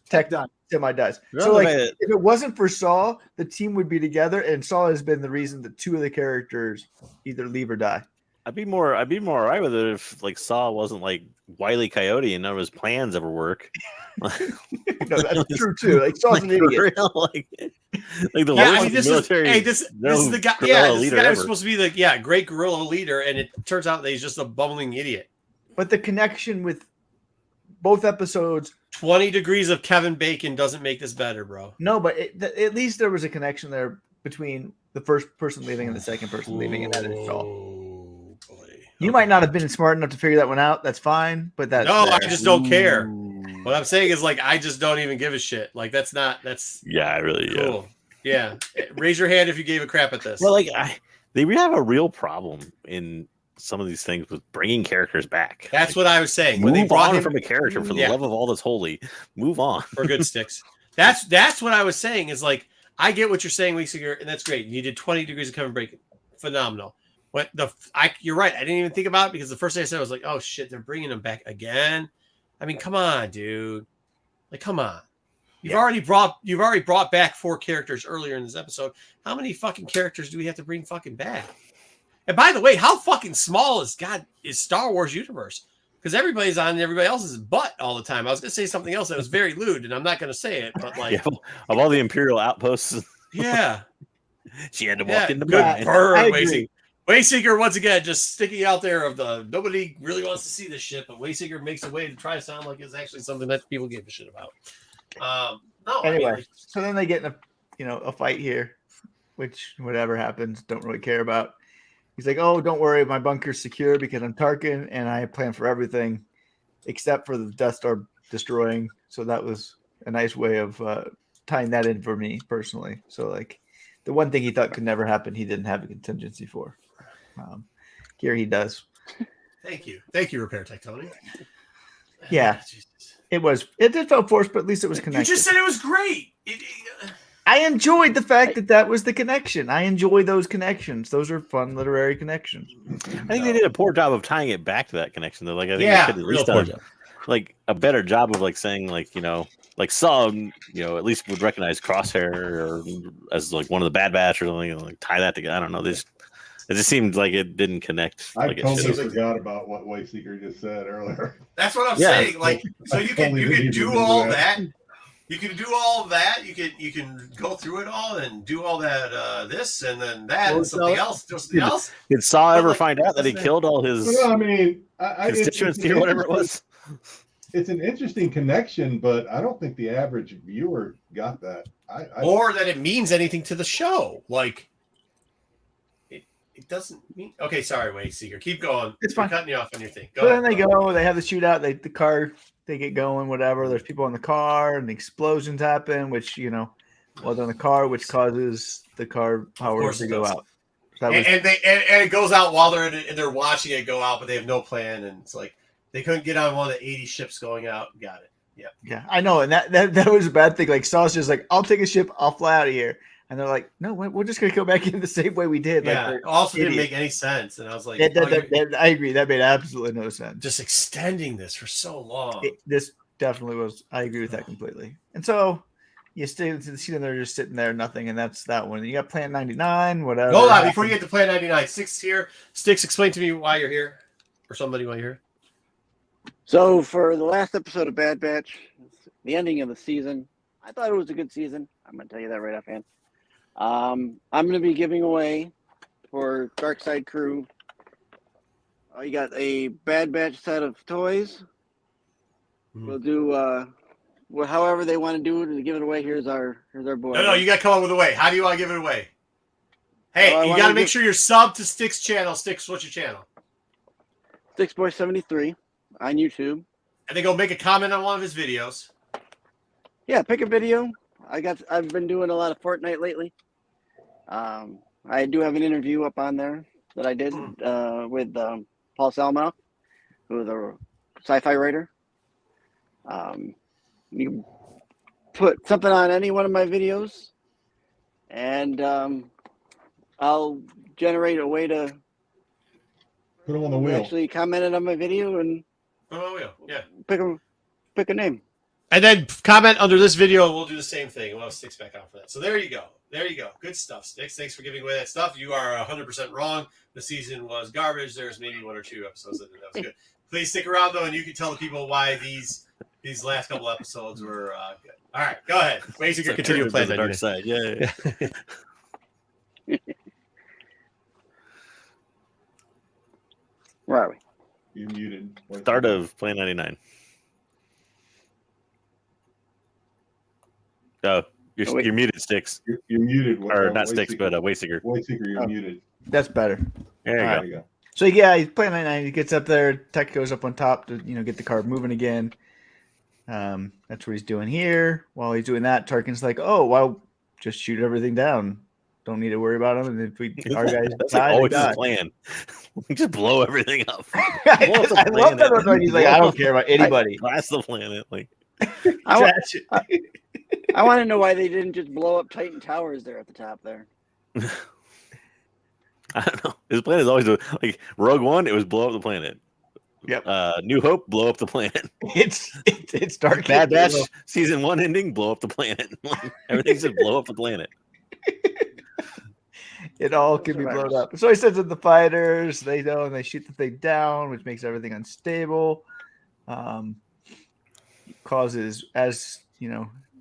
Tech Semi dies. So like, if it wasn't for Saw, the team would be together, and Saw has been the reason that 2 of the characters either leave or die. I'd be more all right with it if like Saw wasn't like Wile E. Coyote and none of his plans ever work. No, that's true too. Like Saw's an idiot. like the worst military. This is the guy. Yeah, this guy was supposed to be the great guerrilla leader, and it turns out that he's just a bumbling idiot. But the connection with both episodes. 20 degrees of Kevin Bacon doesn't make this better, bro. No, but at least there was a connection there between the first person leaving and the second person leaving, and that is Saw. You might not have been smart enough to figure that one out. That's fine, but that's no. there. I just don't care. What I'm saying is like I just don't even give a shit. Like that's yeah, really cool. Yeah. Raise your hand if you gave a crap at this. Well, like they have a real problem in some of these things with bringing characters back. That's what I was saying. When they brought him from a character for the love of all that's holy, move on. For good sticks. That's what I was saying is like I get what you're saying, Wayseeker, and that's great. You did 20 degrees of Kevin Bacon. Phenomenal. But you're right. I didn't even think about it because the first thing I said was like, oh shit, they're bringing him back again. I mean, come on, dude. Like, come on. You've already brought back 4 characters earlier in this episode. How many fucking characters do we have to bring fucking back? And by the way, how fucking small is Star Wars universe? Because everybody's on everybody else's butt all the time. I was gonna say something else that was very lewd, and I'm not gonna say it, but like of all the Imperial outposts. Yeah. She had to walk into good burn, Wayseeker once again just sticking out there of nobody really wants to see this shit, but Wayseeker makes a way to try to sound like it's actually something that people give a shit about. Anyway, so then they get in a fight here, which whatever happens, don't really care about. He's like, "Oh, don't worry, my bunker's secure because I'm Tarkin and I plan for everything except for the Death Star destroying." So that was a nice way of tying that in for me personally. So like, the one thing he thought could never happen, he didn't have a contingency for. Here he does. Thank you, Repair Tech Tony. Yeah, it did feel forced, but at least it was connected. You just said it was great. I enjoyed the fact that was the connection. I enjoy those connections. Those are fun literary connections. I think they did a poor job of tying it back to that connection, though. Like I think they could at least done like a better job of like saying like like some at least would recognize Crosshair or as like one of the Bad Batch or something, like tie that together. I don't know. It just seemed like it didn't connect. I totally forgot about what Wayseeker just said earlier. That's what I'm saying. Like, so you can do all that. You can do all of that. You can go through it all and do all that this and then that and something else. Did Saw ever find out that he killed all his? Well, I mean, constituency or whatever it was. It's an interesting connection, but I don't think the average viewer got that. Or that it means anything to the show. Like, it doesn't mean. Okay, sorry, Wayseeker. Keep going. It's fine. I'm cutting you off on your thing. Then they go. They have the shootout. The car. They get going. Whatever. There's people in the car, and the explosions happen, which while they're in the car, which causes the car power to go out. So and it goes out while they're watching it go out, but they have no plan, and it's like they couldn't get on one of the 80 ships going out. Got it. Yeah, I know, and that was a bad thing. Like Saw's just like, I'll take a ship, I'll fly out of here, and they're like, no, we're just gonna go back in the same way we did. Yeah, like, also didn't make any sense, and I was like, I agree, that made absolutely no sense. Just extending this for so long. This definitely was. I agree with that completely. And so you stay to the scene, and they're just sitting there, nothing, and that's that one. You got Plan 99, whatever. Hold on, before you get to Plan 99, Sticks here. Sticks, explain to me why you're here, or somebody why you're here. So for the last episode of Bad Batch, the ending of the season, I thought it was a good season. I'm going to tell you that right offhand. I'm going to be giving away for Dark Side Crew. You got a Bad Batch set of toys. We'll do however they want to do it to give it away. Here's our boy. No, you got to come up with a way. How do you want to give it away? Hey, you got to make sure you're subbed to Sticks' channel. Sticks, what's your channel? SticksBoy73 on YouTube. And then go make a comment on one of his videos. Yeah, pick a video. I've been doing a lot of Fortnite lately. I do have an interview up on there that I did with Paul Salmanoff, who is a sci-fi writer. You put something on any one of my videos, and I'll generate a way to Put them on the wheel. actually comment it on my video and yeah. pick a name. And then comment under this video, and we'll do the same thing. We'll have Sticks back on for that. So there you go. There you go. Good stuff, Sticks. Thanks for giving away that stuff. You are 100% wrong. The season was garbage. There's maybe 1 or 2 episodes that was good. Please stick around, though, and you can tell the people why these last couple episodes were good. All right, go ahead. Wayseeker, continue to play the dark side. Yeah. Where are we? You're muted. Start of Plan 99. Oh, you're muted, Sticks. You're muted. Or not Sticks, but Wayseeker. Wayseeker, you're muted. That's better. There you go. So yeah, he's playing 99. He gets up there. Tech goes up on top to get the card moving again. That's what he's doing here. While he's doing that, Tarkin's like, "Oh, well, just shoot everything down. Don't need to worry about them. And if our guys that's die, like always die." his plan. Just blow everything up. I love that. When he's like, "I don't care about anybody. Blast the planet." Like, I want to know why they didn't just blow up Titan Towers there at the top there. I don't know. His plan is always like Rogue One. It was blow up the planet. Yep. New Hope, blow up the planet. It's dark. Bad Batch season 1 ending, blow up the planet. Everything's just blow up the planet. It all can be blown up. So he sends in the fighters. They know, and they shoot the thing down, which makes everything unstable. Causes, as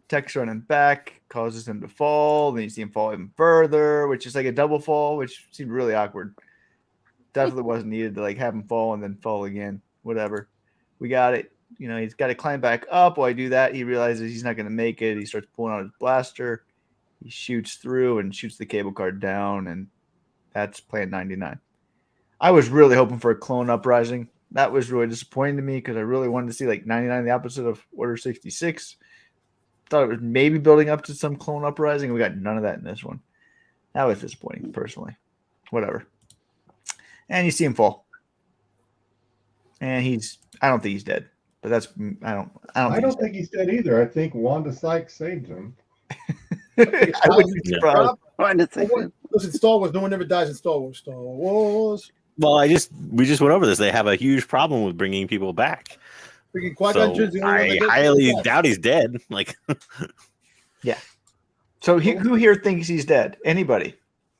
Tech's running back, causes him to fall. Then you see him fall even further, which is like a double fall, which seemed really awkward. Definitely wasn't needed to have him fall and then fall again. Whatever. We got it. He's got to climb back up. While I do that, he realizes he's not going to make it. He starts pulling out his blaster. He shoots through and shoots the cable card down, and that's Plan 99. I was really hoping for a clone uprising. That was really disappointing to me because I really wanted to see 99, the opposite of Order 66. Thought it was maybe building up to some clone uprising. We got none of that in this one. That was disappointing, personally. Whatever. And you see him fall. And I don't think he's dead. But that's I don't think he's dead either. I think Wanda Sykes saved him. I wouldn't be surprised. Listen, Star Wars. No one ever dies in Star Wars. Star Wars. Well, we just went over this. They have a huge problem with bringing people back. So I highly doubt he's dead. Yeah. So who here thinks he's dead? Anybody?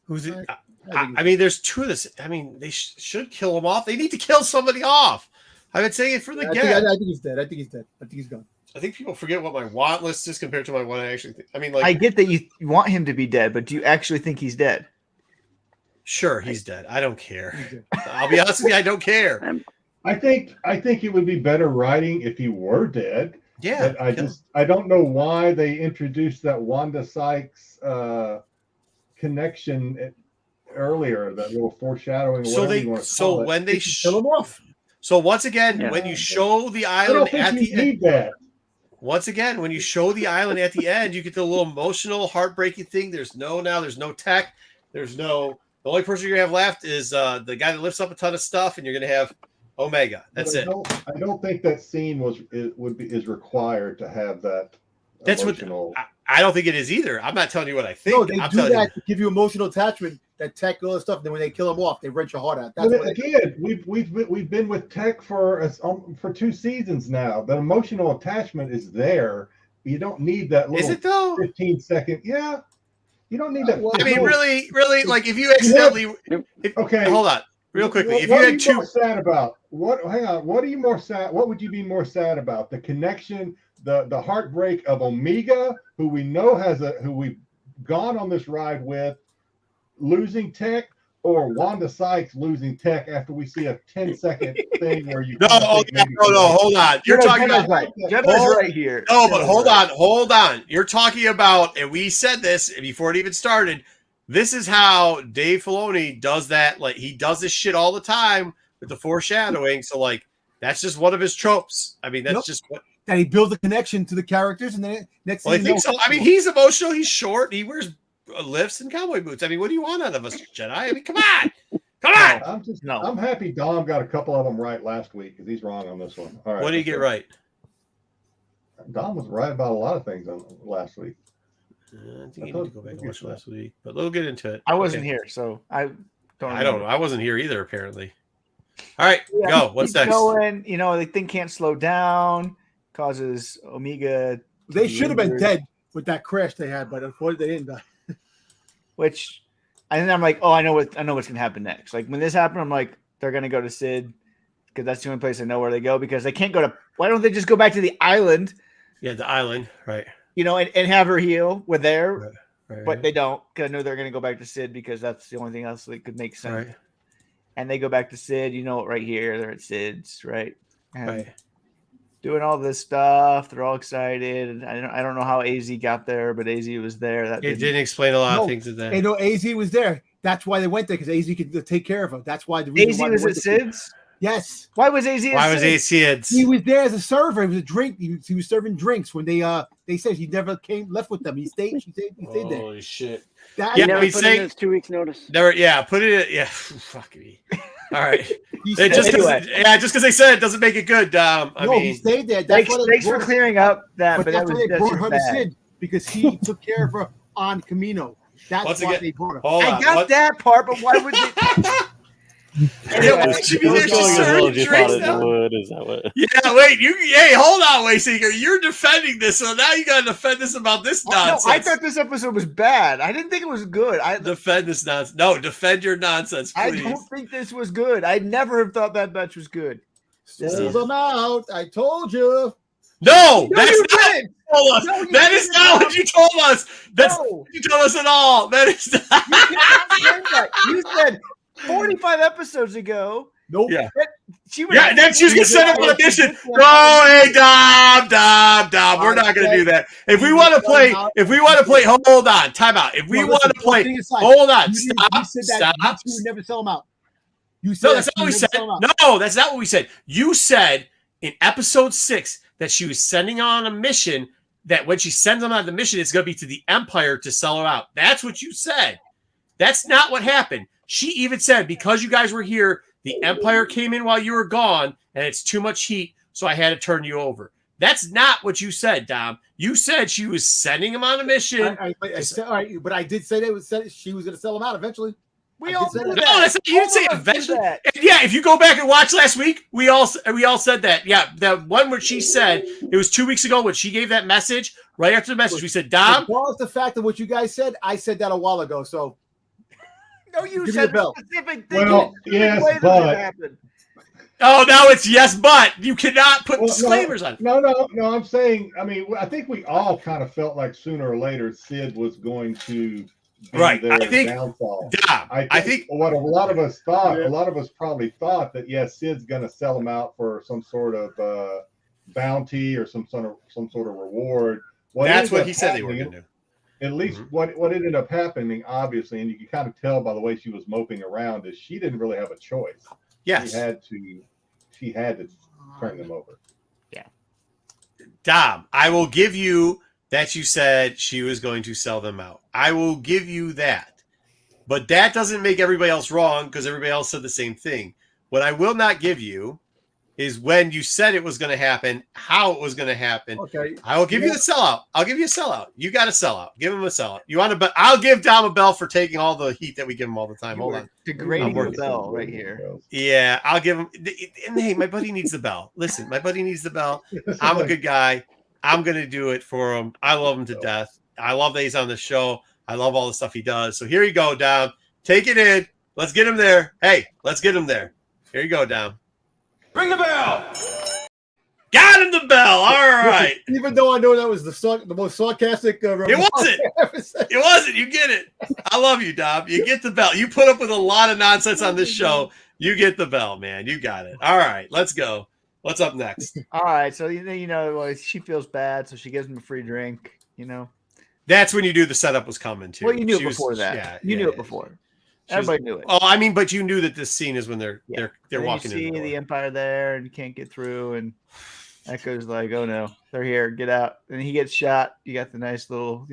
Who's it? I mean, there's 2 of this. I mean, they should kill him off. They need to kill somebody off. I've been saying it for the get. I think he's dead. I think he's dead. I think he's gone. I think people forget what my want list is compared to my one I actually think. I mean, I get that you want him to be dead, but do you actually think he's dead? Sure, he's dead. I don't care. I'll be honest with you, I don't care. I think it would be better writing if he were dead. Yeah. But I don't know why they introduced that Wanda Sykes connection earlier, that little foreshadowing. When they kill him off. So once again, when you show the island at the end, once again, when you show the island at the end, you get the little emotional, heartbreaking thing. There's no Tech. The only person you're gonna have left is the guy that lifts up a ton of stuff, and you're gonna have Omega. That's it. I don't think that scene is required to have that. That's emotional. I don't think it is either. I'm not telling you what I think. No, they do that to give you emotional attachment. That Tech, all that stuff. Then when they kill him off, they wrench your heart out. That's we've been with Tech for 2 seasons now. The emotional attachment is there. You don't need that little 15-second. Yeah, you don't need that. I mean, really, if you accidentally. Okay, hold on, real quickly. If what you are had you 2, more sad about? Hang on. What are you more sad? What would you be more sad about? The connection, the heartbreak of Omega, who we know who we've gone on this ride with, losing Tech, or Wanda Sykes losing Tech after we see a 10-second thing where you no, hold on. You're talking about Jedi's right here. No, but hold on. You're talking about, and we said this before it even started. This is how Dave Filoni does that. He does this shit all the time with the foreshadowing. So that's just one of his tropes. I mean, that's just what. And he builds a connection to the characters, and then next thing I think so. I mean, he's emotional. He's short. He wears lifts and cowboy boots. I mean, what do you want out of us, Jedi? I mean, come on. I'm happy Dom got a couple of them right last week because he's wrong on this one. All right. What did he get right? Dom was right about a lot of things on last week. I think you need to go back and watch last week, but we'll get into it. I wasn't here, so I don't. I don't know. I wasn't here either, apparently. All right, go. What's next? Going, the thing can't slow down, causes Omega. They should have been dead with that crash they had, but unfortunately they didn't die. Which, and then I'm like, oh, I know what's gonna happen next. Like when this happened, I'm like, they're gonna go to Sid because that's the only place I know where they go because they can't go to. Why don't they just go back to the island? Yeah, the island, right? And have her heal. We're there, right. But they don't. Because I know they're gonna go back to Sid because that's the only thing else that could make sense. Right. And they go back to Sid. Right here, they're at Sid's, right? And doing all this stuff. They're all excited. I don't know how AZ got there, but AZ was there. That didn't explain a lot of things. They know AZ was there. That's why they went there because AZ could take care of him. That's why the reason AZ was at Sid's. Yes. Why was AZ? Why was AZ Sid's? He was there as a server. He was a drink. He was serving drinks when they said he never left with them. He stayed there. Holy shit. He never put in his 2 weeks notice. Never. Yeah. Put it in. Yeah. Fuck me. All right. Just because they said it doesn't make it good. He stayed there. Thanks for clearing up that. But that's why they brought her to Sid because he took care of her on Camino. That's why they brought her. I got that part, but why would they? Anyway, wait. Hey, hold on, Wayseeker. You're defending this, so now you got to defend this about this nonsense. No, I thought this episode was bad. I didn't think it was good. Defend this nonsense. No, defend your nonsense, please. I don't think this was good. I never have thought that match was good. Sold them out. I told you. No, that's not what you told us. That is not what you told us. That's not what you told us at all. That is not. You said 45 episodes ago. Nope. Yeah. Then she's gonna set up on a mission. No, hey, Dom. We're not gonna do that. If we want to play, hold on, time out. If we want to play, hold on, stop. You would never sell them out. No, that's not what we said. No, that's not what we said. You said in episode 6 that she was sending on a mission. That when she sends them on the mission, it's gonna be to the Empire to sell her out. That's what you said. That's not what happened. She even said, because you guys were here, the Empire came in while you were gone, and it's too much heat, so I had to turn you over. That's not what you said, Dom. You said she was sending him on a mission. I said, all right, but I did say she was going to sell him out eventually. We all said that. No, that's not, you didn't say eventually. Yeah, if you go back and watch last week, we all said that. Yeah, that one where she said, it was 2 weeks ago when she gave that message, right after the message, we said, Dom. As well as the fact of what you guys said, I said that a while ago, so. No, you said a specific thing. Well, yes, but. Oh, now it's yes, but you cannot put disclaimers on it. No. I'm saying, I think we all kind of felt like sooner or later Sid was going to be their downfall. I think what a lot of us thought, a lot of us probably thought that Sid's going to sell him out for some sort of bounty or some sort of reward. That's what he said they were going to do. At least what ended up happening, obviously, and you can kind of tell by the way she was moping around, is she didn't really have a choice. Yes, she had to turn them over. Yeah, Dom, I will give you that. You said she was going to sell them out. I will give you that, but that doesn't make everybody else wrong because everybody else said the same thing. What I will not give you is when you said it was going to happen, how it was going to happen. Okay. I will give you the sellout. I'll give you a sellout. You got a sellout. Give him a sellout. You want to bet? I'll give Dom a bell for taking all the heat that we give him all the time. Hold on. Degrading the bell right here. Yeah, I'll give him. And hey, my buddy needs the bell. Listen, my buddy needs the bell. I'm a good guy. I'm going to do it for him. I love him to death. I love that he's on the show. I love all the stuff he does. So here you go, Dom. Take it in. Let's get him there. Hey, let's get him there. Here you go, Dom. Ring the bell. Got him the bell. All right. Even though I know that was the most sarcastic. It wasn't. It wasn't. You get it. I love you, Dom. You get the bell. You put up with a lot of nonsense on this show. You get the bell, man. You got it. All right. Let's go. What's up next? All right. So she feels bad, so she gives him a free drink. That's when you knew the setup was coming too. Well, you knew it before that. Yeah, you knew it before. Everybody knew it. Oh, but you knew that this scene is when they're walking in. You see the Empire there, and you can't get through, and Echo's like, "Oh no, they're here! Get out!" And he gets shot. You got the nice little,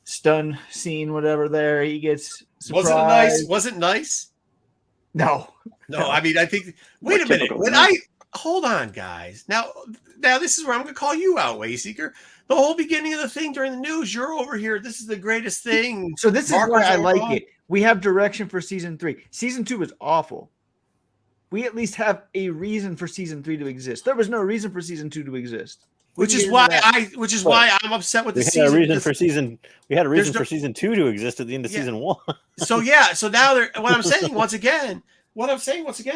stun scene, whatever. There, he gets surprised. Was it nice? No. I think. Wait a minute. hold on, guys. Now this is where I'm going to call you out, Wayseeker. The whole beginning of the thing during the news, you're over here. This is the greatest thing. So this is why Markers I are like wrong. it. We have direction for season 3. Season 2 was awful. We at least have a reason for season 3 to exist. There was no reason for season 2 to exist. Which is why I'm upset with the season. We had a reason for season 2 to exist at the end of Yeah. season 1. So now what I'm saying once again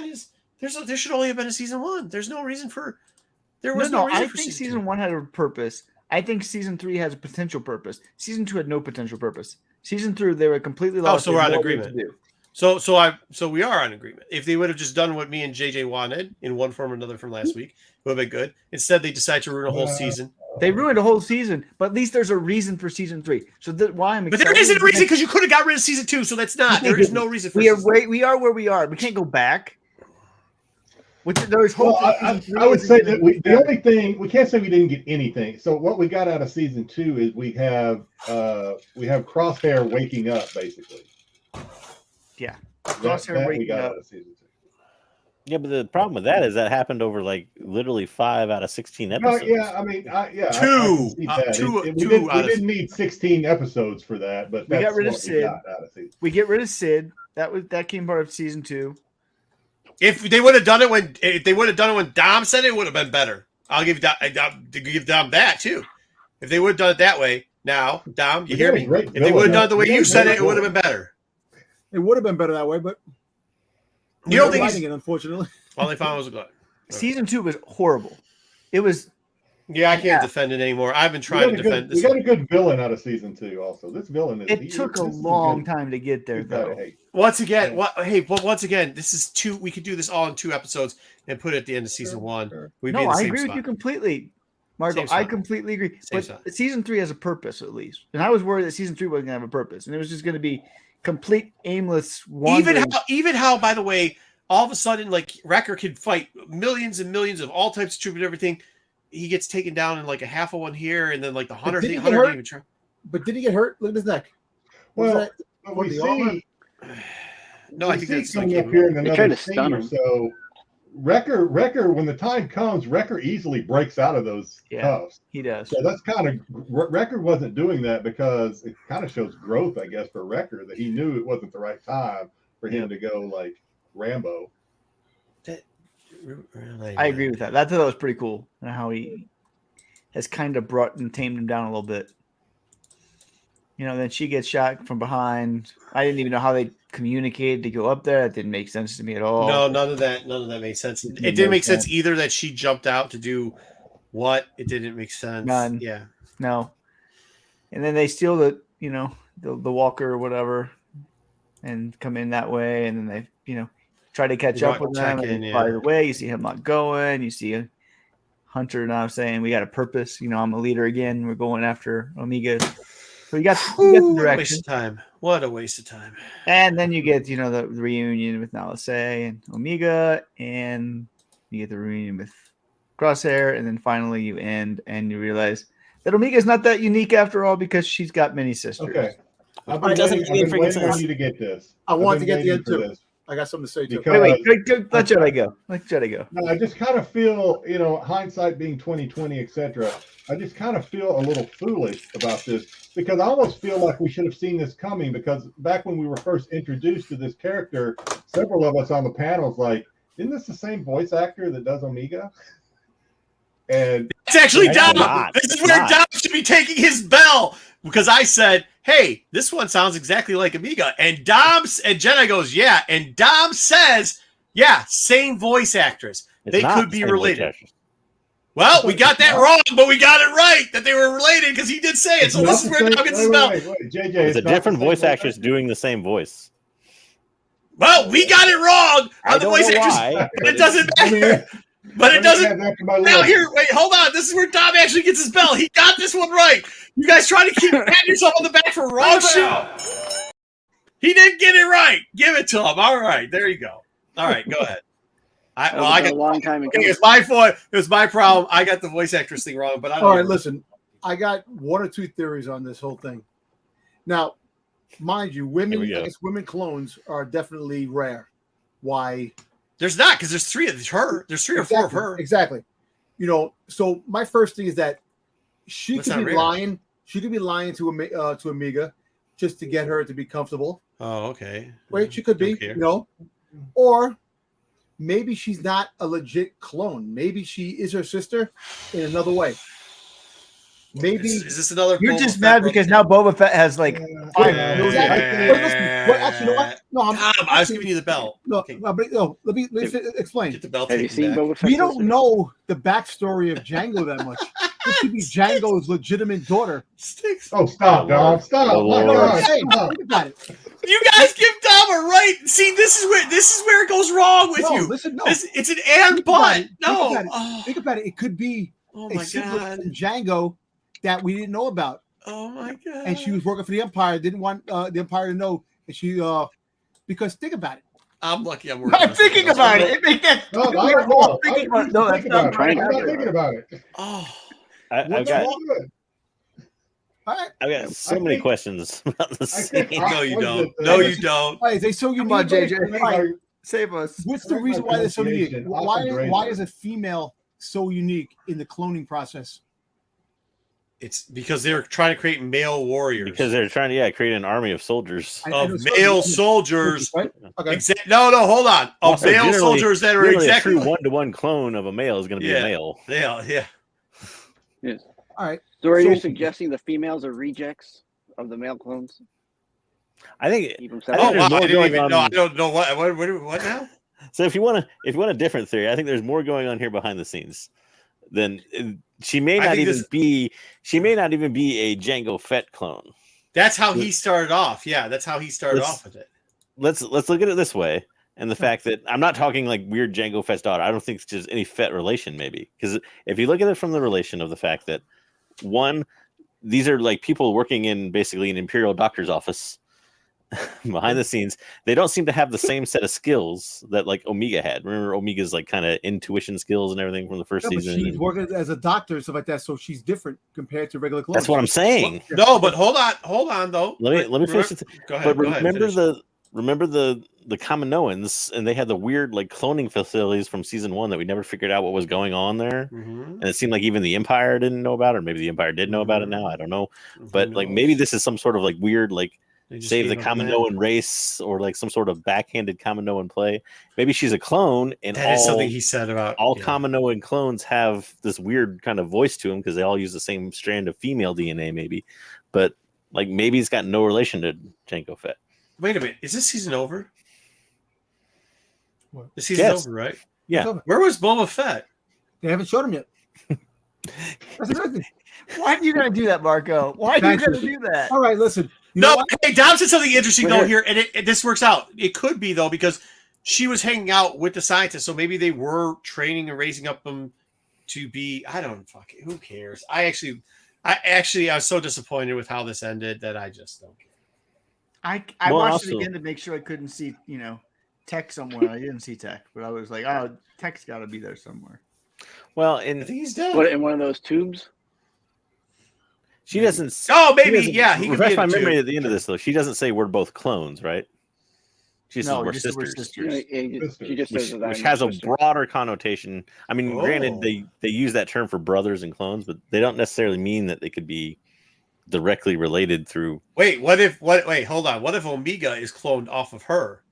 is there should only have been a season 1. There's no reason for no reason I for think season season 2. 1 had a purpose. I think season 3 has a potential purpose. Season 2 had no potential purpose. Season 3 they were completely lost. So we're on agreement. So we are on agreement. If they would have just done what me and JJ wanted in one form or another from last week, it would have been good. Instead, they decide to ruin a whole season. They ruined a whole season, but at least there's a reason for season 3. So why I'm excited. But there isn't a reason because you could have got rid of season 2. So that's not. There is no reason for. We are where we are. We can't go back. There's hope. I would say that the only thing we can't say we didn't get anything. So what we got out of season 2 is we have Crosshair waking up basically. Yeah, Crosshair waking up. Out of season 2. Yeah, but the problem with that is that happened over like literally 5 out of 16 episodes. Two. We didn't need 16 episodes for that, but we got rid of Sid. We get rid of Sid. That came part of season 2. If they would have done it when Dom said it, would have been better. I'll give Dom that too. If they would have done it that way, now Dom, you hear me? If they would have done it the way you said it, it would have been better. It would have been better that way, but you don't think it, unfortunately. All they found was a glove. Season 2 was horrible. It was. Yeah, I can't defend it anymore. I've been trying to defend this. We got a good villain out of season 2. Also, this villain is. It took a long time to get there, though. Once again, this is 2. We could do this all in 2 episodes and put it at the end of season 1. We'd be in the I same agree spot. with you completely, Marco. I completely agree. But season 3 has a purpose, at least. And I was worried that season 3 wasn't going to have a purpose, and it was just going to be complete aimless wandering. Even how, by the way, all of a sudden, like Wrecker could fight millions and millions of all types of troops and everything. He gets taken down in like a half of one here, and then like the Hunter thing. But did he get hurt? Look at his neck. Well, we see. No, I think that's coming up here in another scene. So Wrecker, when the time comes, Wrecker easily breaks out of those cuffs. He does. So that's kind of Wrecker wasn't doing that because it kind of shows growth, I guess, for Wrecker that he knew it wasn't the right time for him to go like Rambo. I agree with that. That was pretty cool, and how he has kind of brought and tamed him down a little bit. Then she gets shot from behind. I didn't even know how they communicated to go up there. That didn't make sense to me at all. No, none of that made sense. It didn't make sense either that she jumped out to do what. It didn't make sense. None. Yeah. No. And then they steal the walker or whatever, and come in that way, and then they try to catch up with them. And by the way, you see him not going. You see a Hunter now saying, "We got a purpose. I'm a leader again. We're going after Omega." So you got the direction. What a waste of time. And then you get the reunion with Nalase and Omega, and you get the reunion with Crosshair, and then finally you end and you realize that Omega is not that unique after all because she's got many sisters. Okay. I've been waiting on you to get this. I want to get the end too. I got something to say too. Wait, let Jedi go. No, I just kind of feel, hindsight being 20/20, etc. I just kind of feel a little foolish about this because I almost feel like we should have seen this coming because back when we were first introduced to this character, several of us on the panels like, isn't this the same voice actor that does Omega? And it's actually Dom. This is where Dom should be taking his bell because I said, "Hey, this one sounds exactly like Omega," and Jedi goes, "Yeah," and Dom says, "Yeah, same voice actress. They could be related." Well, we got that wrong, but we got it right that they were related because he did say it. So this is where Dom gets his bell. JJ, it's a different voice actress doing the same voice. Well, we got it wrong on the voice actress, but it doesn't matter. But it doesn't. Now here, wait, hold on. This is where Dom actually gets his bell. He got this one right. You guys try to keep patting yourself on the back for wrong shit. He didn't get it right. Give it to him. All right, there you go. All right, go ahead. I got a long time ago. It's my fault. It was my problem. I got the voice actress thing wrong. But all right, listen. I got 1 or 2 theories on this whole thing. Now, mind you, women clones are definitely rare. Why There's not, because there's three of her. There's three or four of her. Exactly. You know, so my first thing is that she That's could not be rare. lying. She could be lying to Amiga just to get her to be comfortable. Oh, okay. Right? She could be, Don't care. you know, or maybe she's not a legit clone. Maybe she is her sister in another way. Maybe Is this another? You're Boba just Fett mad brother? because now Boba Fett has like five Yeah. million. Well, listen, actually, you know what? No, Tom, I was giving you the belt. No, Okay. no, but no. Let me explain. Get the belt. Have you taken seen back. Boba Fett? We don't know the backstory of Django that much. This could be Django's legitimate daughter. Sticks. Oh, stop, Dom. Stop. Oh, My Lord. You know what I'm God. saying? Stop. Think about it. You guys give Dom a right. See, this is where it goes wrong with No, you. listen, no. It's an and Think about but. it. No. Think about it. Oh, Think about it. It could be oh a my sibling god. from Django that we didn't know about, Oh my god. and she was working for the Empire. Didn't want the Empire to know, and she because think about it. I'm lucky. I'm working. I'm on thinking something about else. it. It makes that. No, I We're don't all know. thinking I about no, that's think not about it. right. I'm not thinking about it. Oh, I've What's got wrong with it? All right. I've got so I many think- questions about the I scene. think no, you was don't. it, No, you don't. All right, they so Come on, unique. JJ. All right, Save us. what's the Correct reason my why they're so unique? pronunciation. Why is a female so unique in the cloning process? It's because they're trying to create male warriors. Because they're trying to create an army of soldiers. I of know male soldiers, soldiers. right? Okay. No, hold on. Of Also, male generally- soldiers that are Really, exactly a true one-to-one clone of a male is going to be Yeah. a male. yeah. Yes. All right. So are you So- suggesting the females are rejects of the male clones? I think. Keep them I think Oh separate? there's wow, more I didn't going even on- know. I don't know what now. So if you want a different theory, I think there's more going on here behind the scenes. Then she may I not think even this- be. She may not even be a Jango Fett clone. That's how he started off. Yeah, that's how he started Let's- off with it. Let's look at it this way, and the fact that I'm not talking like weird Jango Fett's daughter. I don't think it's just any Fett relation, maybe, because if you look at it from the relation of the fact that one, these are like people working in basically an Imperial doctor's office behind the scenes. They don't seem to have the same set of skills that like Omega had. Remember, Omega's like kind of intuition skills and everything from the first Yeah, but season. she's working as a doctor and stuff like that, so she's different compared to regular clones. That's what I'm saying. No, but hold on though. Let me finish it. Go ahead. But go ahead, remember finish. the Kaminoans, and they had the weird like cloning facilities from season 1 that we never figured out what was going on there. Mhm. And it seemed like even the Empire didn't know about it, or maybe the Empire did know about it now. I don't know. But like maybe this is some sort of like weird like They just save the gave up on that. Kaminoan race, or like some sort of backhanded Kaminoan play. Maybe she's a clone, and That is something he said about all yeah. Kaminoan clones have this weird kind of voice to them because they all use the same strand of female DNA, maybe. But like maybe it's got no relation to Jango Fett. Wait a minute. Is this season over? What? The season's Yes. over, right? Yeah. Where was Boba Fett? They haven't showed him yet. That's another thing. Why are you gonna do that, Marco? Why are you Thank gonna you. do that? All right, listen. You know No, what? hey, Dom said something interesting But though here- here, and this works out. It could be though because she was hanging out with the scientists, so maybe they were training and raising up them to be. I don't fucking. Who cares? I was so disappointed with how this ended that I just don't care. I Well, watched also- it again to make sure I couldn't see, Tech somewhere. I didn't see Tech, but I was like, oh, Tech's got to be there somewhere. Well, I and think he's dead. What, in one of those tubes? she doesn't. Oh, she maybe doesn't- yeah. He could refresh be my in it, memory too. at the end of this though. She doesn't say we're both clones, right? She says we're just we're sisters. She just says that Which I'm has a sister. broader connotation. I mean, Oh. granted, they use that term for brothers and clones, but they don't necessarily mean that they could be directly related through. Wait, wait, hold on. What if Omega is cloned off of her?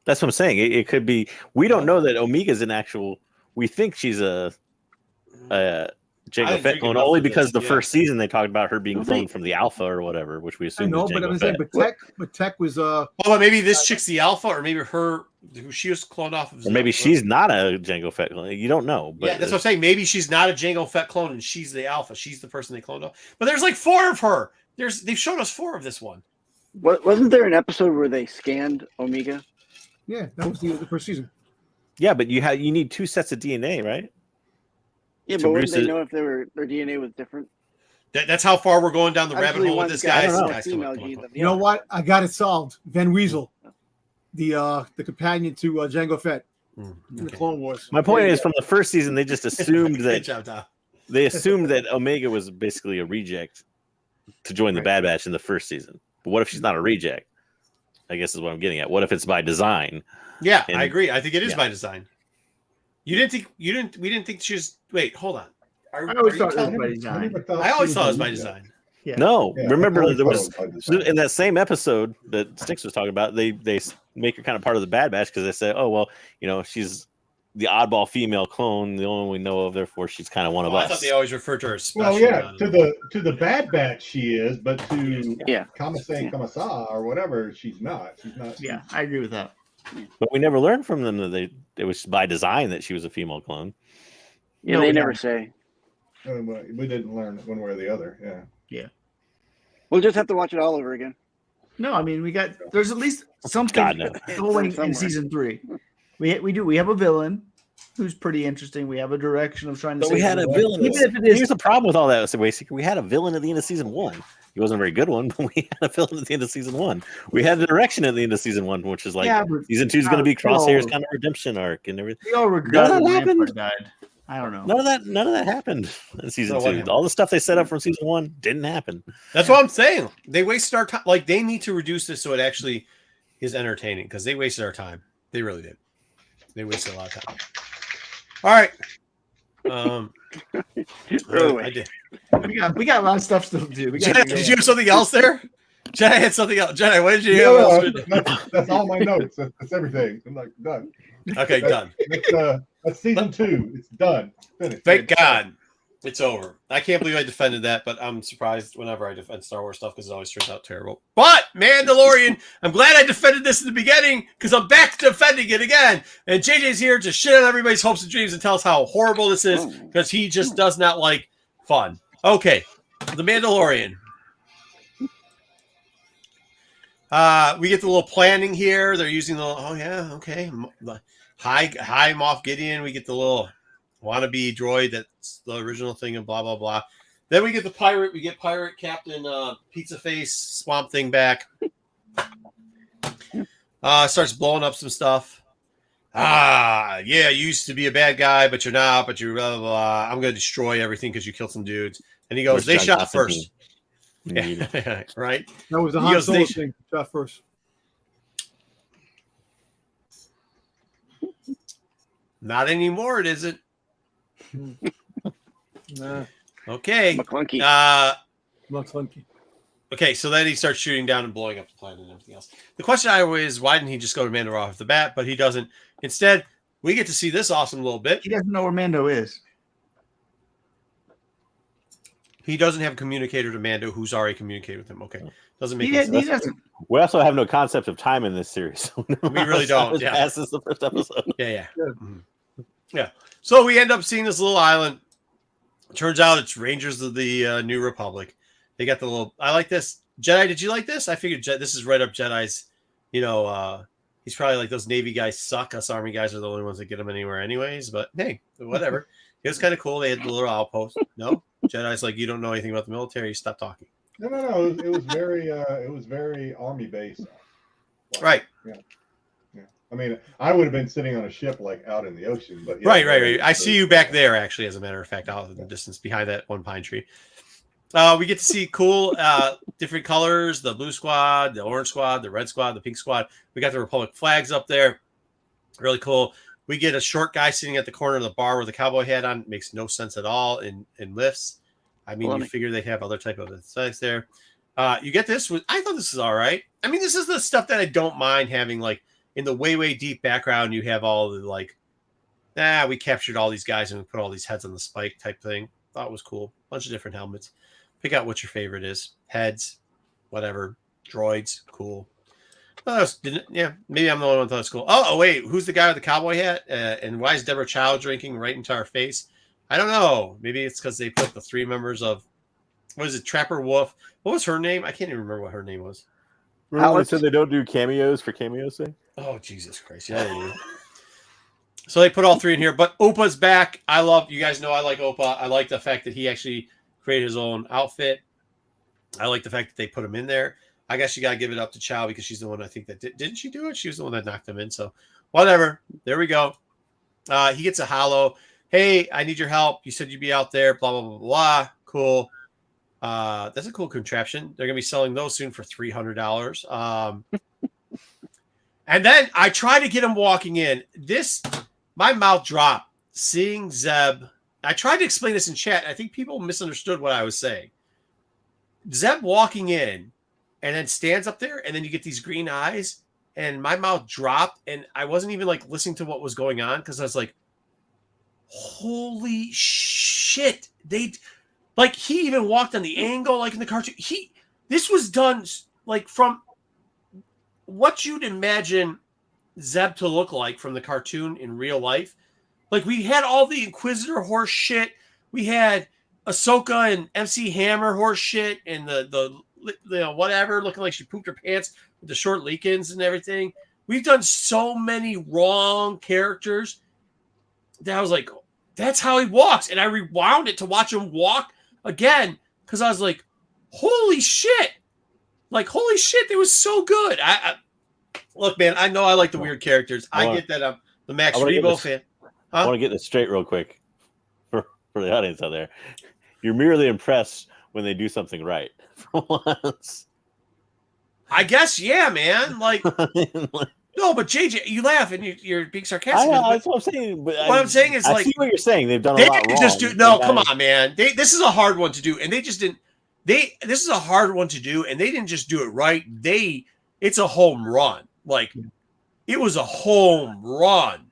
That's what I'm saying. It could be. We don't know that Omega's an actual. We think she's a I Jango didn't Fett drink clone enough only of this, because the yeah. first season they talked about her being Don't they- cloned from the Alpha or whatever, which we I assume know, is but Jango I'm saying, Fett. but Tech was Oh, but maybe this chick's the alpha, or maybe her who she was cloned off of. is Or maybe the alpha. she's not a Jango Fett clone. You don't know. But Yeah, that's what I'm saying. Maybe she's not a Jango Fett clone, and she's the alpha. She's the person they cloned off. But there's like 4 of her. They've shown us 4 of this one. Wasn't there an episode where they scanned Omega? yeah, that was the first season. Yeah, but you need 2 sets of DNA, right? Yeah, To but wouldn't they produce it- know if their DNA was different? That's how far we're going down the rabbit Obviously, hole with one's this got guy. I don't know. more Guys, female come on, genes come on. than the You know other. what? I got it solved. Van Weasel, the companion to Jango Fett in the Okay. Clone Wars. My point is, from the first season, they just assumed Good that job, Tom. they assumed that Omega was basically a reject to join the Right. Bad Batch in the first season. But what if she's not a reject? I guess is what I'm getting at. What if it's by design? Yeah, And- I agree. I think it is yeah. by design. We didn't think she was. Wait, hold on. I always thought it telling- was by I design. never thought I she always thought it was a by lead. design. Yeah. No, Yeah, I remember always there thought was it by design. in that same episode that Sticks was talking about. They make her kind of part of the Bad Batch because they say, oh well, she's the oddball female clone, the only one we know of. Therefore, she's kind of one of I us. thought they always referred to her as special. Well, yeah, to the Bad Batch she is, but to Yeah. Kamasa or whatever, she's not. She's not. Yeah, I agree with that. But we never learned from them that it was by design that she was a female clone. Yeah, No, they we never don't. say. We didn't learn one way or the other. Yeah. We'll just have to watch it all over again. No, I mean there's at least something God, no. going in Somewhere. season 3. We have a villain who's pretty interesting. We have a direction of trying to. But we save had the a world. villain. Even if it is Here's the problem with all that, Wayseeker. We had a villain at the end of season 1. He wasn't a very good one, but we had a villain at the end of season 1. We had a direction at the end of season 1, which is like but season 2 is going to be no. Crosshair's kind of redemption arc and everything. we all regret None of when that happened. Rampart died. I don't know. None of that happened in season So what 2. happened? All the stuff they set up from season 1 didn't happen. That's what I'm saying. They wasted our time. Like, they need to reduce this so it actually is entertaining because they wasted our time. They really did. They wasted a lot of time. All right. Really? I did. We got a lot of stuff still to do. We got Jedi, did you have something else there? Jedi had something else. Jedi, what did you have? That's all my notes. That's everything. I'm like done. Okay, done. That's season 2. It's done. Finished. Thank God it's over. I can't believe I defended that, but I'm surprised whenever I defend Star Wars stuff because it always turns out terrible. But Mandalorian, I'm glad I defended this in the beginning because I'm back to defending it again. And JJ's here to shit on everybody's hopes and dreams and tell us how horrible this is because he just does not like fun. Okay, The Mandalorian. We get the little planning here. They're using the Hi Moff Gideon. We get the little wannabe droid that's the original thing and blah blah blah. Then we get the pirate. We get pirate Captain Pizza Face Swamp Thing back. Starts blowing up some stuff. Yeah, you used to be a bad guy, but you're not. But you're blah blah blah. I'm gonna destroy everything because you killed some dudes. And he goes, "They shot first." Yeah, right. That was the He Han goes, Solo they- thing. Shot first. Not anymore. It isn't. Nah, Okay. McClunky. not clunky. Okay, so then he starts shooting down and blowing up the planet and everything else. The question I always is, why didn't he just go to Mando off the bat? But he doesn't. Instead, we get to see this awesome little bit. He doesn't know where Mando is. He doesn't have a communicator to Mando who's already communicated with him. Okay, doesn't make He any sense. doesn't. We also have no concept of time in this series. We really don't, As yeah. fast as the first episode. Yeah. Yeah. Mhm. Yeah. So we end up seeing this little island. Turns out it's Rangers of the New Republic. They got the little. I like this. Jedi, did you like this? I figured this is right up Jedi's. He's probably like those Navy guys suck. Us Army guys are the only ones that get him anywhere, anyways. But hey, whatever. It was kind of cool. They had the little outpost. No, Jedi's like, you don't know anything about the military. Stop talking. No. It was very army based. Right. Yeah. I mean, I would have been sitting on a ship like out in the ocean, but yeah, Right. I see you back there, actually, as a matter of fact, out in the distance behind that one pine tree. We get to see cool different colors, the blue squad, the orange squad, the red squad, the pink squad. We got the Republic flags up there. Really cool. We get a short guy sitting at the corner of the bar with a cowboy hat on. Makes no sense at all in lifts. I mean, you figure they'd have other type of aesthetics there. You get this. I thought this is all right. I mean, this is the stuff that I don't mind having, like, in the way deep background, you have all the, like, we captured all these guys and we put all these heads on the spike type thing. Thought it was cool. Bunch of different helmets. Pick out what your favorite is. Heads, whatever. Droids, cool. Maybe I'm the only one who thought it was cool. Oh, wait, who's the guy with the cowboy hat? And why is Deborah Chow drinking right into our face? I don't know. Maybe it's because they put the 3 members of, what is it, Trapper Wolf? What was her name? I can't even remember what her name was. Remember they said they don't do cameos for cameos' sake? Oh, Jesus Christ. Yeah, they do. So they put all 3 in here, but Opa's back. You guys know I like Opa. I like the fact that he actually created his own outfit. I like the fact that they put him in there. I guess you got to give it up to Chow because she's the one I think that didn't she do it? She was the one that knocked him in. So whatever. There we go. He gets a hollow. Hey, I need your help. You said you'd be out there. Blah, blah, blah, blah. Cool. That's a cool contraption. They're going to be selling those soon for $300. And then I tried to get him walking in. My mouth dropped seeing Zeb. I tried to explain this in chat. I think people misunderstood what I was saying. Zeb walking in and then stands up there, and then you get these green eyes, and my mouth dropped, and I wasn't even like listening to what was going on because I was like, holy shit. He even walked on the angle like in the cartoon. This was done like from what you'd imagine Zeb to look like from the cartoon in real life. Like, we had all the Inquisitor horse shit. We had Ahsoka and MC Hammer horse shit, and the whatever, looking like she pooped her pants with the short leak-ins and everything. We've done so many wrong characters that I was like, that's how he walks. And I rewound it to watch him walk again because I was like, holy shit. Like, holy shit, they was so good. Look, man, I know I like the weird characters. I get that I'm the Max Rebo fan. I want to get this straight real quick for the audience out there. You're merely impressed when they do something right for once. I guess, yeah, man. Like, no, but JJ, you laugh and you're being sarcastic. That's what I'm saying. But what I'm saying is, I see what you're saying. They've done a lot wrong. Come on, man. This is a hard one to do, and they just didn't. This is a hard one to do, and they didn't just do it right. It's a home run. Like, it was a home run.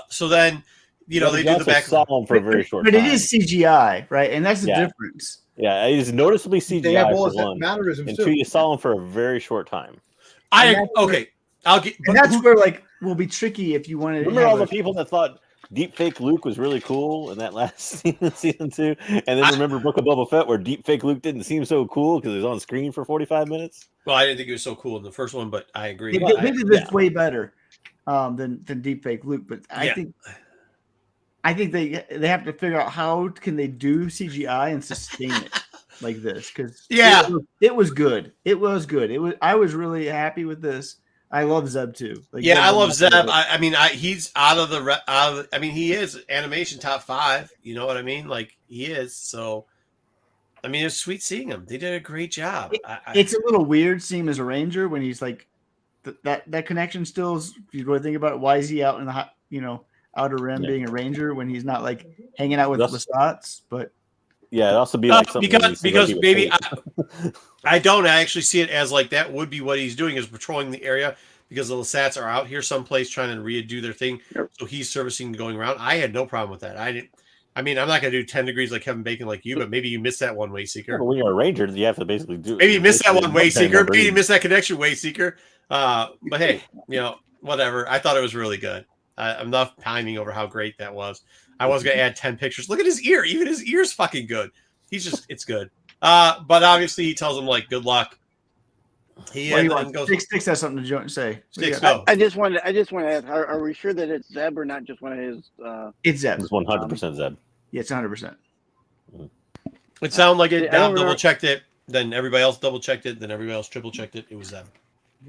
So then, they do the back for a very short but time. It is CGI, right? And that's the difference. Yeah, it is noticeably CGI. They have all for his one, mannerisms and too. two, you saw him for a very short time. Where like will be tricky if you wanted. Remember all the people that thought deepfake Luke was really cool in that last season 2, and then remember Book of Boba Fett where deepfake Luke didn't seem so cool because he was on screen for 45 minutes. Well, I didn't think he was so cool in the first one, but I agree. They did this way better than deepfake Luke, but I think they have to figure out how can they do CGI and sustain it like this because it was good. It was good. I was really happy with this. I love Zeb too. I love Zeb. He's he is animation top 5. You know what I mean? Like, he is. So, it's sweet seeing him. They did a great job. It's a little weird seeing him as a ranger when he's like that connection still is. If you really think about it, why is he out in the Outer Rim being a ranger when he's not like hanging out with Lasats? But it'd also be like something because maybe I don't actually see it as like that would be what he's doing is patrolling the area because the Lasats are out here someplace trying to redo their thing. Yep. So he's servicing going around. I had no problem with that. I'm not going to do 10 degrees like Kevin Bacon like you, but maybe you missed that one, Wayseeker. Yeah, when you're a ranger, you have to basically do it. Maybe you missed that one, Wayseeker. Maybe you missed that connection, Wayseeker. But hey, whatever. I thought it was really good. I'm not pining over how great that was. I was going to add 10 pictures. Look at his ear. Even his ear's fucking good. It's good. But obviously he tells him like, good luck. Sticks has something to say. I just want to ask: Are we sure that it's Zeb or not just one of his? It's Zeb. It's 100% Zeb. Yeah, it's 100%. It sounded like it. Dom double checked it. Then everybody else double checked it. Then everybody else triple checked it. It was Zeb.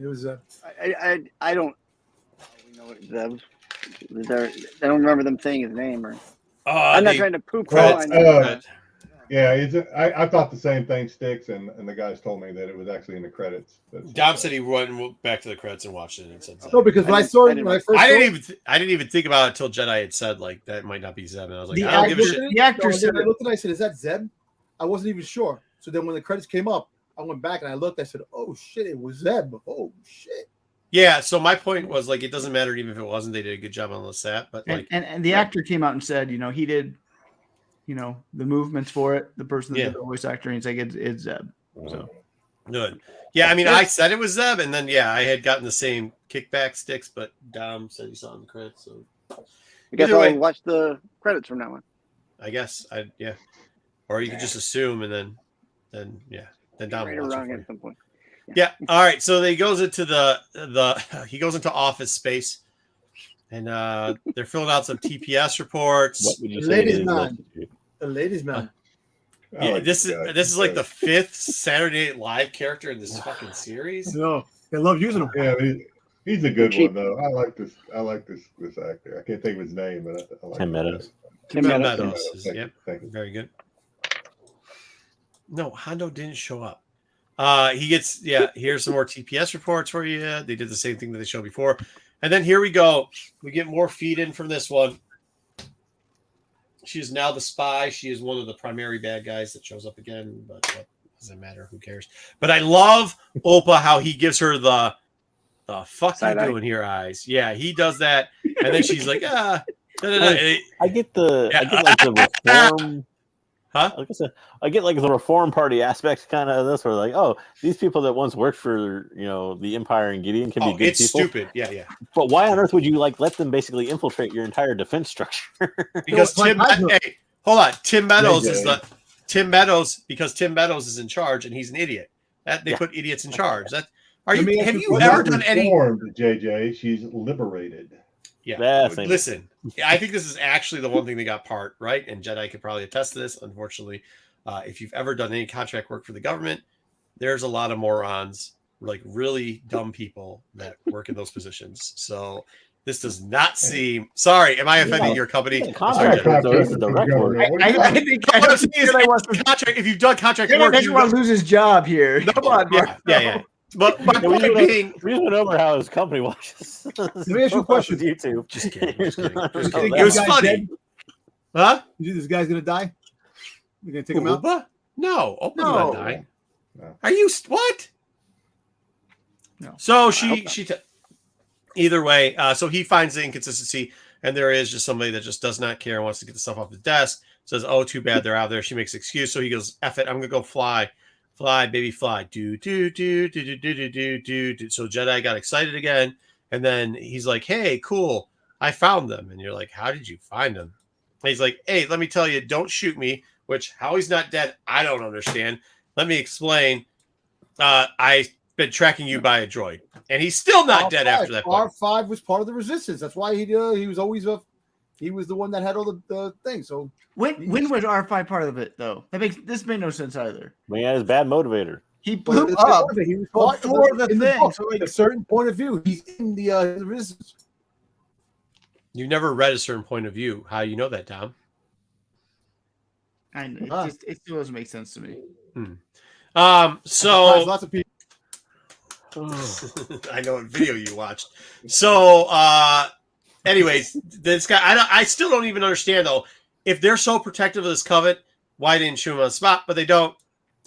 It was Zeb. I don't know what Zeb. I don't remember them saying his name or. I'm not trying to poop. I thought the same thing, Sticks, and the guys told me that it was actually in the credits. Dom said he went back to the credits and watched it and said Zeb. No, because when I saw it, I didn't even think about it until Jedi had said like that might not be Zeb, and I was like, I don't give a shit. The actor said, I looked and I said, "Is that Zeb?" I wasn't even sure. So then when the credits came up, I went back and I looked. I said, "Oh shit, it was Zeb." Oh shit. Yeah, so my point was like it doesn't matter even if it wasn't. They did a good job on the set, but like and the actor came out and said, he did, the movements for it. The person that did the voice actor, and he's like, it's Zeb. So good. Yeah, I said it was Zeb, and then I had gotten the same kickback, Sticks, but Dom said he saw in the credits. So I guess I'll watch the credits from now on. I guess or you could just assume, and then Dom will watch it at some point. Yeah. All right. So he goes into he goes into office space, and they're filling out some TPS reports. What would you say? The ladies' man. Yeah, this is like the 5th Saturday Night Live character in this fucking series. No, I love using him. Yeah, he's a good one though. I like this actor. I can't think of his name, but I like Tim Meadows. Tim Meadows. Yep. Thank you. Very good. No, Hondo didn't show up. He gets here's some more TPS reports for you. They did the same thing that they showed before. And then here we go. We get more feed in from this one. She is now the spy. She is one of the primary bad guys that shows up again, but what doesn't matter. Who cares? But I love Opa, how he gives her the fuck Side you eye. doing here eyes. Yeah, he does that. And then she's like, I get like the reform. Huh? Like I said, I get like the reform party aspect kind of this, where like, oh, these people that once worked for the Empire and Gideon can be good it's people. stupid. Yeah. But why on earth would you like let them basically infiltrate your entire defense structure? Because Well, hold on. Tim Meadows JJ. because Tim Meadows is in charge and he's an idiot. They put idiots in charge. Have Let me ask you you a ever question. done any? Reformed, JJ. She's liberated. Yeah. Same. Listen, I think this is actually the one thing they got part right, and Jedi could probably attest to this. Unfortunately, if you've ever done any contract work for the government, there's a lot of morons, like really dumb people that work in those positions. So this does not seem. Sorry, am I offending your company? Contract work, though, this is direct work. I think What I'm saying is, contract. If you've done contract work, doesn't want to lose his job here. Come on, yeah. But my we point being, just went over how his company watches. Let me ask you a question. YouTube. just kidding. Just kidding. think It was this guy's funny, dead? huh? You think this guy's gonna die? You're gonna take him out? Opa? No, Opa's No. not dying. No. Are you what? No. So either way, so he finds the inconsistency, and there is just somebody that just does not care and wants to get the stuff off the desk. Says, "Oh, too bad they're out there." She makes an excuse, so he goes, "F it, I'm gonna go fly, baby, fly." Do. So Jedi got excited again, and then he's like, "Hey, cool, I found them." And you're like, "How did you find them?" And he's like, "Hey, let me tell you, don't shoot me." Which how he's not dead, I don't understand. Let me explain. I've been tracking you by a droid, and he's still not dead after that point. R5 was part of the resistance. That's why he was always he was the one that had all the things. So When was R5 part of it though? This made no sense either. Man, he has bad motivator. He blew But up he was part before of the in thing. book, So like, a certain point of view. He's in the resistance. You've never read a certain point of view. How you know that, Tom? it still doesn't make sense to me. So Lots of people. I know what video you watched. So, anyways, this guy, I still don't even understand though. If they're so protective of this covet, why didn't shoot him on the spot? But they don't.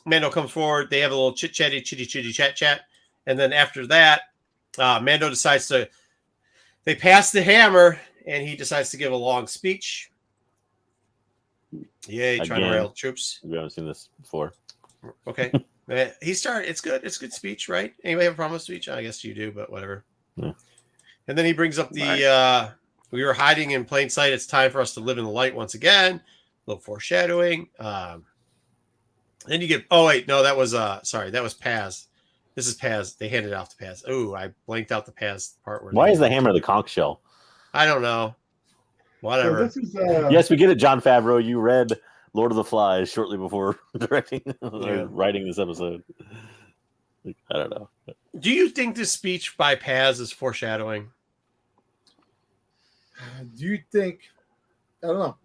Mando comes forward. They have a little chitty chat, and then after that, Mando decides to. They pass the hammer, and he decides to give a long speech. Yay, trying to rail troops. We haven't seen this before. Okay. He started. It's good. It's a good speech, right? Anybody have a problem with speech? I guess you do, but whatever. Yeah. And then he brings up the we were hiding in plain sight. It's time for us to live in the light once again. A little foreshadowing. Then you get. Oh wait, no, that was sorry, that was Paz. This is Paz. They handed it off to Paz. Oh, I blanked out the Paz part. Why is the hammer the conch shell? I don't know. Whatever. So this is Yes, we get it, John Favreau. You read Lord of the Flies shortly before directing or writing this episode. I don't know. Do you think this speech by Paz is foreshadowing? Do you think? I don't know.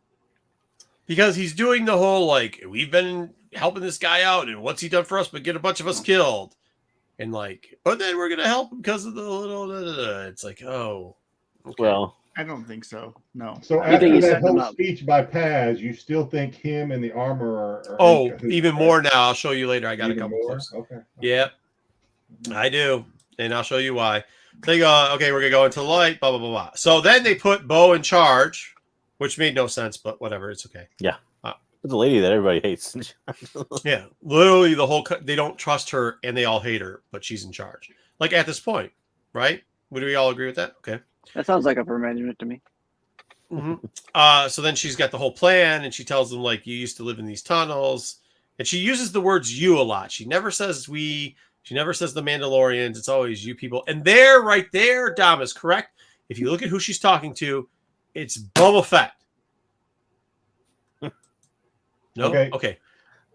Because he's doing the whole like we've been helping this guy out, and what's he done for us but get a bunch of us killed, and like, but then we're gonna help him because of the little. It's like, oh, okay. Well, I don't think so. No. so I think after he that set them whole up. speech by Paz, you still think him and the armor are in cahoots, even right? more now. I'll show you later. I got Even a couple more? clips. Okay. Yep, I do, and I'll show you why. They go, okay, we're gonna go into the light, blah blah blah blah. So then they put Bo in charge, which made no sense, but whatever, it's okay. it's a lady that everybody hates. Yeah, literally the whole they don't trust her and they all hate her, but she's in charge. Like at this point, right? Would we all agree with that? Okay. That sounds like upper management to me. Mm-hmm. So then she's got the whole plan, and she tells them like, "You used to live in these tunnels," and she uses the words "you" a lot. She never says "we." She never says the Mandalorians. It's always "you people." And there, right there, Dom is correct. If you look at who she's talking to, it's Boba Fett. No. Okay.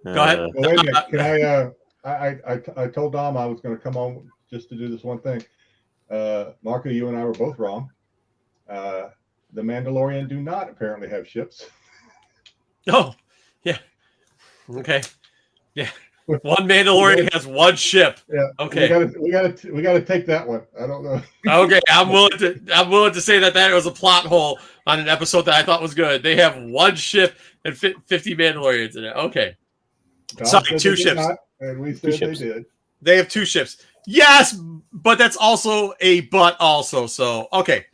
Go ahead. Well, wait a minute. Can I told Dom I was going to come on just to do this one thing. Marco, you and I were both wrong. The Mandalorian do not apparently have ships. Oh, yeah. Okay. Yeah. One Mandalorian has one ship. Yeah. Okay. We gotta take that one. I don't know. Okay, I'm willing to say that was a plot hole on an episode that I thought was good. They have one ship and 50 Mandalorians in it. Okay. Tom Sorry, said 2 they did ships. not, and we said they did. They have 2 ships. Yes, but that's also a but also. So, okay.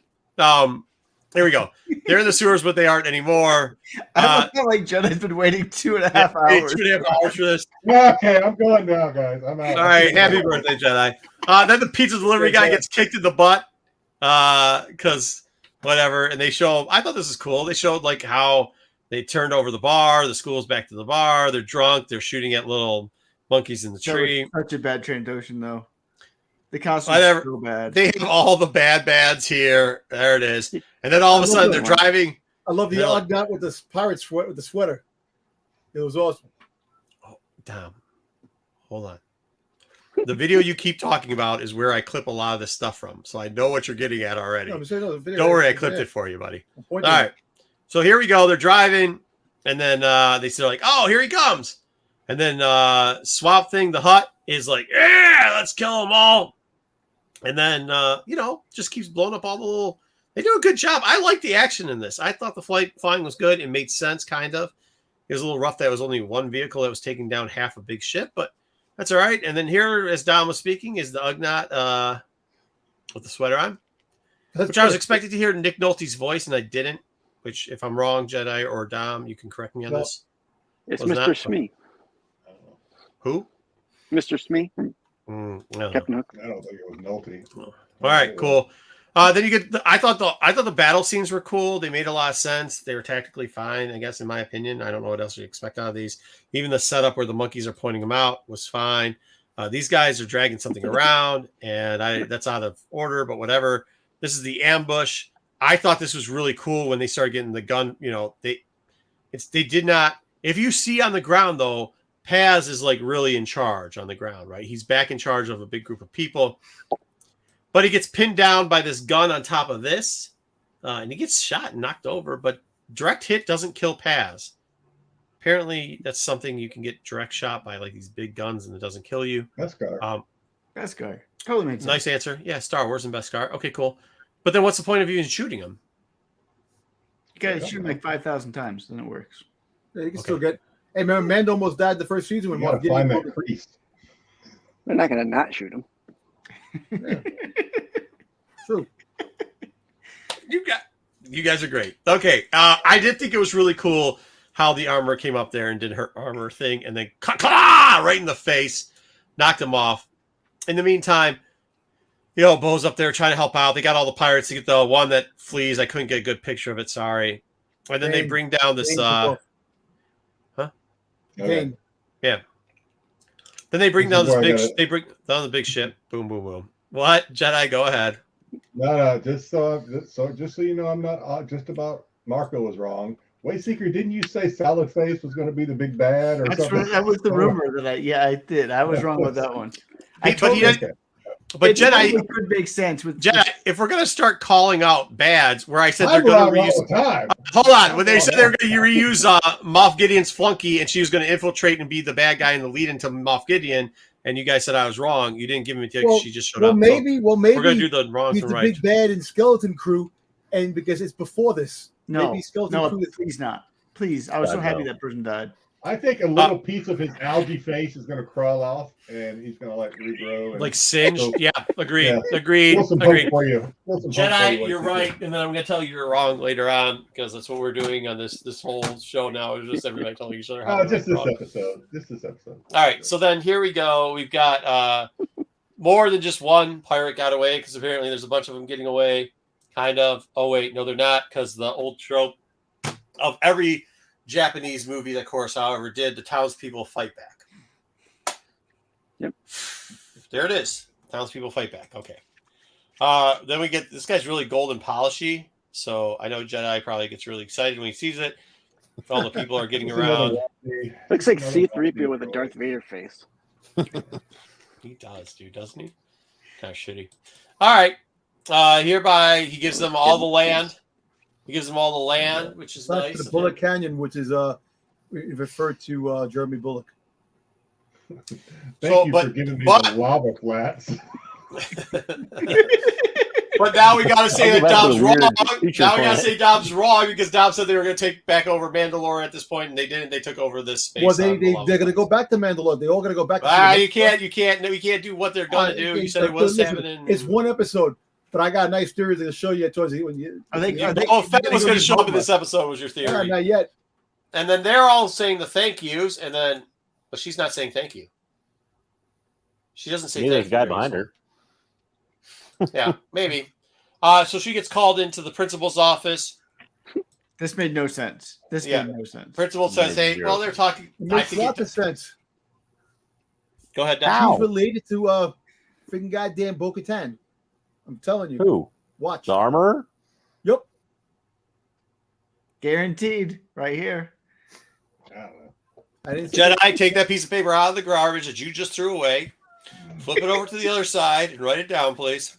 Here we go. They're in the sewers, but they aren't anymore. I feel like Jedi's been waiting 2.5 hours. 2.5 hours for this. Okay, I'm going now, guys. I'm out. All right, happy birthday, Jedi. Then the pizza delivery guy gets kicked in the butt because whatever, and they show. I thought this was cool. They showed like how they turned over the bar. The school's back to the bar. They're drunk. They're shooting at little monkeys in the tree. Such a bad transition, though. The costume is so bad. They have all the bads here. There it is. And then all of a sudden they're driving. I love the Ognat with the pirate sweat with the sweater. It was awesome. Oh, damn. Hold on. The video you keep talking about is where I clip a lot of this stuff from. So I know what you're getting at already. Don't worry, I clipped it for you, buddy. All right. So here we go. They're driving. And then they say like, oh, here he comes. And then Swamp Thing, the Hut, is like, yeah, let's kill them all. And then, just keeps blowing up all the little... They do a good job. I like the action in this. I thought the flying was good. It made sense, kind of. It was a little rough that it was only one vehicle that was taking down half a big ship, but that's all right. And then here, as Dom was speaking, is the Ugnaught with the sweater on, which I was expecting to hear Nick Nolte's voice, and I didn't, which, if I'm wrong, Jedi or Dom, you can correct me on this. It's Mr. Smee. Who? Mr. Smee. Captain Hook. I don't think it was Nolte. All right, cool. Then you get. I thought the battle scenes were cool. They made a lot of sense. They were tactically fine, I guess, in my opinion. I don't know what else you expect out of these. Even the setup where the monkeys are pointing them out was fine. These guys are dragging something around, and that's out of order, but whatever. This is the ambush. I thought this was really cool when they started getting the gun. They did not. If you see on the ground though, Paz is like really in charge on the ground, right? He's back in charge of a big group of people, but he gets pinned down by this gun on top of this, and he gets shot and knocked over, but direct hit doesn't kill Paz. Apparently that's something you can get direct shot by like these big guns and it doesn't kill you. Beskar. Beskar. Totally makes sense. Nice answer. Yeah, Star Wars and Beskar. Okay, cool. But then what's the point of even shooting him? You gotta shoot him like 5,000 times, then it works. Yeah, you can still get. Hey, remember, Mando almost died the first season when Moff Gideon find that priest. They're not going to not shoot him. Yeah. True. You guys are great. Okay, I did think it was really cool how the armor came up there and did her armor thing, and then right in the face, knocked him off. In the meantime, Bo's up there trying to help out. They got all the pirates to get the one that flees. I couldn't get a good picture of it. Sorry. And then they bring down this. Okay. Yeah. Then they bring down this big. They bring down the big ship. Boom, boom, boom. What? Jedi, go ahead. No. Just so you know, I'm not just about Marco was wrong. Wayseeker, didn't you say Salad Face was going to be the big bad or something? That was the rumor that I did. I was wrong with that one. But Jedi could make sense with Jedi. If we're gonna start calling out bads, where I said they're going to reuse, hold on. When they said they were going to reuse Moff Gideon's flunky, and she was going to infiltrate and be the bad guy and the lead into Moff Gideon, and you guys said I was wrong. You didn't give me the she just showed up. Maybe we're going to do the wrongs he's and the right. big bad in Skeleton Crew, and because it's before this. No, maybe Skeleton Crew please not. Please, I was so happy that person died. I think a little piece of his algae face is going to crawl off, and he's going to like regrow. Like singed. So, yeah, agreed. Yeah. Agreed. Agreed. For you. Jedi, you're right, and then I'm going to tell you you're wrong later on because that's what we're doing on this whole show now. It's just everybody telling each other how. Just this episode. All right, so then here we go. We've got more than just one pirate got away because apparently there's a bunch of them getting away. Kind of. Oh wait, no, they're not because the old trope of every Japanese movie that Kurosawa ever did, the townspeople fight back. Yep. There it is. Townspeople fight back. Okay. Then we get this guy's really golden polishy. So I know Jedi probably gets really excited when he sees it. If all the people are getting around. Looks like C-3PO with a Darth Vader face. He does, dude, doesn't he? Kind of shitty. All right. Hereby he gives them all the land. He gives them all the land, which is nice. The Bullock Canyon, which is referred to Jeremy Bullock. Thank you for giving me the lava flats. But now we got to say that Dom's wrong. Now we got to plan. say Dom's wrong because Dom said they were going to take back over Mandalore at this point, and they didn't. They took over this space. Well, they're going to go back to Mandalore. They're all going to go back. You can't do what they're going to do. You said it was happening. It's one episode, but I got a nice theory to show you towards the when you. Fenton's going to show up in this episode. Was your theory? Not yet. And then they're all saying the thank yous, and then, but she's not saying thank you. She doesn't say. There's a guy behind her. Yeah, maybe. So she gets called into the principal's office. This made no sense. Made no sense. Principal says, "Hey, well, they're talking." It makes lots of sense. Go ahead, Dom. She's related to freaking goddamn Bo-Katan. I'm telling you. Who? Watch. The armorer? Yep. Guaranteed. Right here. I didn't Jedi, take that piece of paper out of the garbage that you just threw away. Flip it over to the other side and write it down, please.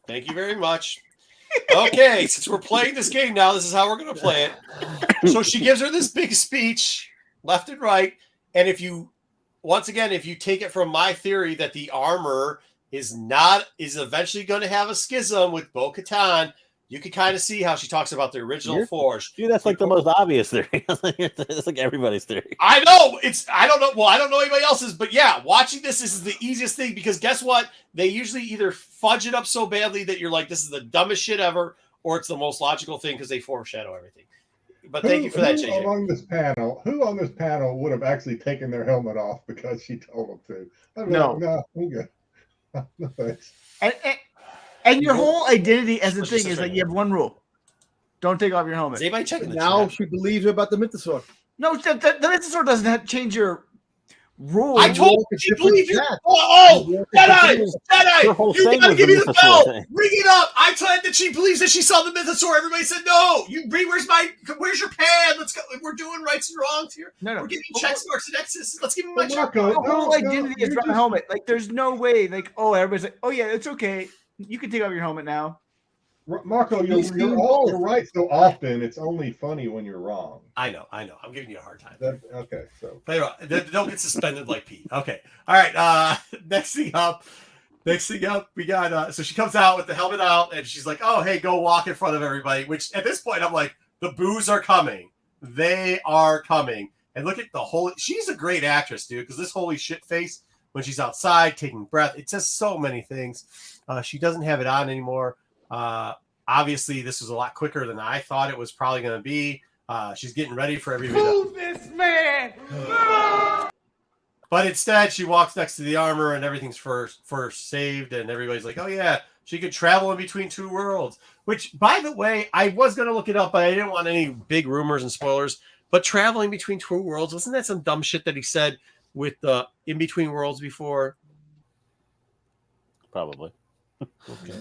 Thank you very much. Okay, since we're playing this game now, this is how we're going to play it. So she gives her this big speech, left and right. And if you take it from my theory that the armor is eventually going to have a schism with Bo-Katan, you can kind of see how she talks about the original Forge. Dude, that's like the most obvious theory. It's like everybody's theory. I know. I don't know. Well, I don't know anybody else's, but yeah, watching this is the easiest thing because guess what? They usually either fudge it up so badly that you're like, this is the dumbest shit ever, or it's the most logical thing because they foreshadow everything. But thank you for that, JJ. Who on this panel would have actually taken their helmet off because she told them to? No, I'm good. No thanks. And your whole identity as a thing is that you have one rule: don't take off your helmet. Is anybody checking the now chat? she believes about the mythosaur. No, the mythosaur doesn't change your rule. I told you she believes it. Jedi! You gotta give me the bell. Ring it up. I said that she believes that she saw the mythosaur. Everybody said no. Where's your pen? Let's go. We're doing rights and wrongs here. No. We're giving check marks and X's. Let's give him my check. The whole identity is around the helmet. Like, there's no way. Like, everybody's like, oh yeah, it's okay. You can take off your helmet now. Marco, you're right so often. It's only funny when you're wrong. I know. I'm giving you a hard time. Okay, so. Don't get suspended like Pete. Okay. All right. Next thing up, we got, so she comes out with the helmet out and she's like, oh, hey, go walk in front of everybody, which at this point, I'm like, the boos are coming. They are coming. And look at she's a great actress, dude, because this holy shit face, when she's outside taking breath, it says so many things. She doesn't have it on anymore. Obviously, this was a lot quicker than I thought it was probably going to be. She's getting ready for everybody. Move this man! But instead, she walks next to the armor and everything's first saved. And everybody's like, oh, yeah, she could travel in between two worlds. Which, by the way, I was going to look it up, but I didn't want any big rumors and spoilers. But traveling between two worlds, wasn't that some dumb shit that he said with the in between worlds before? Probably. Okay.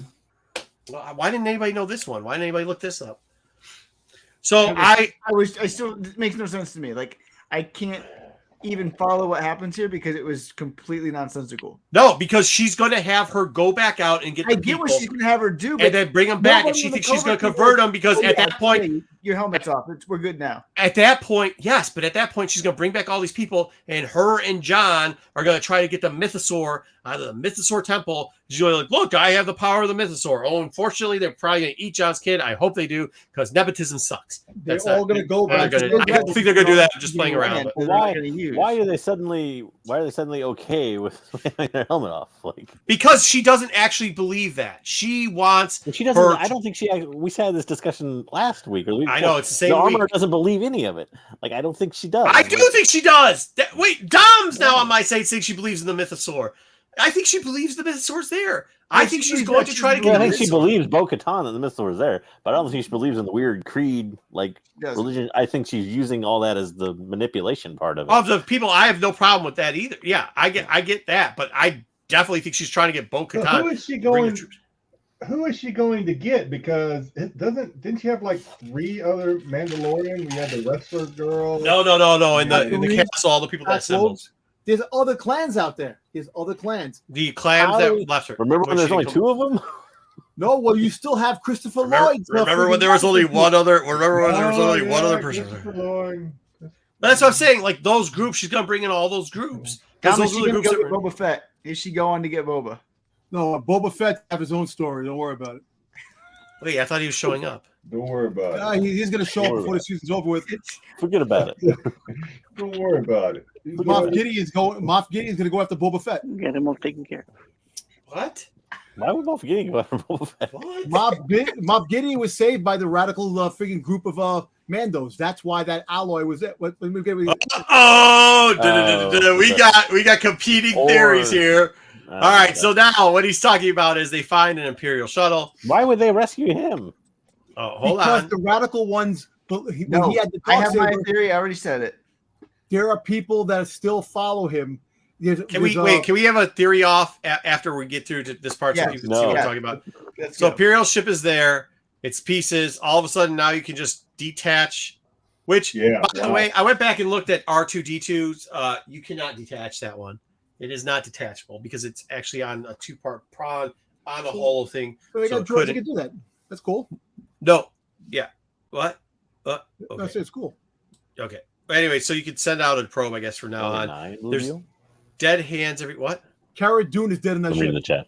Well, why didn't anybody know this one? Why didn't anybody look this up? So I still, it makes no sense to me. Like, I can't even follow what happens here because it was completely nonsensical. No, because she's going to have her go back out and get the people. What she's going to have her do, and then bring them back, and she thinks she's going to convert them because at that point, your helmet's off. We're good now. At that point, yes, but at that point, she's going to bring back all these people, and her and John are going to try to get the mythosaur out of the mythosaur temple. She's going to like, look, I have the power of the mythosaur. Oh, unfortunately, they're probably going to eat John's kid. I hope they do because nepotism sucks. They're all going to go back. I don't think they're going to do that. Just playing around. Why are they suddenly okay with having their helmet off? Like, because she doesn't actually believe that. She wants. She doesn't. I don't think she. We had this discussion last week. Or I know it's the same. The armor doesn't believe any of it. Like, I don't think she does. I do think she does. Wait, Dom's now on my side saying she believes in the mythosaur. I think she believes the mythosaur's there. I think she's going to try to get. I think she believes Bo-Katan and the mythosaur is there, but I don't think she believes in the weird creed religion. I think she's using all that as the manipulation part of it. Of the people, I have no problem with that either. Yeah, I get that, but I definitely think she's trying to get Bo-Katan. So who is she going to get? Because didn't she have like 3 other Mandalorians? We had the wrestler girl. No. In the castle, all the people that assembled. There's other clans out there. There's other clans. The clans that left her. Remember when there's only 2 of them? No, well, you still have Christopher Lloyd. Remember when there was only one other? Remember when there was only one other person? Christopher Lloyd. That's what I'm saying. Like those groups, she's gonna bring in all those groups. Dom, Those is are she the gonna groups go that get were... Boba Fett? Is she going to get Boba? No, Boba Fett have his own story. Don't worry about it. Wait, I thought he was showing up. Don't worry about it. He's going to show up before the season's over with. Forget about it. Don't worry about it. Moff Gideon's going to go after Boba Fett. Get him all taken care of. What? Why would Moff Gideon go after Boba Fett? What? Moff Gideon was saved by the radical freaking group of Mandos. That's why that alloy was it. We got competing theories here. All right, so now what he's talking about is they find an Imperial shuttle. Why would they rescue him? Oh, hold because on. the radical ones. No, I have my theory. I already said it. There are people that still follow him. Can we have a theory off after we get through to this part so you can see what we're talking about? So Imperial ship is there. It's pieces. All of a sudden now you can just detach. Which, by the way, I went back and looked at R2D2's. You cannot detach that one. It is not detachable because it's actually on a 2-part prong on a whole thing. So you can do that. That's cool. No. Yeah. What? Okay. It's cool. Okay. Anyway, so you can send out a probe, I guess, from now on. There's dead hands. What? Cara Dune is dead in that ship. In the chat.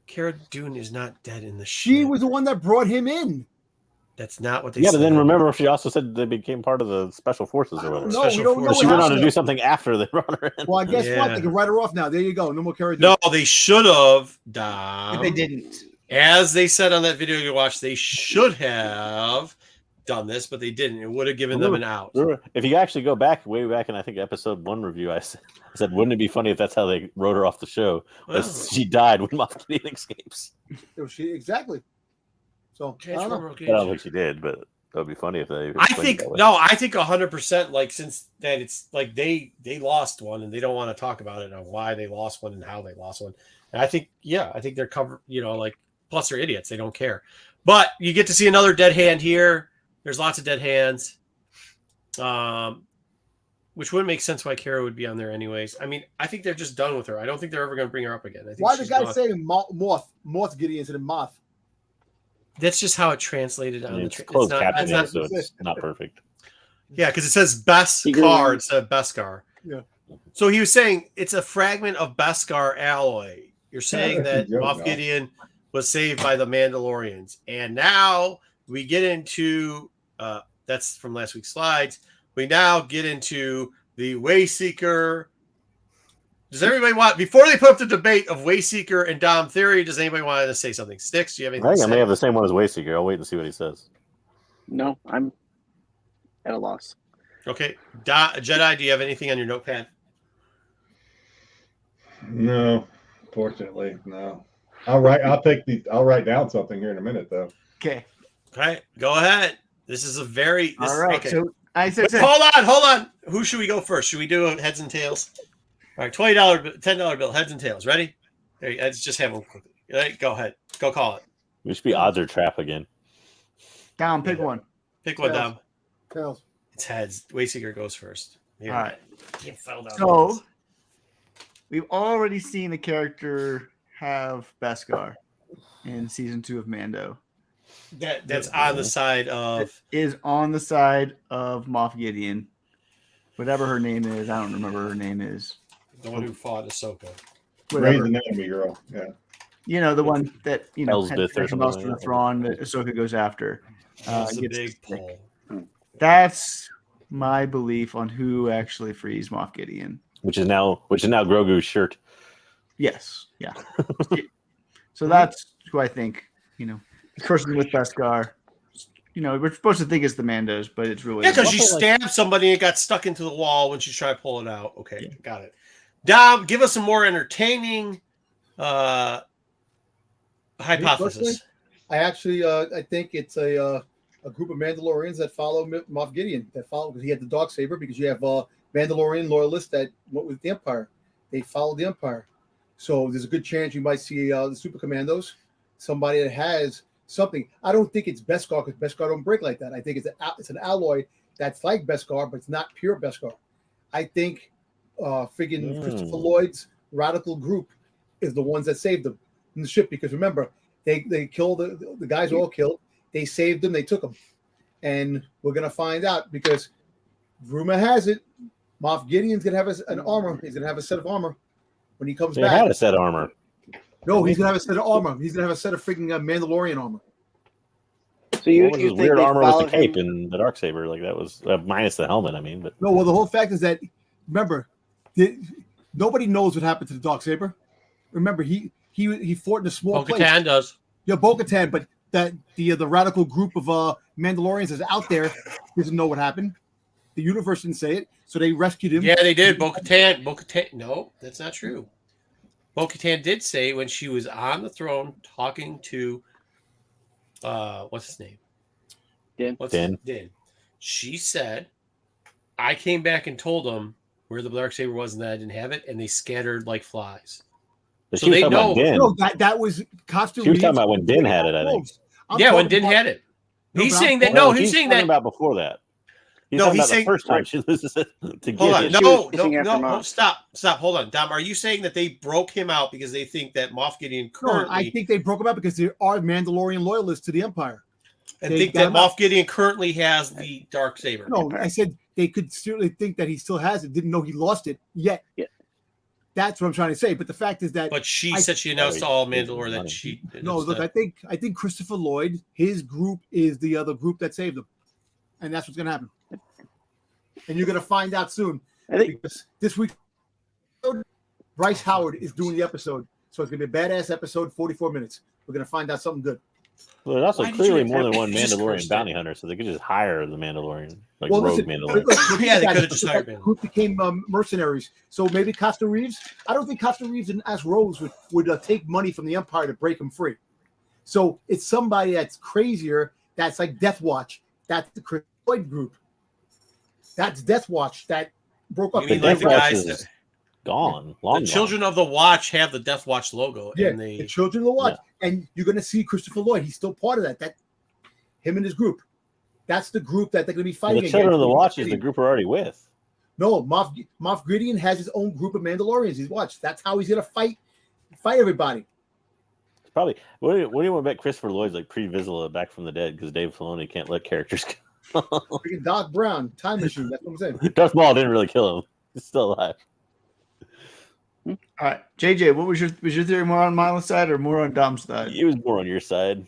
Cara Dune is not dead in the ship. She was the one that brought him in. That's not what they said. Yeah, but then remember, she also said they became part of the special forces or whatever. No, we don't know. She went on to do something after they brought her in. Well, I guess what? They can write her off now. There you go. No more Cara Dune. No, they should have, Dom. But they didn't. As they said on that video you watched, they should have done this, but they didn't. It would have given them an out. If you actually go back, way back in, I think, episode 1 review, I said, wouldn't it be funny if that's how they wrote her off the show? Well, she died when Moff Gideon escapes. Exactly. So, I don't think she did, but that would be funny if they. I think 100%. Like since that, it's like they lost one and they don't want to talk about it and why they lost one and how they lost one. And I think they're covered. Plus they're idiots. They don't care. But you get to see another dead hand here. There's lots of dead hands, which wouldn't make sense why Cara would be on there anyways. I mean, I think they're just done with her. I don't think they're ever going to bring her up again. I think why the guy saying Moth Gideon instead of Moth? That's just how it translated on it's closed captioning, so it's not perfect. Yeah, because it says Beskar instead of Beskar. Yeah. So he was saying it's a fragment of Beskar alloy. You're saying that Moff Gideon was saved by the Mandalorians, and now we get into that's from last week's slides. We now get into the Wayseeker. Does everybody want, before they put up the debate of Wayseeker and Dom Theory, does anybody want to say something? Sticks, do you have anything? I think I may have the same one as Wayseeker. I'll wait and see what he says. No, I'm at a loss. Okay, Jedi, do you have anything on your notepad? No, fortunately, no. I'll write down something here in a minute, though. Okay. Okay, go ahead. This is a very. All right. Okay. So I said, hold on. Who should we go first? Should we do heads and tails? All right, $20, $10 bill, heads and tails. Ready? There, let's just have them quickly. All right, go ahead. Go call it. We should be odds or trap again. Dom, pick one. Pick one, Dom. Tails. It's heads. Wayseeker goes first. Here. All right. Can't fell down. So we've already seen the character have Beskar in season 2 of Mando. That's on the side of. It is on the side of Moff Gideon. Whatever her name is, I don't remember her name is. The one who fought Ahsoka. Raise the enemy girl. Yeah. You know, the one that, Elsbeth had or the something like that. Thrawn that Ahsoka goes after. That's a gets big the stick. pull. That's my belief on who actually frees Moff Gideon. Which is now Grogu's shirt. Yes. Yeah. So that's who I think, the person with Beskar. We're supposed to think it's the Mandos, but it's really... Yeah, because she stabbed somebody and it got stuck into the wall when she tried to pull it out. Okay, got it. Dom, give us some more entertaining hypothesis. I actually, I think it's a group of Mandalorians that follow Moff Gideon. Because he had the Darksaber. Because you have Mandalorian loyalists that went with the Empire. They followed the Empire. So there's a good chance you might see the Super Commandos. Somebody that has something. I don't think it's Beskar because Beskar don't break like that. I think it's an alloy that's like Beskar, but it's not pure Beskar. I think Christopher Lloyd's radical group is the ones that saved them in the ship. Because remember, they killed the guys all killed. They saved them. They took them, and we're gonna find out because rumor has it, Moff Gideon's gonna have an armor. He's gonna have a set of armor when he comes They back. had a set of armor. No, he's gonna have a set of armor. He's gonna have a set of freaking Mandalorian armor. So you, What was you his think weird they armor with the followed cape him? and the darksaber? Like that was minus the helmet. I mean, but No, well, the whole fact is that remember, nobody knows what happened to the Darksaber. Remember, he fought in a small place. Bo-Katan does. Yeah, Bo-Katan, but that the radical group of Mandalorians is out there doesn't know what happened. The universe didn't say it, so they rescued him. Yeah, they did. Bo-Katan. No, that's not true. Bo-Katan did say when she was on the throne talking to, what's his name? Din. Din. She said, I came back and told them where the Darksaber was and that I didn't have it, and they scattered like flies. But So she was they talking about know- Din. No, that was Costa She was talking Reeves. about when Din had it, I think. Yeah, when Din had it. No, He's but saying I'm that. talking- No, he's he's saying talking that. about before that. He's No, talking he's about saying- the first time she loses it to Hold on. Gideon. She was No, chasing after no, Moff. stop. Hold on. Dom, are you saying that they broke him out because they think that Moff Gideon No, currently I think they broke him up because there are Mandalorian loyalists to the Empire. and they think got that him out. Moff Gideon currently has the Darksaber? No, I said they could certainly think that he still has it. Didn't know he lost it yet. Yeah. That's what I'm trying to say. But the fact is that But she I- said she announced to Sorry, all Gideon Mandalore that money. she. no, look, I think Christopher Lloyd, his group is the other group that saved him, and that's what's going to happen. And you're going to find out soon I think because this week Bryce Howard is doing the episode, so it's going to be a badass episode, 44 minutes. We're going to find out something good. Well, there's also Why did clearly you more than accept- one you just Mandalorian cursed bounty it. hunter, so they could just hire the Mandalorian, like Well, rogue listen, Mandalorian. Yeah, they could've just hired that him. group became mercenaries. So maybe Costa Reeves. I don't think Costa Reeves and Ash Rose would take money from the Empire to break him free. So it's somebody that's crazier. That's like Death Watch. That's the Chris Lloyd group. That's Death Watch that broke up. You The mean like Death the Watch guys is that- gone, long The gone. Children of the Watch have the Death Watch logo, Yeah, and the they. Children of the Watch, and you're going to see Christopher Lloyd. He's still part of that. That him and his group. That's the group that they're going to be Well, fighting. the Children of the against. Watch is the group we're already with. No, Moff Gideon has his own group of Mandalorians. He's watched. That's how he's going to fight everybody. It's probably what do you want to bet Christopher Lloyd's like pre-Vizsla back from the dead because Dave Filoni can't let characters go. Freaking Doc Brown, time machine. That's what I'm saying. Darth Maul didn't really kill him. He's still alive. All right, JJ, what was your theory more on Milo's side or more on Dom's side? He was more on your side.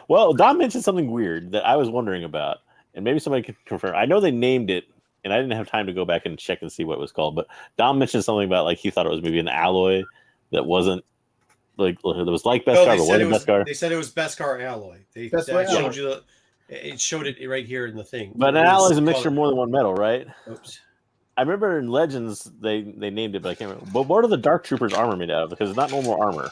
Well, Dom mentioned something weird that I was wondering about, and maybe somebody could confirm. I know they named it, and I didn't have time to go back and check and see what it was called. But Dom mentioned something about like he thought it was maybe an alloy that wasn't like that was like Beskar, but wasn't Beskar. They said it was Beskar alloy. That's That right, showed you it showed it right here in the thing. But an alloy is a mixture of more than one metal, right? Oops. I remember in Legends they named it, but I can't remember. But what are the Dark Troopers armor made out of? Because it's not normal armor.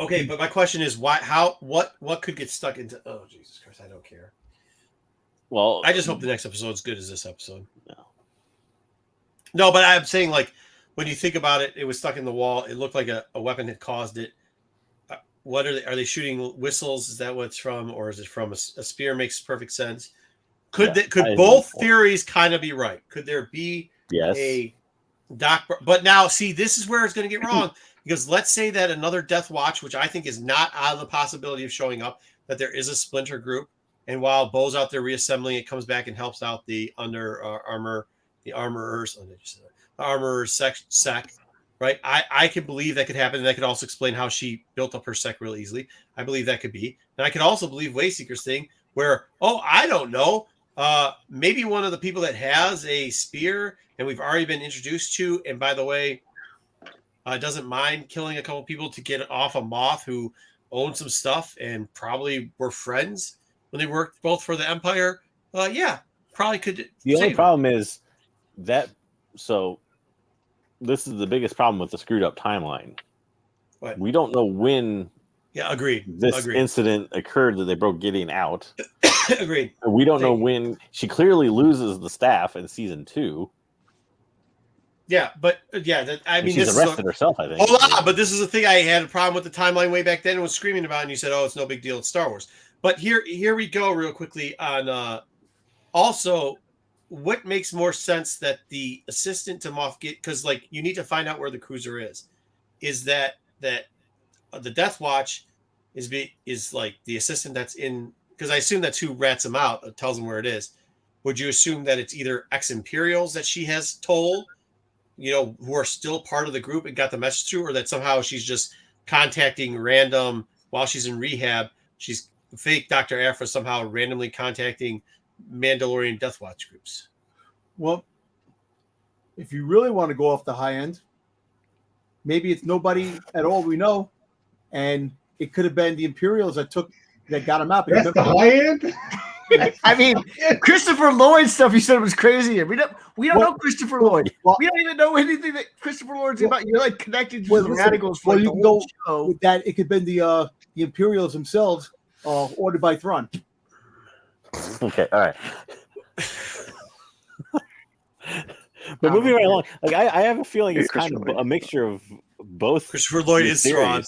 Okay, but my question is why? What could get stuck into? Oh Jesus Christ! I don't care. Well, I just hope the next episode's good as this episode. No. No, but I'm saying like when you think about it, it was stuck in the wall. It looked like a weapon had caused it. What are they? Are they shooting whistles? Is that what it's from, or is it from a spear? Makes perfect sense. Could both theories kind of be right? Could there be a Doc? But now, see, this is where it's going to get wrong because let's say that another Death Watch, which I think is not out of the possibility of showing up, that there is a splinter group, and while Bo's out there reassembling, it comes back and helps out the armorers sec. Right? I could believe that could happen, and that could also explain how she built up her sec real easily. I believe that could be, and I could also believe Wayseeker's thing where I don't know. Maybe one of the people that has a spear and we've already been introduced to, and by the way, doesn't mind killing a couple people to get off a Moth who owned some stuff and probably were friends when they worked both for the Empire. Yeah, probably could. The only problem is that this is the biggest problem with the screwed up timeline. What? We don't know when. Yeah, agreed. This incident occurred that they broke Gideon out. Agreed. We don't know when she clearly loses the staff in season 2. Yeah, but I mean, she's arrested herself. I think. Hold on, but this is the thing. I had a problem with the timeline way back then and was screaming about, and you said, "Oh, it's no big deal. It's Star Wars." But here we go, real quickly on. Also, what makes more sense that the assistant to Moff Gideon, because like you need to find out where the cruiser is that the Death Watch is like the assistant that's in, because I assume that's who rats him out, tells him where it is. would you assume that it's either ex-Imperials that she has told, who are still part of the group and got the message through, or that somehow she's just contacting random while she's in rehab? She's fake Dr. Aphra somehow randomly contacting Mandalorian Death Watch groups. Well, if you really want to go off the high end, maybe it's nobody at all we know, and it could have been the Imperials that got him out. That's the high end. I mean, Christopher Lloyd stuff you said was crazy. We don't know Christopher Lloyd. We don't even know anything that Christopher Lloyd's about. You're like connected to the radicals for you the can whole go show. with that. It could have been the Imperials themselves, ordered by Thrawn. Okay, all right. But moving right along, like I have a feeling it's kind of a mixture of both. Christopher Lloyd is Thrawn.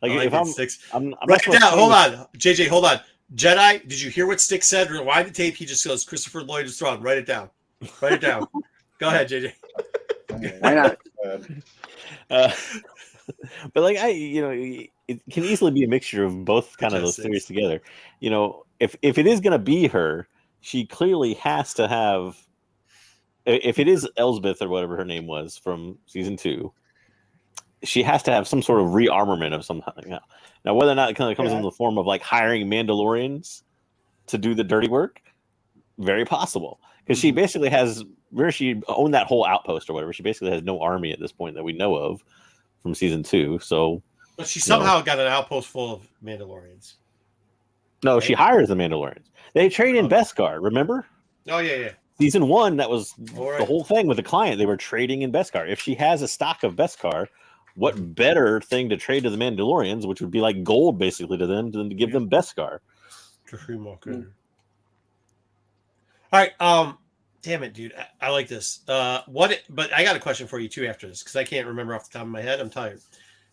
Like if I'm write it down. Hold on, JJ. Hold on. Jedi, did you hear what Stick said? Rewind the tape. He just goes, Christopher Lloyd is Thrawn. Write it down. Write it down. Go ahead, JJ. Why not? But like it can easily be a mixture of both kind of those theories together. If it is going to be her, she clearly has to have. If it is Elsbeth or whatever her name was from season 2, she has to have some sort of rearmament of some kind. Now, whether or not it kind of comes in the form of like hiring Mandalorians to do the dirty work, very possible. Because she basically has, where she owned that whole outpost or whatever, she basically has no army at this point that we know of from season 2. So, but she somehow got an outpost full of Mandalorians. No, right? She hires the Mandalorians. They train in Beskar, remember? Oh, yeah. Season 1, that was the whole thing with the client. They were trading in Beskar. If she has a stock of Beskar, what better thing to trade to the Mandalorians, which would be like gold basically to them, than to give them Beskar? All right. Damn it, dude. I like this. But I got a question for you too after this, because I can't remember off the top of my head. I'm tired.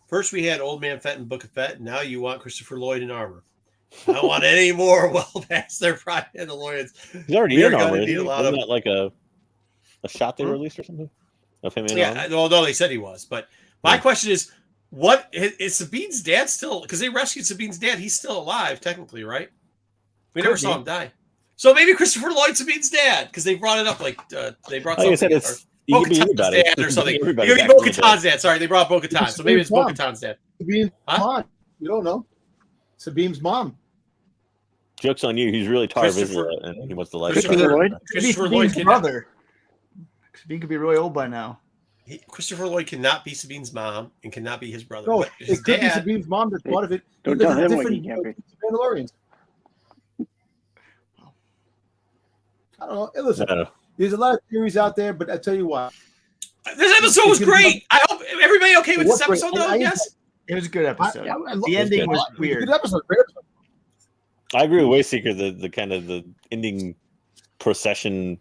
First we had Old Man Fett and Book of Fett. Now you want Christopher Lloyd in armor. I don't want any more well past their prime Mandalorians. He's already in armor. Wasn't that like a shot they released or something? Of him in armor? Well, no, they said he was. But my question is, what is Sabine's dad still? Because they rescued Sabine's dad. He's still alive, technically, right? We never saw him die. So maybe Christopher Lloyd Sabine's dad, because they brought it up like they brought something. I said it's Bo-Katan's dad or something. Bo-Katan's dad. Sorry, they brought Bo-Katan. So maybe it's Bo-Katan's dad. Sabine's mom. You don't know. Sabine's mom. Joke's on you. He's really Tar Vizsla, and he wants to like Christopher Lloyd's brother. Sabine could be really old by now. Christopher Lloyd cannot be Sabine's mom and cannot be his brother. No, it could be Sabine's mom that's part of it. Don't tell him what he can't be. Mandalorians. I don't know. Hey, listen, there's a lot of theories out there, but I tell you what. This episode was great. I hope everybody okay with this episode, though. Yes? It was a good episode. The ending was weird. Good episode. I agree with Wayseeker. The kind of the ending procession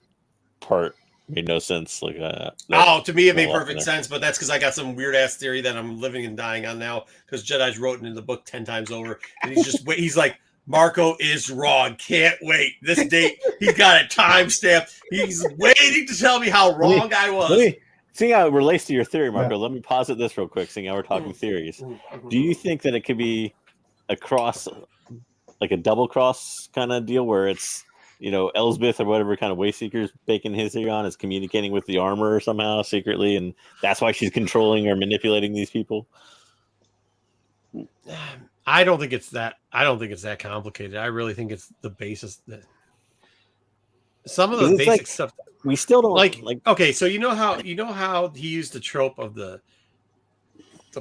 part made no sense. Like, to me, it made perfect sense, but that's because I got some weird ass theory that I'm living and dying on now. Because Jedi's wrote it in the book 10 times over, and he's just he's like, Marco is wrong. Can't wait. This date, he's got a timestamp. He's waiting to tell me how wrong I was. Seeing how it relates to your theory, Marco, let me posit this real quick. Seeing how we're talking theories, do you think that it could be a cross? Like a double cross kind of deal where it's, Elsbeth or whatever kind of Wayseeker's baking his ear on is communicating with the armor somehow secretly, and that's why she's controlling or manipulating these people. I don't think it's that. I don't think it's that complicated. I really think it's the basis that some of the basic stuff we still don't like. Okay, so you know how he used the trope of the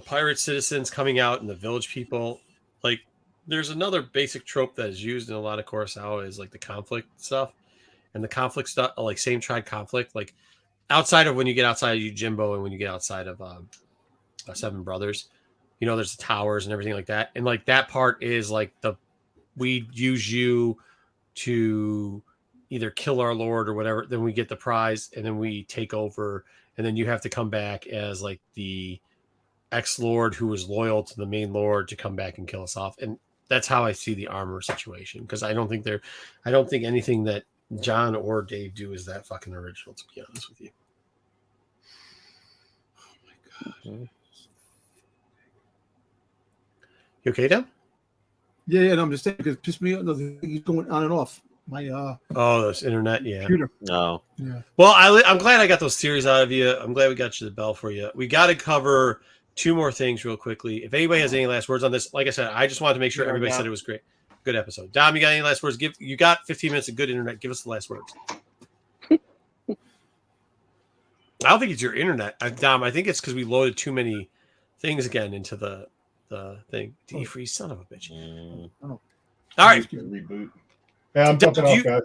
pirate citizens coming out and the village people. Like, there's another basic trope that is used in a lot of Kurosawa is like the conflict stuff, and the conflict stuff, like same tribe conflict, like outside of when you get outside of Yojimbo and when you get outside of Seven Brothers, there's the towers and everything like that, and like that part is like we use you to either kill our lord or whatever, then we get the prize and then we take over, and then you have to come back as like the ex-lord who was loyal to the main lord to come back and kill us off. And that's how I see the armor situation, because I don't think anything that John or Dave do is that fucking original, to be honest with you. Oh my god. You okay, Dan? Yeah, no, I'm just saying because it pissed me off. He's going on and off. Oh, this internet, yeah. computer. No. Yeah. Well, I'm glad I got those theories out of you. I'm glad we got you the bell for you. We got to cover 2 more things real quickly. If anybody has any last words on this, like I said, I just wanted to make sure everybody said it was great. Good episode. Dom, you got any last words? You got 15 minutes of good internet. Give us the last words. I don't think it's your internet, Dom. I think it's because we loaded too many things again into the thing. Defreeze, son of a bitch. All right. Reboot. Yeah, I'm jumping off, guys.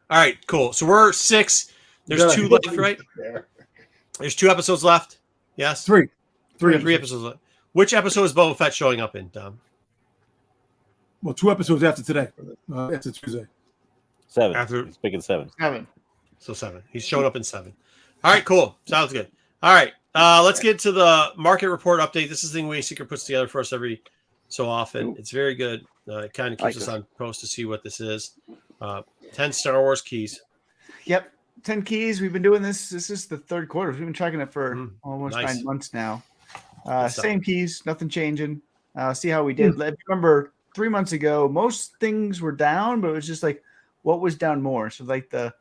All right, cool. So we're 6. There's 2 left, right? There's 2 episodes left. Yes. 3 episodes left. Which episode is Boba Fett showing up in, Dom? Well, 2 episodes after today. After Tuesday. 7. After He's picking 7. 7. So 7. He's showing up in 7. All right, cool. Sounds good. All right. Let's get to the market report update. This is the thing Wayseeker puts together for us every so often. It's very good. It kind of keeps us on post to see what this is. 10 Star Wars keys. Yep. 10 keys. We've been doing this. This is the 3rd quarter. We've been tracking it for almost 9 months now. Same keys, nothing changing. See how we did. Remember 3 months ago, most things were down, but it was just like what was down more. So like the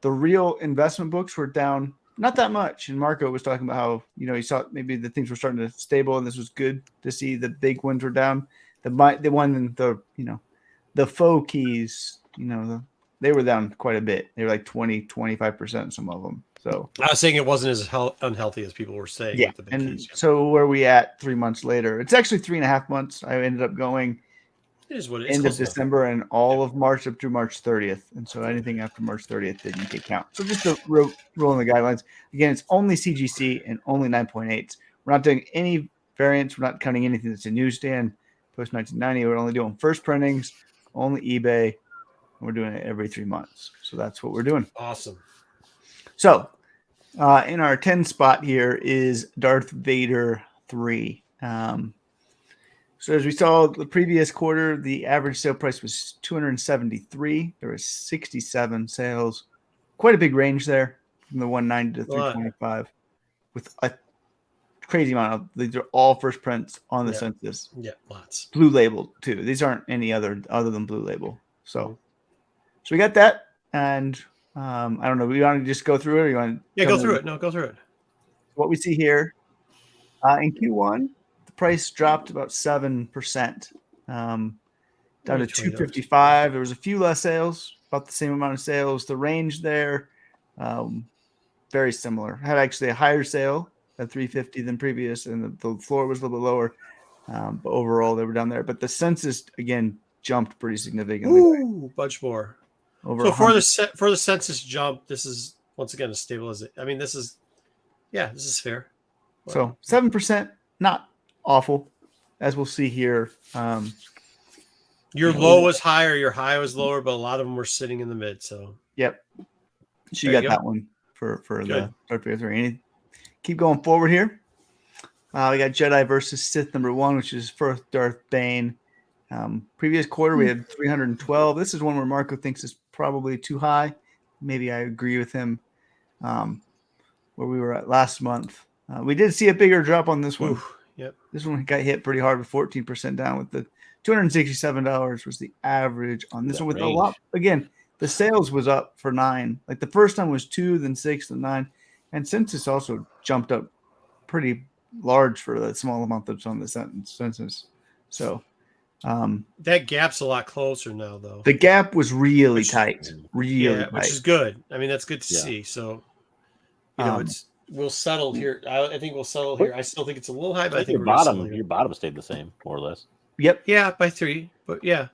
real investment books were down not that much. And Marco was talking about how, he saw maybe the things were starting to stable, and this was good to see. The big ones were down. The one in the faux keys, they were down quite a bit. They were like 20-25%, some of them. So I was saying it wasn't as unhealthy as people were saying. Yeah. With the big And keys. so where are we at 3 months later? It's actually 3.5 months. I ended up going It is what it is. end of December and all of March up through March 30th. And so anything after March 30th didn't get count. So just to roll in the guidelines. Again, it's only CGC and only 9.8s. We're not doing any variants. We're not counting anything that's a newsstand. Post 1990, we're only doing first printings, only eBay. And we're doing it every 3 months. So that's what we're doing. Awesome. So in our 10 spot here is Darth Vader 3. So as we saw the previous quarter, the average sale price was $273. There was 67 sales. Quite a big range there from the 190 to 325 with a crazy amount of these are all first prints on the census. Yeah, lots. Blue label too. These aren't any other than blue label. So we got that, and I don't know. We want to just go through it, or you want? Go through it. No, go through it. What we see here in Q1, the price dropped about 7%, down to $255. There was a few less sales, about the same amount of sales. The range there, very similar. Had actually a higher sale at $350 than previous, and the floor was a little bit lower. But overall, they were down there. But the census again jumped pretty significantly. Ooh, bunch more. Over so for the census jump, this is once again a stabilization. I mean, this is fair. So 7%, not awful, as we'll see here. Your low was higher, your high was lower, but a lot of them were sitting in the mid. So yep. So you got that one for the Darth Vader 3. Keep going forward here. We got Jedi versus Sith #1, which is first Darth Bane. Previous quarter, we had 312. This is one where Marco thinks is probably too high. Maybe I agree with him. Where we were at last month. We did see a bigger drop on this one. Oof, yep. This one got hit pretty hard with 14% down with the $267 was the average on this one with range. A lot. Again, the sales was up for 9. Like the first time was 2, then 6, then 9. And census also jumped up pretty large for that small amount that's on the census. So that gap's a lot closer now, though. The gap was really tight, tight. Which is good. I mean, that's good to see. So, we'll settle here. I think we'll settle here. I still think it's a little high, but I think your bottom stayed the same, more or less. Yep. Yeah, by 3. But yeah,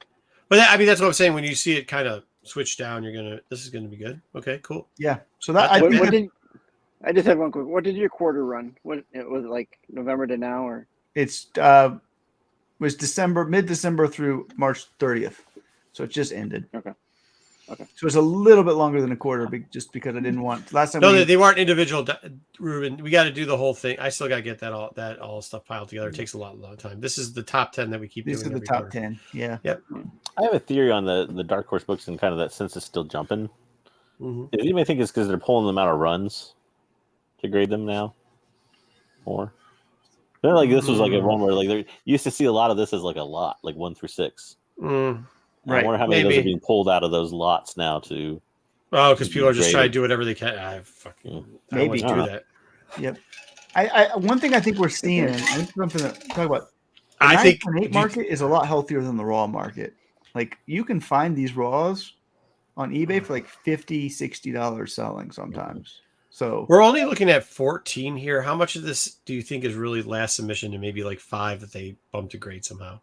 but that's what I'm saying. When you see it kind of switch down, this is gonna be good. Okay, cool. Yeah. So that I just have one quick. What did your quarter run? What it was like November to now, or it's was mid-December through March 30th, so it just ended. Okay. So it's a little bit longer than a quarter, just because I didn't want last time. No, they weren't individual. Ruben, we got to do the whole thing. I still got to get that all stuff piled together. It takes a lot of time. This is the top 10 that we keep. These doing are the top quarter. 10. Yeah. Yep. I have a theory on the Dark Horse books and kind of that census still jumping. Mm-hmm. Does anybody think it's because they're pulling them out of runs to grade them now? Or this was like a one where like you used to see a lot of this as like a lot, like 1 through 6. Mm. I wonder how many of those Maybe. are being pulled out of those lots now to. Oh, because people are just trying to graded. do whatever they can. I fucking Maybe. I wouldn't do that. Yep. I one thing I think we're seeing, and this is something to talk about. The I think 9.8 market is a lot healthier than the raw market. Like you can find these raws on eBay for like $50-$60 selling sometimes. So we're only looking at 14 here. How much of this do you think is really last submission and maybe like 5 that they bumped a grade somehow?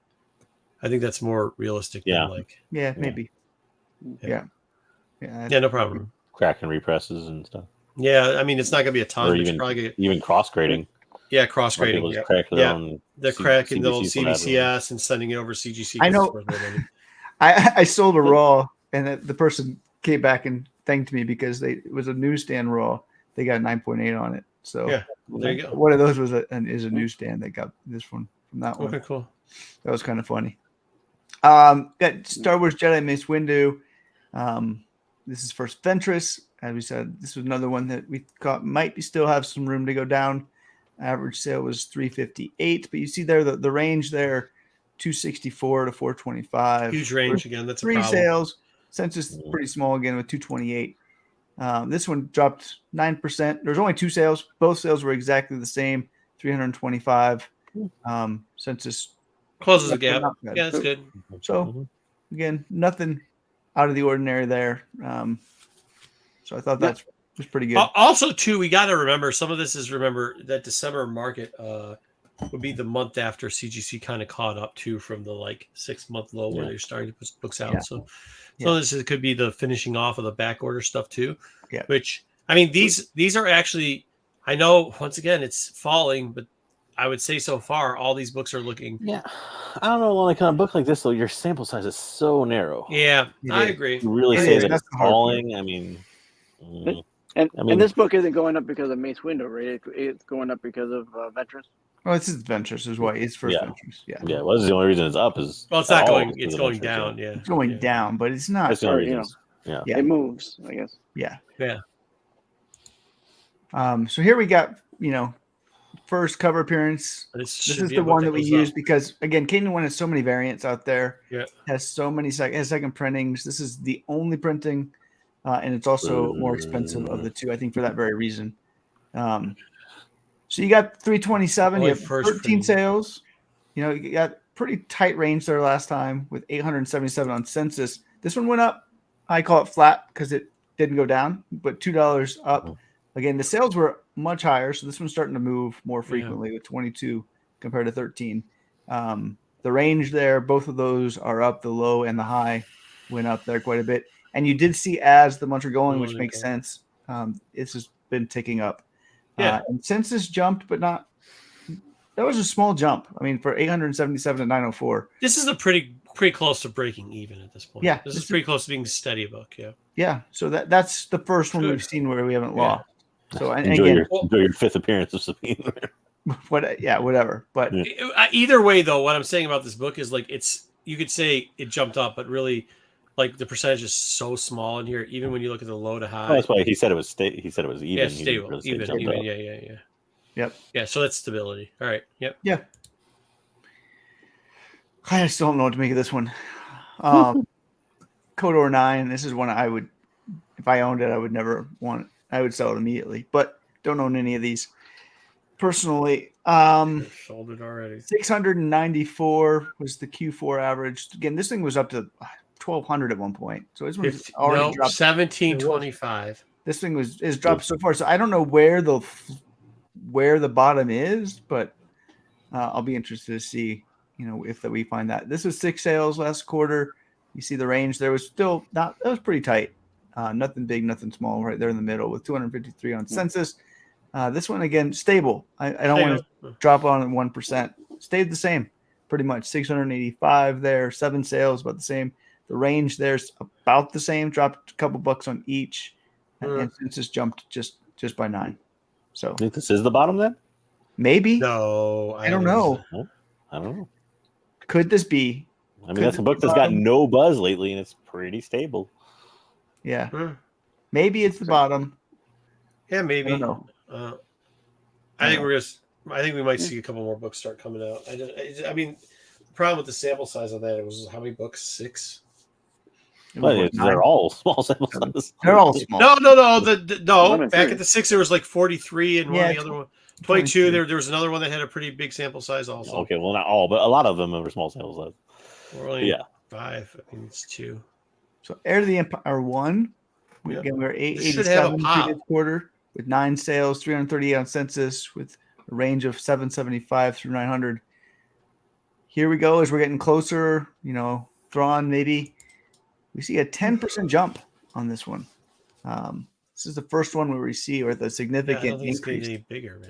I think that's more realistic than like. yeah, maybe. Yeah. Yeah, Yeah, no problem. Cracking represses and stuff. Yeah, I mean it's not gonna be a ton, Or but even you're probably gonna, even cross grading. yeah, cross grading. People Yeah. just crack their Yeah. own. They're cracking the old CBC slab or CBCS and sending it over CGC. I know. It's worth more money. I sold a raw, and the person came back and thanked me because it was a newsstand raw. They got 9.8 on it. So Yeah, well, there you go. one of those was a newsstand that got this one from that one. Okay, cool. That was kind of funny. Got Star Wars Jedi Mace Windu. This is first Ventress. As we said, this was another one that we thought might still have some room to go down. Average sale was 358, but you see there the range there, 264 to 425. Huge range again. That's a 3 problem. sales. Census pretty small again with 228. This one dropped 9%. There's only 2 sales. Both sales were exactly the same, 325. Census Closes the gap. not bad. Yeah, that's good. So again, nothing out of the ordinary there. So I thought that was pretty good. Also, too, we got to remember some of this is that December market would be the month after CGC kind of caught up too from the like 6-month low where they're starting to put books out. So this could be the finishing off of the back order stuff too. Yeah. Which I mean these are actually, I know once again it's falling, but I would say so far all these books are looking. Yeah, I don't know. On a kind of book like this, though, your sample size is so narrow. Yeah, I agree. You really say that it's falling. I mean, and this book isn't going up because of Mace Windu, right? It's going up because of Ventress. Oh, this is Ventress is why it's first Ventress. Yeah. Yeah. Well, this is the only reason it's up is. Well, it's not going. It's going down. Yeah. It's going down, but it's not. That's the only reason. Yeah. It moves, I guess. Yeah. Yeah. So here we got first cover appearance. This is the one that we use because again, Kingdom One has so many variants out there. Yeah. Has so many second printings. This is the only printing, and it's also more expensive of the two. I think for that very reason. So you got 327. You have 13 sales. You got pretty tight range there last time with 877 on census. This one went up. I call it flat because it didn't go down, but $2 up. Again, the sales were much higher, so this one's starting to move more frequently with 22 compared to 13. The range there, both of those are up. The low and the high went up there quite a bit. And you did see as the months are going, which makes sense. It's just been ticking up. Yeah. And census jumped, but not. That was a small jump. I mean, for 877 to 904. This is a pretty close to breaking even at this point. Yeah. This is pretty close to being a steady book. Yeah. Yeah. So that's the first one we've seen where we haven't lost. So enjoy your 5th appearance of Sabine. Whatever. But either way, though, what I'm saying about this book is like you could say it jumped up, but really, like the percentage is so small in here. Even when you look at the low to high, that's why he said it was he said it was even. Yeah, stable, even. Yeah. Yep. Yeah. So that's stability. All right. Yep. Yeah. I still don't know what to make of this one. Kodor 9. This is one I would, if I owned it, I would never want. I would sell it immediately, but don't own any of these personally. Sold it already. 694 was the Q4 average. Again, this thing was up to 1,200 at one point, so this one's already dropped. 1725. This thing is dropped so far, so I don't know where the bottom is, but I'll be interested to see, if we find that. This was 6 sales last quarter. You see the range there was still not. That was pretty tight. Nothing big, nothing small, right there in the middle with 253 on census. This one again stable. I don't want to drop on at 1%. Stayed the same, pretty much 685 there. 7 sales, about the same. The range there's about the same. Dropped a couple bucks on each, and census jumped just by 9. So I think this is the bottom then. Maybe. No, I don't know. I don't know. Could this be? I mean, that's a book that's got no buzz lately, and it's pretty stable. Yeah. Maybe it's the bottom. Yeah, maybe. I don't know. I think we might see a couple more books start coming out. I mean, the problem with the sample size of that was how many books? 6. Well, they're all small sample sizes. They're all small. No. No. Lemon Back fruit. at the 6, there was like 43, and Yeah, the other one, 22. 22. There was another one that had a pretty big sample size also. Okay, well, not all, but a lot of them are small sample size. We're only Yeah. 5. I mean, it's 2. So Heir to the Empire 1. Yeah. Again, we were This should have a 887 pop. previous quarter with 9 sales, 338 on census with a range of 775 through 900. Here we go as we're getting closer, Thrawn maybe. We see a 10% jump on this one. This is the first one where we see the Yeah, I don't significant think it's getting increase. any bigger,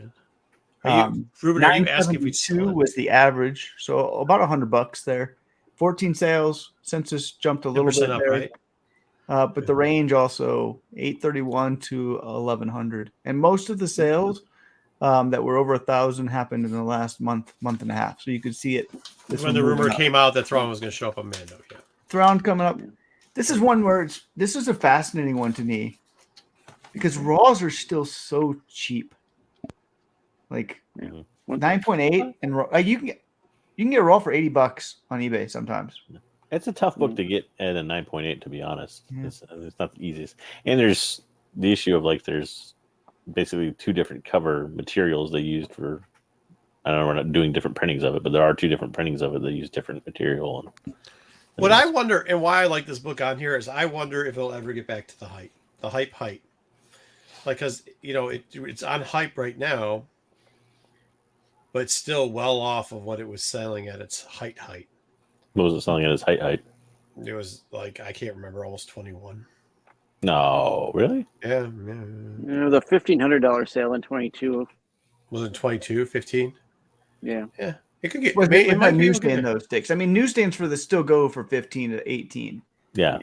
man. Ruben, are you asking if we 972 was the average, so about $100 there. 14 sales, census jumped a little bit up, there. right? But the range also 831 to 1100, and most of the sales that were over 1,000 happened in the last month and a half. So you could see it. When the rumor came out that Thrawn was going to show up on Mando, yeah. Thrawn coming up. This is one where this is a fascinating one to me because Raws are still so cheap. Like 9.8 and you can get a Raw for $80 on eBay sometimes. It's a tough book to get at a 9.8, to be honest. Yeah. It's not the easiest. And there's the issue of there's basically 2 different cover materials they used for. I don't know, we're not doing different printings of it, but there are 2 different printings of it that use different material. And what I wonder, and why I like this book on here, is I wonder if it'll ever get back to the hype. Like, because it's on hype right now, but it's still well off of what it was selling at its height. What was it selling at its height? It was I can't remember, almost 21. No, really? Yeah. The $1,500 sale in 22. Was it 22, 15? Yeah. It could get. It might newsstand those sticks. I mean, newsstands for this still go for 15 to 18. Yeah.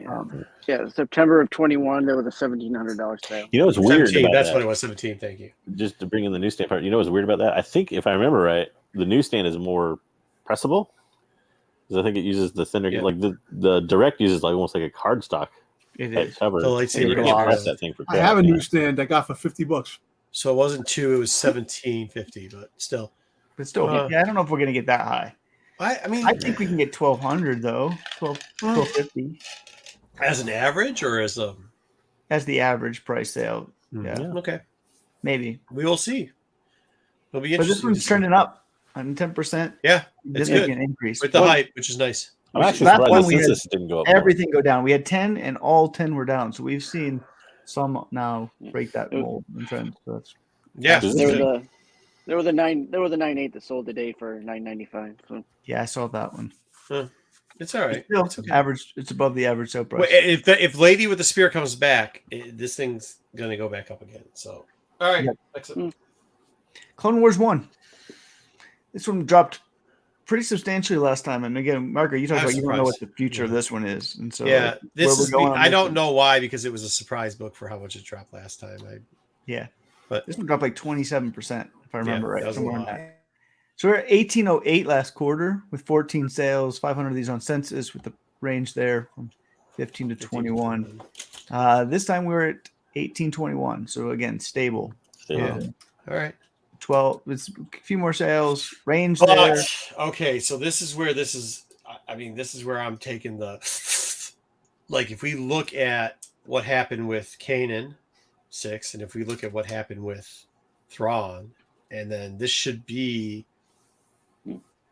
September of 21, there was a $1,700 sale. It's weird. 17, that's what it was. 17. Thank you. Just to bring in the newsstand part. What's weird about that? I think if I remember right, the newsstand is more pressable. Because I think it uses the thinner, like the direct uses almost like a cardstock. It is. Cover. The lightsaber. You can press that thing for I have a newsstand I got for $50. So it wasn't 2, it was 17.50, but still. But still, I don't know if we're gonna get that high. I think we can get 1,200 though. 1,250 as an average, or as the average price sale. Yeah. Okay. Maybe we will see. It'll be interesting. But this one's trending up on 10%. Yeah, it's good. Increase with the hype, which is nice. I'm actually surprised the census didn't go up. Everything go down. We had 10, and all 10 were down. So we've seen some now break that mold and trend. So that's There was a 9.8 that sold today for $9.95. So yeah, I saw that one. It's all right. It's okay. Average. It's above the average sale price. Well, if Lady with the Spear comes back, this thing's gonna go back up again. So all right, excellent. Clone Wars 1. This one dropped pretty substantially last time, and again, Marco, you talked about you don't know what the future of this one is, and so this is. I don't know why, because it was a surprise book for how much it dropped last time. But this one dropped like 27%, if I remember right. Somewhere in that. So we're at 1808 last quarter with 14 sales, 500 of these on census, with the range there from 15 to 21. This time we were at 1821. So again, stable. Yeah. All right. 12. It's a few more sales. Range there. Okay, so this is where I'm taking the if we look at what happened with Kanan 6, and if we look at what happened with Thrawn, and then this should be.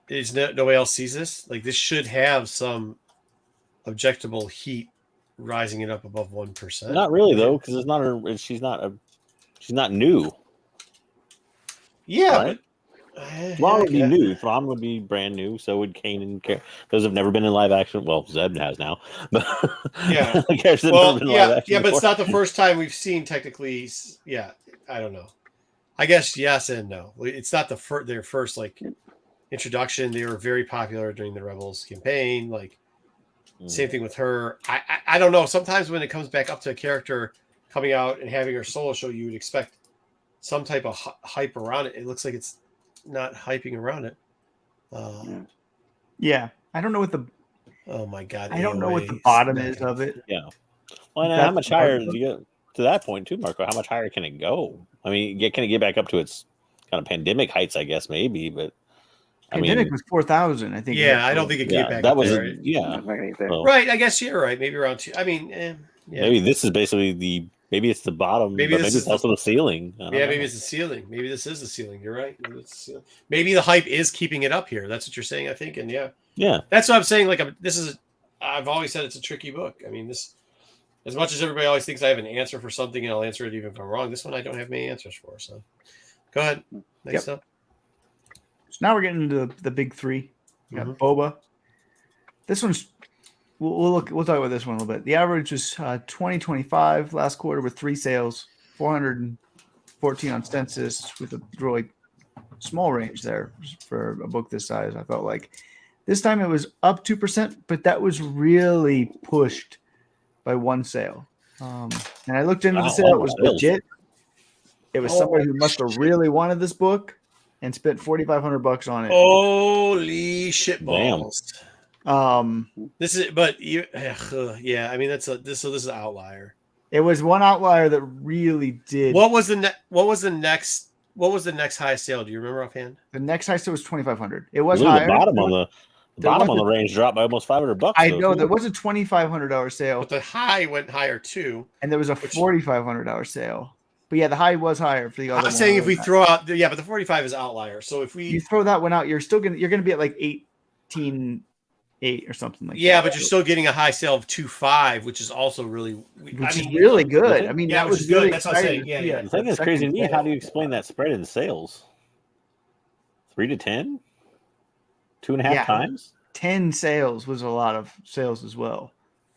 Is nobody else sees this? This should have some objectable heat rising it up above 1%. Not really though, because it's not her. She's not new. Yeah, right? Thrawn would be new. Thrawn would be brand new. So would Kanan. Those have never been in live action. Well, Zeb has now, but yeah. But it's not the first time we've seen technically. Yeah, I don't know. I guess yes and no. It's not their first introduction. They were very popular during the Rebels campaign. Same thing with her. I don't know. Sometimes when it comes back up to a character coming out and having her solo show, you would expect some type of hype around it. It looks like it's not hyping around it. Yeah, I don't know what the. Oh my god! I don't know what the bottom is of it. Yeah. Well, and how much higher do you get to that point too, Marco? How much higher can it go? I mean, can it get back up to its kind of pandemic heights? I guess maybe, but Pandemic was 4,000, I think. Yeah, I don't think it came back. That was there, right? So, Right, I guess you're right. Maybe around 2. I mean, yeah. Maybe this is basically maybe it's the bottom, Maybe but this maybe is it's also the ceiling. I don't know. maybe it's the ceiling. Maybe this is the ceiling. You're right. Maybe the hype is keeping it up here. That's what you're saying, I think. And yeah, that's what I'm saying. Like, I've always said it's a tricky book. I mean, this, as much as everybody always thinks I have an answer for something and I'll answer it even if I'm wrong, this one I don't have many answers for. So, go ahead. Next up. So now we're getting into the big three. We got Boba. This one's. We'll talk about this one a little bit. The average was 2025 last quarter with 3 sales, 414 on census with a really small range there for a book this size. I felt like this time it was up 2%, but that was really pushed by 1 sale. And I looked into the sale; it was legit. It was somebody who must have really wanted this book and spent $4,500 on it. Holy shit balls! This is, but you, yeah. I mean, this is an outlier. It was one outlier that really did. What was the next highest sale? Do you remember offhand? The next highest sale was 2,500. It was really higher. The bottom on the range dropped by almost $500. I know there was a $2,500 sale, but the high went higher too, and there was a $4,500 sale. But yeah, the high was higher for the other. I'm saying if we throw out, but the 45 is outlier. So if you throw that one out, you're gonna be at like 18.8 or something like that. Yeah, but you're still getting a high sale of 2.5, which is also really, really good. I mean, that was good. Really That's what I'm saying. Yeah. The thing that's crazy to me, how do you explain that spread in sales? 3 to 10, 2.5 times. 10 sales was a lot of sales as well.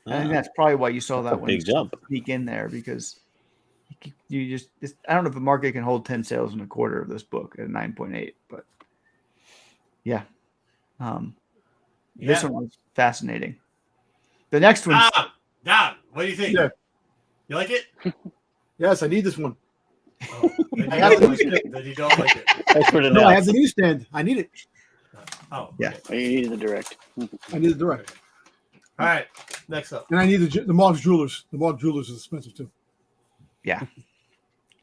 I think that's probably why you saw that one big jump sneak in there, because you I don't know if the market can hold 10 sales in a quarter of this book at 9.8, but yeah. This one was fascinating. The next one. Don, what do you think? Yeah. You like it? Yes, I need this one. Oh, then you don't like it. Thanks for the No, I have the newsstand. I need it. Oh, yeah. You need the direct. I need the direct. All right, next up. And I need the Mark's Jewelers. The Mark Jewelers is expensive too. Yeah.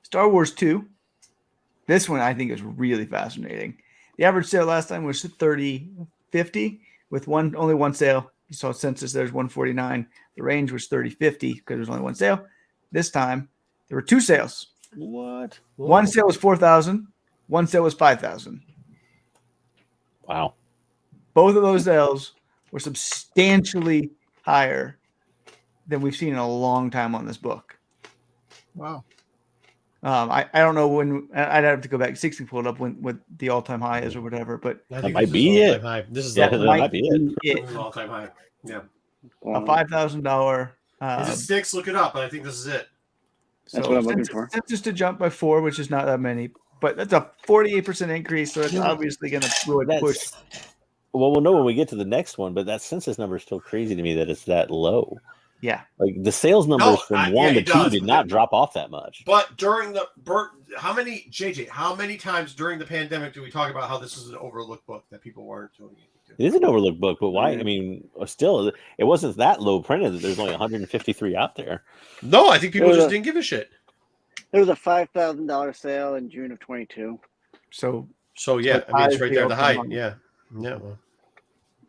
Star Wars 2. This one I think is really fascinating. The average sale last time was 30.50 with only one sale. You saw census there's 149. The range was 30.50 because there was only one sale. This time there were 2 sales. What? One sale was 4,000. One sale was 5,000. Wow. Both of those sales were substantially higher than we've seen in a long time on this book. Wow. I don't know when. I'd have to go back 60 pull it up when what the all-time high is or whatever, but I think that might be it. high. This is that might be it. all-time high. Yeah. A $5,000. Is it 6? Look it up. But I think this is it. That's what I'm looking for. Census to jump by 4, which is not that many, but that's a 48% increase. So it's obviously going to really push. Well, we'll know when we get to the next one, but that census number is still crazy to me that it's that low. Yeah. Like the sales numbers from 1 to 2 did not drop off that much. But during how many times during the pandemic do we talk about how this is an overlooked book that people weren't doing it? It is an overlooked book, but why? I mean, still, it wasn't that low printed that there's only 153 out there. No, I think people just didn't give a shit. There was a $5,000 sale in June of 22. So yeah, I mean, it's right there, the height. Yeah. Yeah.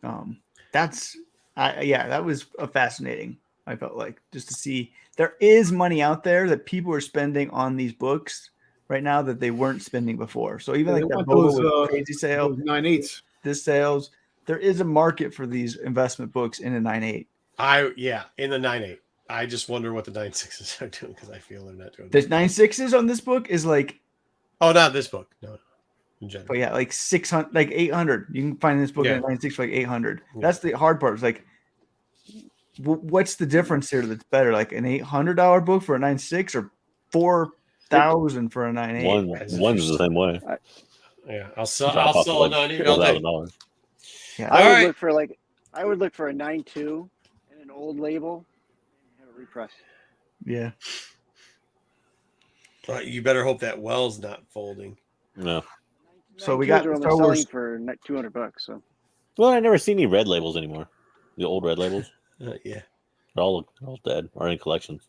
Well. That was fascinating. I felt like just to see there is money out there that people are spending on these books right now that they weren't spending before. So even like that Boba crazy sale, 9.8s, this sales, there is a market for these investment books in a 9.8. In the 9.8. I just wonder what the 9.6s are doing because I feel they're not doing. The 9.6s on this book is like, not this book, no. In general. But yeah, like 600, like 800. You can find this book in 9.6 for like 800. Yeah. That's the hard part. It's like, what's the difference here that's better? Like an $800 book for a 9.6 or 4,000 for a 9.8? One's the same way. I'll sell a 9.8. Yeah, I would look for a 9.2 and an old label and have it repressed. Yeah. You better hope that well's not folding. No. So we got Star Wars for $200. So. Well, I never see any red labels anymore. The old red labels. Yeah. They're all dead or in collections.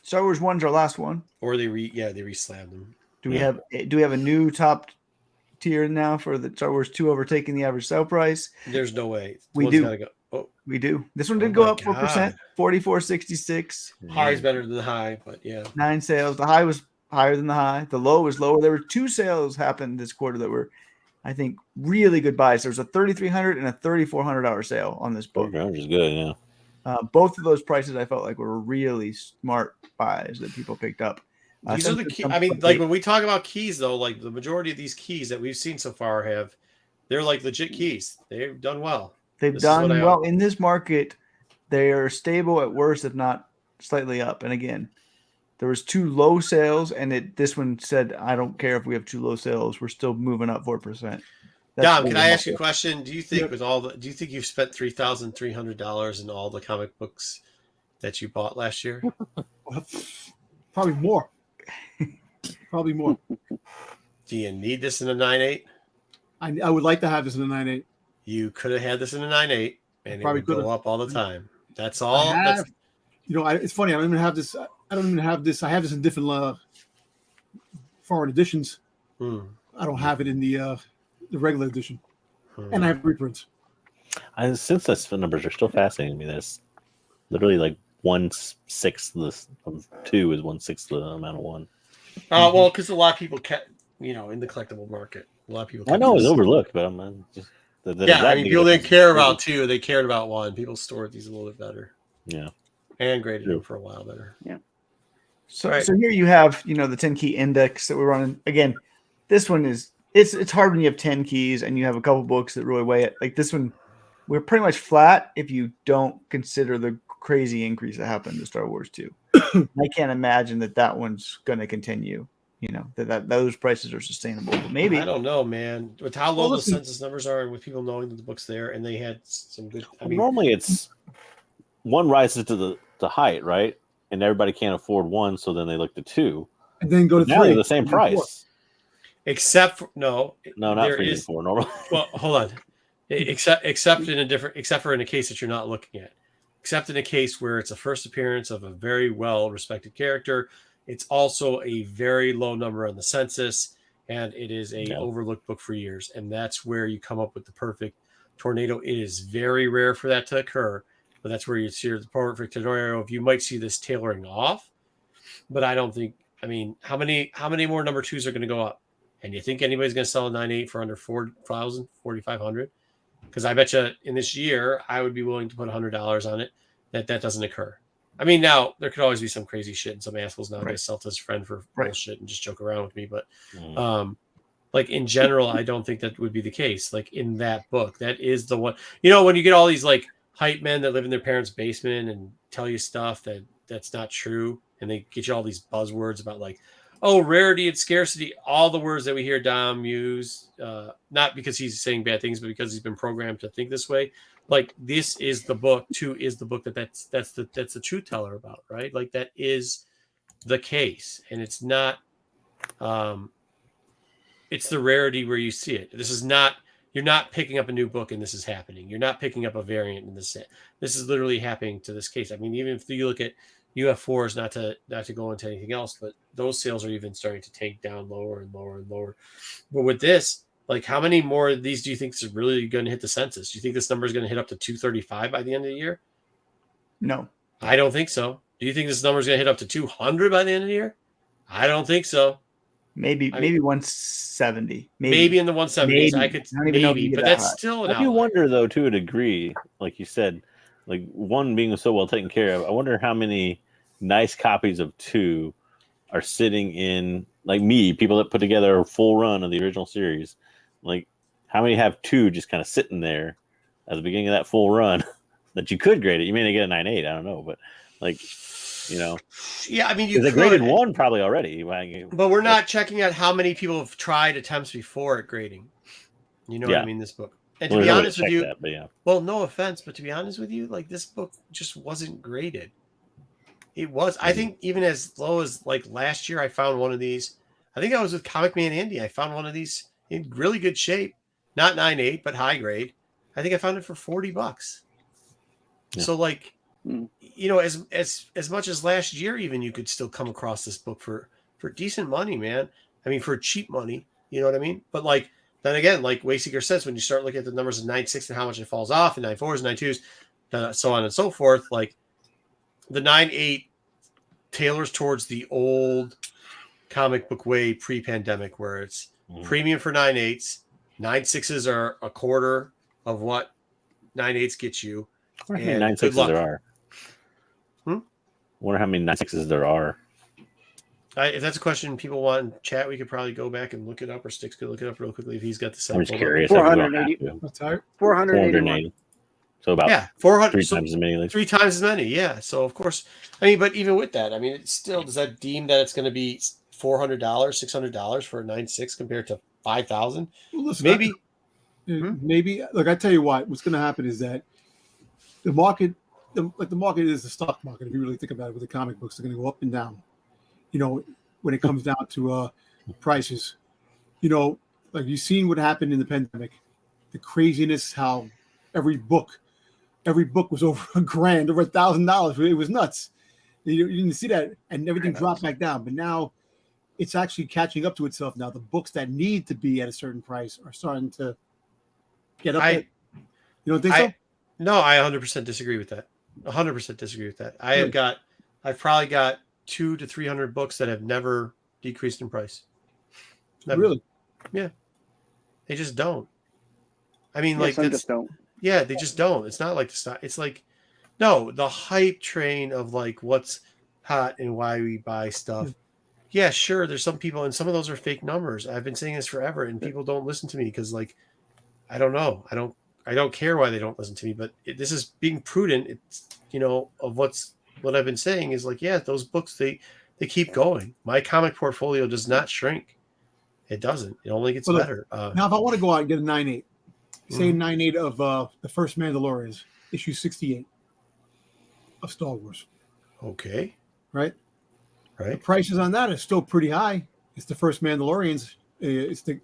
Star Wars 1's our last one. Or they re-slabbed them. Do we have a new top tier now for the Star Wars 2 overtaking the average sale price. There's no way. We One's do. gotta go. Oh, We do. This one Oh did go my up 4%, God. 44.66. High's better than the high, but yeah. 9 sales. The high was higher than the high. The low was lower. There were 2 sales happened this quarter that were, I think, really good buys. There was a $3,300 and a $3,400 sale on this book. Which is good, yeah. Both of those prices I felt like were really smart buys that people picked up. These are the key. I mean, like when we talk about keys, though, like the majority of these keys that we've seen so far they're like legit keys. They've done well. They've done well in this market. They are stable at worst, if not slightly up. And again, there was 2 low sales, and this one said, "I don't care if we have 2 low sales. We're still moving up 4%." Dom, can I ask you a question? Do you think do you think you've spent $3,300 in all the comic books that you bought last year? Probably more. Probably more. Do you need this in a 9.8? I would like to have this in a 9.8. You could have had this in a 9.8, and Probably it would go up all the time. That's all. It's funny. I don't even have this. I don't even have this. I have this in different foreign editions. I don't have it in the regular edition, and I have reprints. Since the numbers are still fascinating me, that's literally like 1/6 of 2 is 1/6 the amount of 1. Well, because a lot of people in the collectible market, a lot of people. I know it's overlooked, but I'm just. People didn't care about 2; they cared about 1. People stored these a little bit better. Yeah, and graded them for a while better. Yeah. So here you have the 10 key index that we're running. Again, this one is it's hard when you have 10 keys and you have a couple books that really weigh it. Like this one, we're pretty much flat if you don't consider the crazy increase that happened to Star Wars 2. I can't imagine that one's going to continue. That those prices are sustainable. But maybe I don't know, man. With how low the census numbers are, and with people knowing that the book's there, and they had some good. Normally it's one rises to the height, right? And everybody can't afford 1, so then they look to 2, and then go to 3. Now they're the same price. 4. Except for not 3 and 4 normally. Well, hold on. Except for in a case that you're not looking at. Except in a case where it's a first appearance of a very well respected character. It's also a very low number on the census, and it is a overlooked book for years. And that's where you come up with the perfect tornado. It is very rare for that to occur, but that's where you see the perfect tornado. If you might see this tailoring off, but I don't think. I mean, how many more number 2s are going to go up? And you think anybody's going to sell a 9.8 for under 4,000, 4,500? Because I bet you in this year, I would be willing to put $100 on it. That doesn't occur. I mean, now there could always be some crazy shit, and some assholes nowadays sell to his friend for bullshit and just joke around with me. But like in general, I don't think that would be the case. Like in that book, that is the one. When you get all these like hype men that live in their parents' basement and tell you stuff that's not true, and they get you all these buzzwords about like, oh, rarity and scarcity, all the words that we hear Dom use, not because he's saying bad things, but because he's been programmed to think this way. Like this is the book. 2 is the book that's the truth teller about, right? Like that is the case, and it's not. It's the rarity where you see it. This is not. You're not picking up a new book and this is happening. You're not picking up a variant in this set. This is literally happening to this case. I mean, even if you look at UF4s, not to go into anything else, but those sales are even starting to take down lower and lower and lower. But with this. Like, how many more of these do you think is really going to hit the census? Do you think this number is going to hit up to 235 by the end of the year? No. I don't think so. Do you think this number is going to hit up to 200 by the end of the year? I don't think so. Maybe 170. Maybe in the 170s. I could maybe, but that's high. Still an I do wonder, though, to a degree, like you said, like 1 being so well taken care of, I wonder how many nice copies of 2 are sitting in, like me, people that put together a full run of the original series. Like, how many have 2 just kind of sitting there at the beginning of that full run that you could grade it? You may not get a 9.8, I don't know, but like, yeah, I mean, you could. graded 1 probably already, but we're not checking out how many people have tried attempts before at grading. You know what I mean? This book, and to be honest with you, well, no offense, but to be honest with you, like this book just wasn't graded. It was. I think even as low as like last year, I found one of these. I think I was with Comic Man Andy. I found one of these in really good shape, not 9.8, but high grade. I think I found it for $40. Yeah. So like, as much as last year, even you could still come across this book for decent money, man. I mean, for cheap money, you know what I mean? But then again, like Wayseeker says, when you start looking at the numbers of 9.6 and how much it falls off, and 9.4s, 9.2s, so on and so forth, like the 9.8 tailors towards the old comic book way pre-pandemic, where it's premium for 9.8s, 9.6s are a quarter of what 9.8s get you. I wonder how many 9.6s there are. Wonder how many 9.6s there are. If that's a question people want in chat, we could probably go back and look it up, or Sticks could look it up real quickly if he's got the site. I'm just curious. 480. 480. So about 400, three times as many. 3 times as many, yeah. So of course, I mean, but even with that, I mean, it's still, does that deem that it's going to be $400, $600 for a 9.6 compared to 5,000? Well, listen, maybe. Maybe. Look, I tell you what's going to happen is that the market, the market is the stock market. If you really think about it, with the comic books, they're going to go up and down. You know, when it comes down to prices, you know, like you've seen what happened in the pandemic, the craziness, how every book was over $1,000, over $1,000. It was nuts. You didn't see that, and everything dropped back down. But now it's actually catching up to itself. Now the books that need to be at a certain price are starting to get up there. You don't think so? No, I 100% disagree with that. 100% disagree with that. I've probably got 200 to 300 books that have never decreased in price. Never. Really? Yeah. They just don't. I mean, like some just don't. Yeah, they just don't. It's not like the stock. It's like, no, the hype train of like what's hot and why we buy stuff. Yeah, sure. There's some people, and some of those are fake numbers. I've been saying this forever, and people don't listen to me because, like, I don't know. I don't care why they don't listen to me. But this is being prudent. It's, you know, of what I've been saying is like, yeah, those books they keep going. My comic portfolio does not shrink. It doesn't. It only gets better. Now, if I want to go out and get a 9.8, say 9.8 of the first Mandalorian, issue 68 of Star Wars. Okay. Right. The prices on that are still pretty high. It's the first Mandalorians. It's the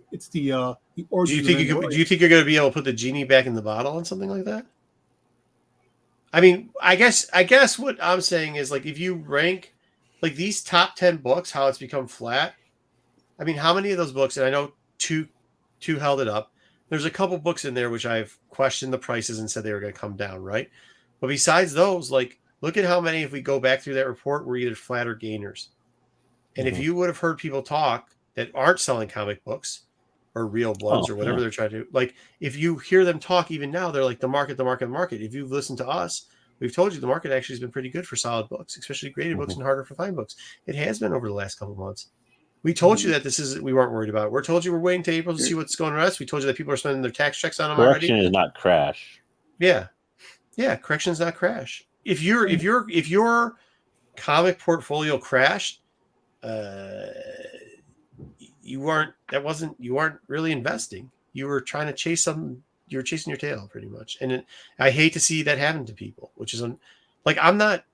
origin. Do you think you're going to be able to put the genie back in the bottle on something like that? I mean, I guess what I'm saying is, like, if you rank like these top 10 books, how it's become flat. I mean, how many of those books? And I know two held it up. There's a couple books in there which I've questioned the prices and said they were going to come down, right? But besides those, like, look at how many, if we go back through that report, were either flat or gainers. And if you would have heard people talk that aren't selling comic books or Real Bloods or whatever they're trying to do, like, if you hear them talk even now, they're like, the market. If you've listened to us, we've told you the market actually has been pretty good for solid books, especially graded books and harder to find books. It has been over the last couple of months. We told you that we weren't worried about it. We're told you we're waiting to April to see what's going on. We told you that people are spending their tax checks on them already. Correction is not crash. Yeah. Correction is not crash. If your comic portfolio crashed, you weren't really investing. You were trying to chase something. You were chasing your tail pretty much. And I hate to see that happen to people, which is like, I'm not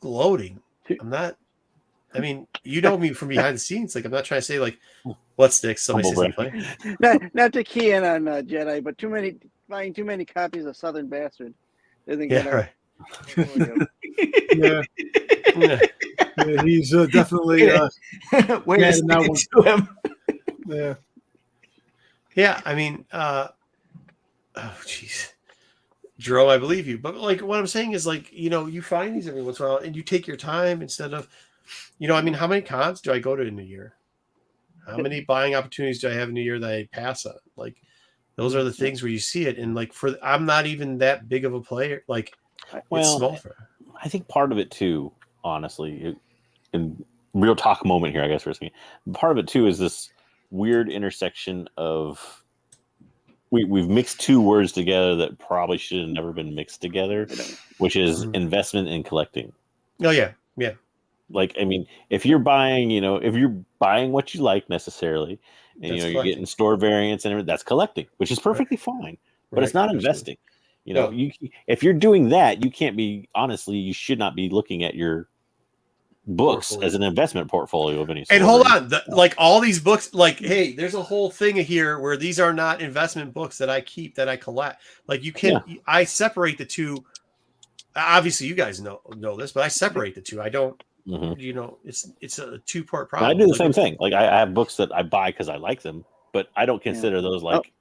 gloating. I'm not. I mean, you know me from behind the scenes. Like, I'm not trying to say like, what sticks. Somebody says play. Not to key in on Jedi, but buying too many copies of Southern Bastard isn't gonna. Right. Yeah, he's definitely way to him. Yeah. I mean, oh jeez, Jerome, I believe you. But like, what I'm saying is, like, you know, you find these every once in a while, and you take your time instead of. You know, I mean, how many cons do I go to in a year? How many buying opportunities do I have in a year that I pass on? Like, those are the things where you see it. And like, I'm not even that big of a player. Like, it's small for. I think part of it too, honestly, in real talk moment here, I guess we're saying, part of it too is this weird intersection of we've mixed two words together that probably should have never been mixed together, which is investment and collecting. Oh yeah. Like, I mean, if you're buying what you like necessarily, and you're getting store variants and everything, that's collecting, which is perfectly fine, but it's not investing. You know, if you're doing that, you should not be looking at your books as an investment portfolio of any sort. And hold on, like all these books, like, hey, there's a whole thing here where these are not investment books that I keep, that I collect. Like, you can, I separate the two. Obviously, you guys know this, but I separate the two. I don't. You know, it's a two-part problem. I do the same thing. Like, I have books that I buy because I like them, but I don't consider those like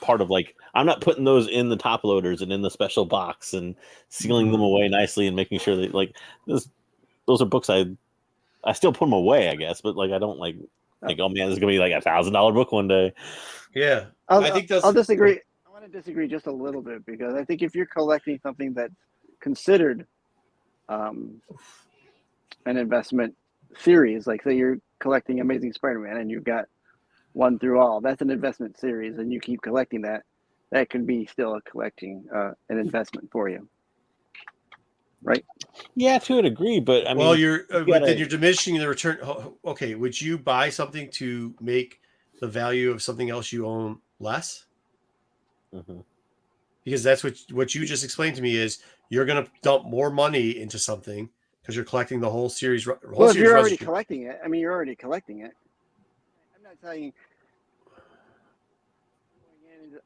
part of like. I'm not putting those in the top loaders and in the special box and sealing them away nicely and making sure that like those are books I still put them away, I guess, but like I don't like oh man, this is gonna be like $1,000 book one day. Yeah, I think I'll disagree. I want to disagree just a little bit because I think if you're collecting something that's considered an investment series, like say you're collecting Amazing Spider-Man and you've got 1 through all, that's an investment series, and you keep collecting that. That could be still a collecting an investment for you, right? Yeah, to a degree, but I mean, well, then you're diminishing the return. Okay, would you buy something to make the value of something else you own less? Mm-hmm. Because that's what you just explained to me is you're going to dump more money into something because you're collecting the whole series. Well, if you're already collecting it, I mean, you're already collecting it. I'm not telling you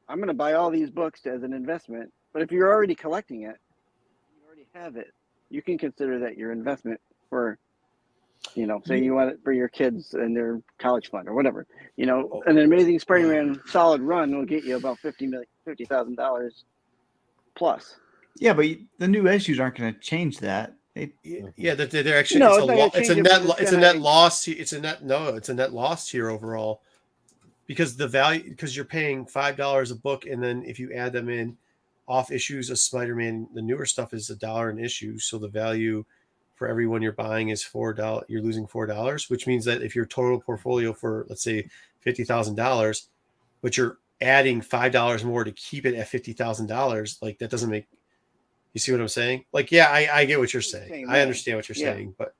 I'm going to buy all these books as an investment, but if you're already collecting it, you already have it, you can consider that your investment for, say you want it for your kids and their college fund or whatever. An Amazing Spider-Man solid run will get you about $50,000 plus. Yeah, but the new issues aren't going to change that. Yeah, they're actually it's a net loss. It's a net loss here overall. Because the value, because you're paying $5 a book, and then if you add them in off issues of Spider-Man, the newer stuff is $1 an issue. So the value for every one you're buying is $4. You're losing $4, which means that if your total portfolio for let's say $50,000, but you're adding $5 more to keep it at $50,000, like that doesn't make. You see what I'm saying? Like, yeah, I get what you're saying. I understand what you're saying, but.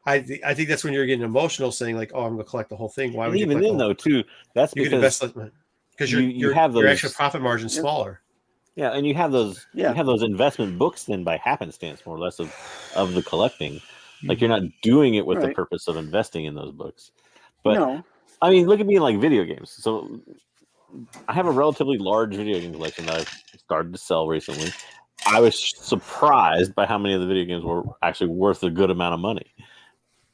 I think that's when you're getting emotional, saying like, "Oh, I'm going to collect the whole thing." Why would you? Even then, though, too, that's you because you have your extra profit margin smaller. Yeah, and you have those investment books then by happenstance, more or less of the collecting. Like you're not doing it with the purpose of investing in those books. But no. I mean, look at me in like video games. So I have a relatively large video game collection that I've started to sell recently. I was surprised by how many of the video games were actually worth a good amount of money.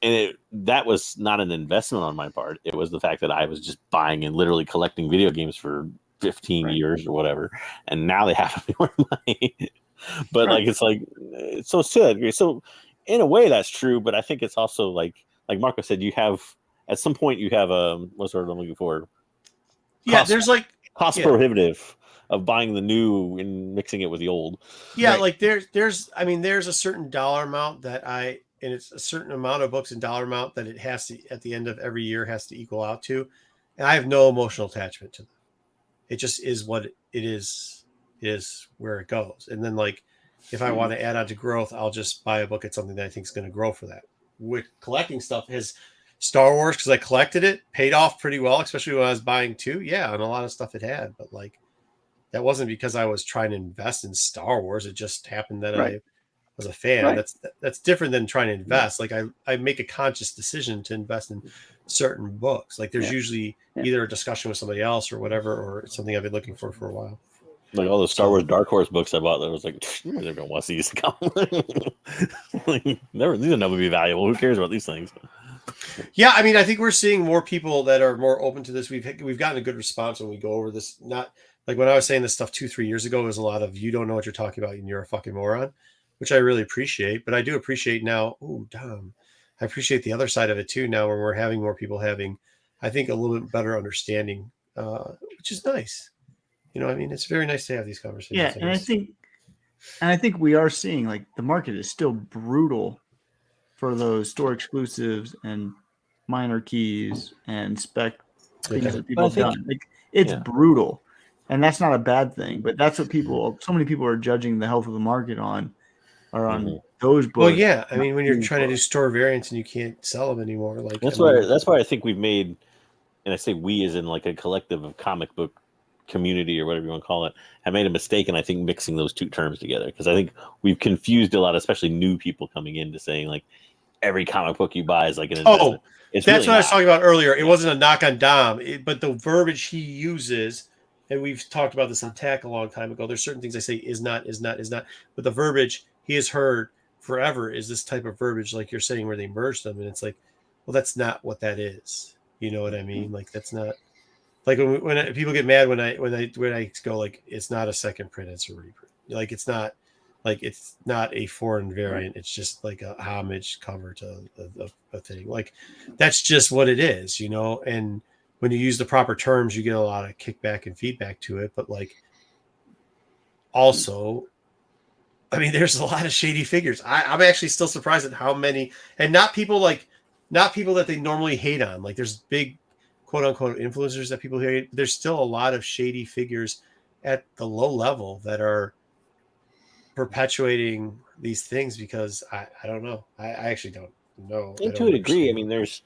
And that was not an investment on my part. It was the fact that I was just buying and literally collecting video games for 15 years or whatever. And now they have to be worth money. But like, it's like, so to that degree. So in a way that's true, but I think it's also like Marco said, you have, at some point you have what's the word I'm looking for? There's like cost prohibitive of buying the new and mixing it with the old. Yeah. Like there's a certain dollar amount and it's a certain amount of books and dollar amount that it has to, at the end of every year, has to equal out to. And I have no emotional attachment to them. It just is what it is where it goes. And then like, if I want to add on to growth, I'll just buy a book at something that I think is going to grow for that. With collecting stuff, has Star Wars, because I collected it, paid off pretty well, especially when I was buying 2. Yeah. And a lot of stuff it had, but like, that wasn't because I was trying to invest in Star Wars. It just happened that I was a fan. That's different than trying to invest. Like I make a conscious decision to invest in certain books. Like there's usually either a discussion with somebody else or whatever, or something I've been looking for a while. Like all the Star Wars Dark Horse books I bought, that was like, you're never gonna want to see these come. Like, these will never be valuable. Who cares about these things? Yeah, I mean, I think we're seeing more people that are more open to this. We've gotten a good response when we go over this. Not like when I was saying this stuff 2-3 years ago, it was a lot of you don't know what you're talking about and you're a fucking moron, which I really appreciate. But I do appreciate now. Oh, damn. I appreciate the other side of it too. Now when we're having more people having, I think, a little bit better understanding, which is nice. You know, I mean, it's very nice to have these conversations. Yeah, and I think we are seeing like the market is still brutal for those store exclusives and minor keys and spec things that people have done. Like it's brutal, and that's not a bad thing. But that's what so many people are judging the health of the market on, are on those books. Well, yeah, I mean, when you're trying to do store variants and you can't sell them anymore, like that's why I think we've made, and I say we as in like a collective of comic book community or whatever you want to call it, have made a mistake in I think mixing those two terms together, because I think we've confused a lot, especially new people coming into saying like every comic book you buy is like an investment. That's really what I was talking about earlier. It wasn't a knock on Dom, but the verbiage he uses, and we've talked about this on Tech a long time ago. There's certain things I say is not, but the verbiage he has heard forever is this type of verbiage, like you're saying, where they merge them, and it's like, well, that's not what that is. You know what I mean? Like that's not. Like when people get mad when I go like it's not a second print, it's a reprint. Like it's not a foreign variant. It's just like a homage cover to a thing. Like that's just what it is, you know. And when you use the proper terms, you get a lot of kickback and feedback to it. But like also, I mean, there's a lot of shady figures. I'm actually still surprised at how many, and not people that they normally hate on. Like there's big quote unquote influencers that people hate. There's still a lot of shady figures at the low level that are perpetuating these things because I don't know. I actually don't know. And to a degree, I mean, there's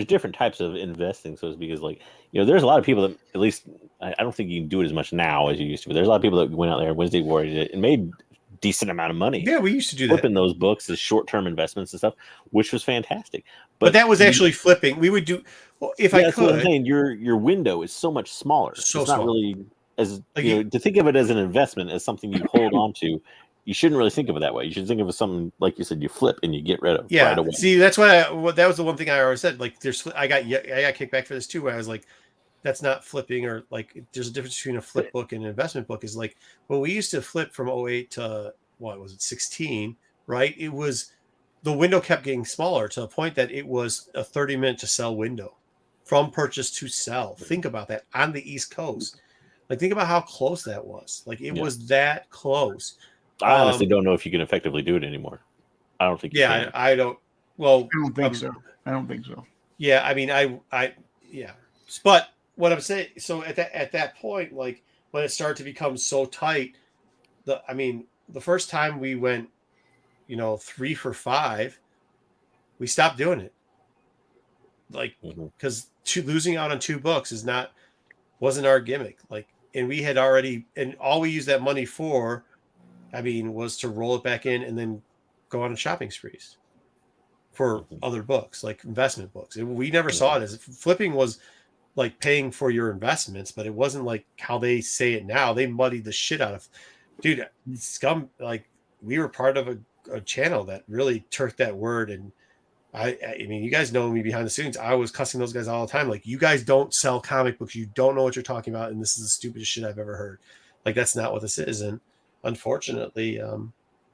different types of investing. So it's because like, there's a lot of people that at least I don't think you can do it as much now as you used to. But there's a lot of people that went out there Wednesday Warriors and made decent amount of money. Yeah, we used to do flipping that. those books as short-term investments and stuff, which was fantastic. But that was actually flipping. We would do if I that's what I'm could. saying. Your window is so much smaller. So it's not small. really as Like to think of it as an investment, as something you hold on to. You shouldn't really think of it that way. You should think of it as something like you said, you flip and you get rid of right away. See, that's why that was the one thing I always said. Like, I got kickback for this too. Where I was like, that's not flipping, or like, there's a difference between a flip book and an investment book. Is like when we used to flip from 08 to what was it 16, right? It was the window kept getting smaller to the point that it was a 30-minute to sell window from purchase to sell. Think about that on the East Coast. Like, think about how close that was. Like, it was that close. I honestly don't know if you can effectively do it anymore. I don't think. Yeah, I don't. Well, I don't think so. I don't think so. Yeah, I mean, yeah. But what I'm saying, so at that point, like when it started to become so tight, the first time we went, 3 for 5, we stopped doing it. Like, because losing out on 2 books wasn't our gimmick. Like, and we had already, and all we used that money for, was to roll it back in and then go on shopping sprees for other books, like investment books. We never saw it as flipping was like paying for your investments, but it wasn't like how they say it now. They muddied the shit out of, dude, scum. Like, we were part of a channel that really turfed that word. And I mean, you guys know me behind the scenes. I was cussing those guys all the time. Like, you guys don't sell comic books. You don't know what you're talking about. And this is the stupidest shit I've ever heard. Like, that's not what this is. And unfortunately,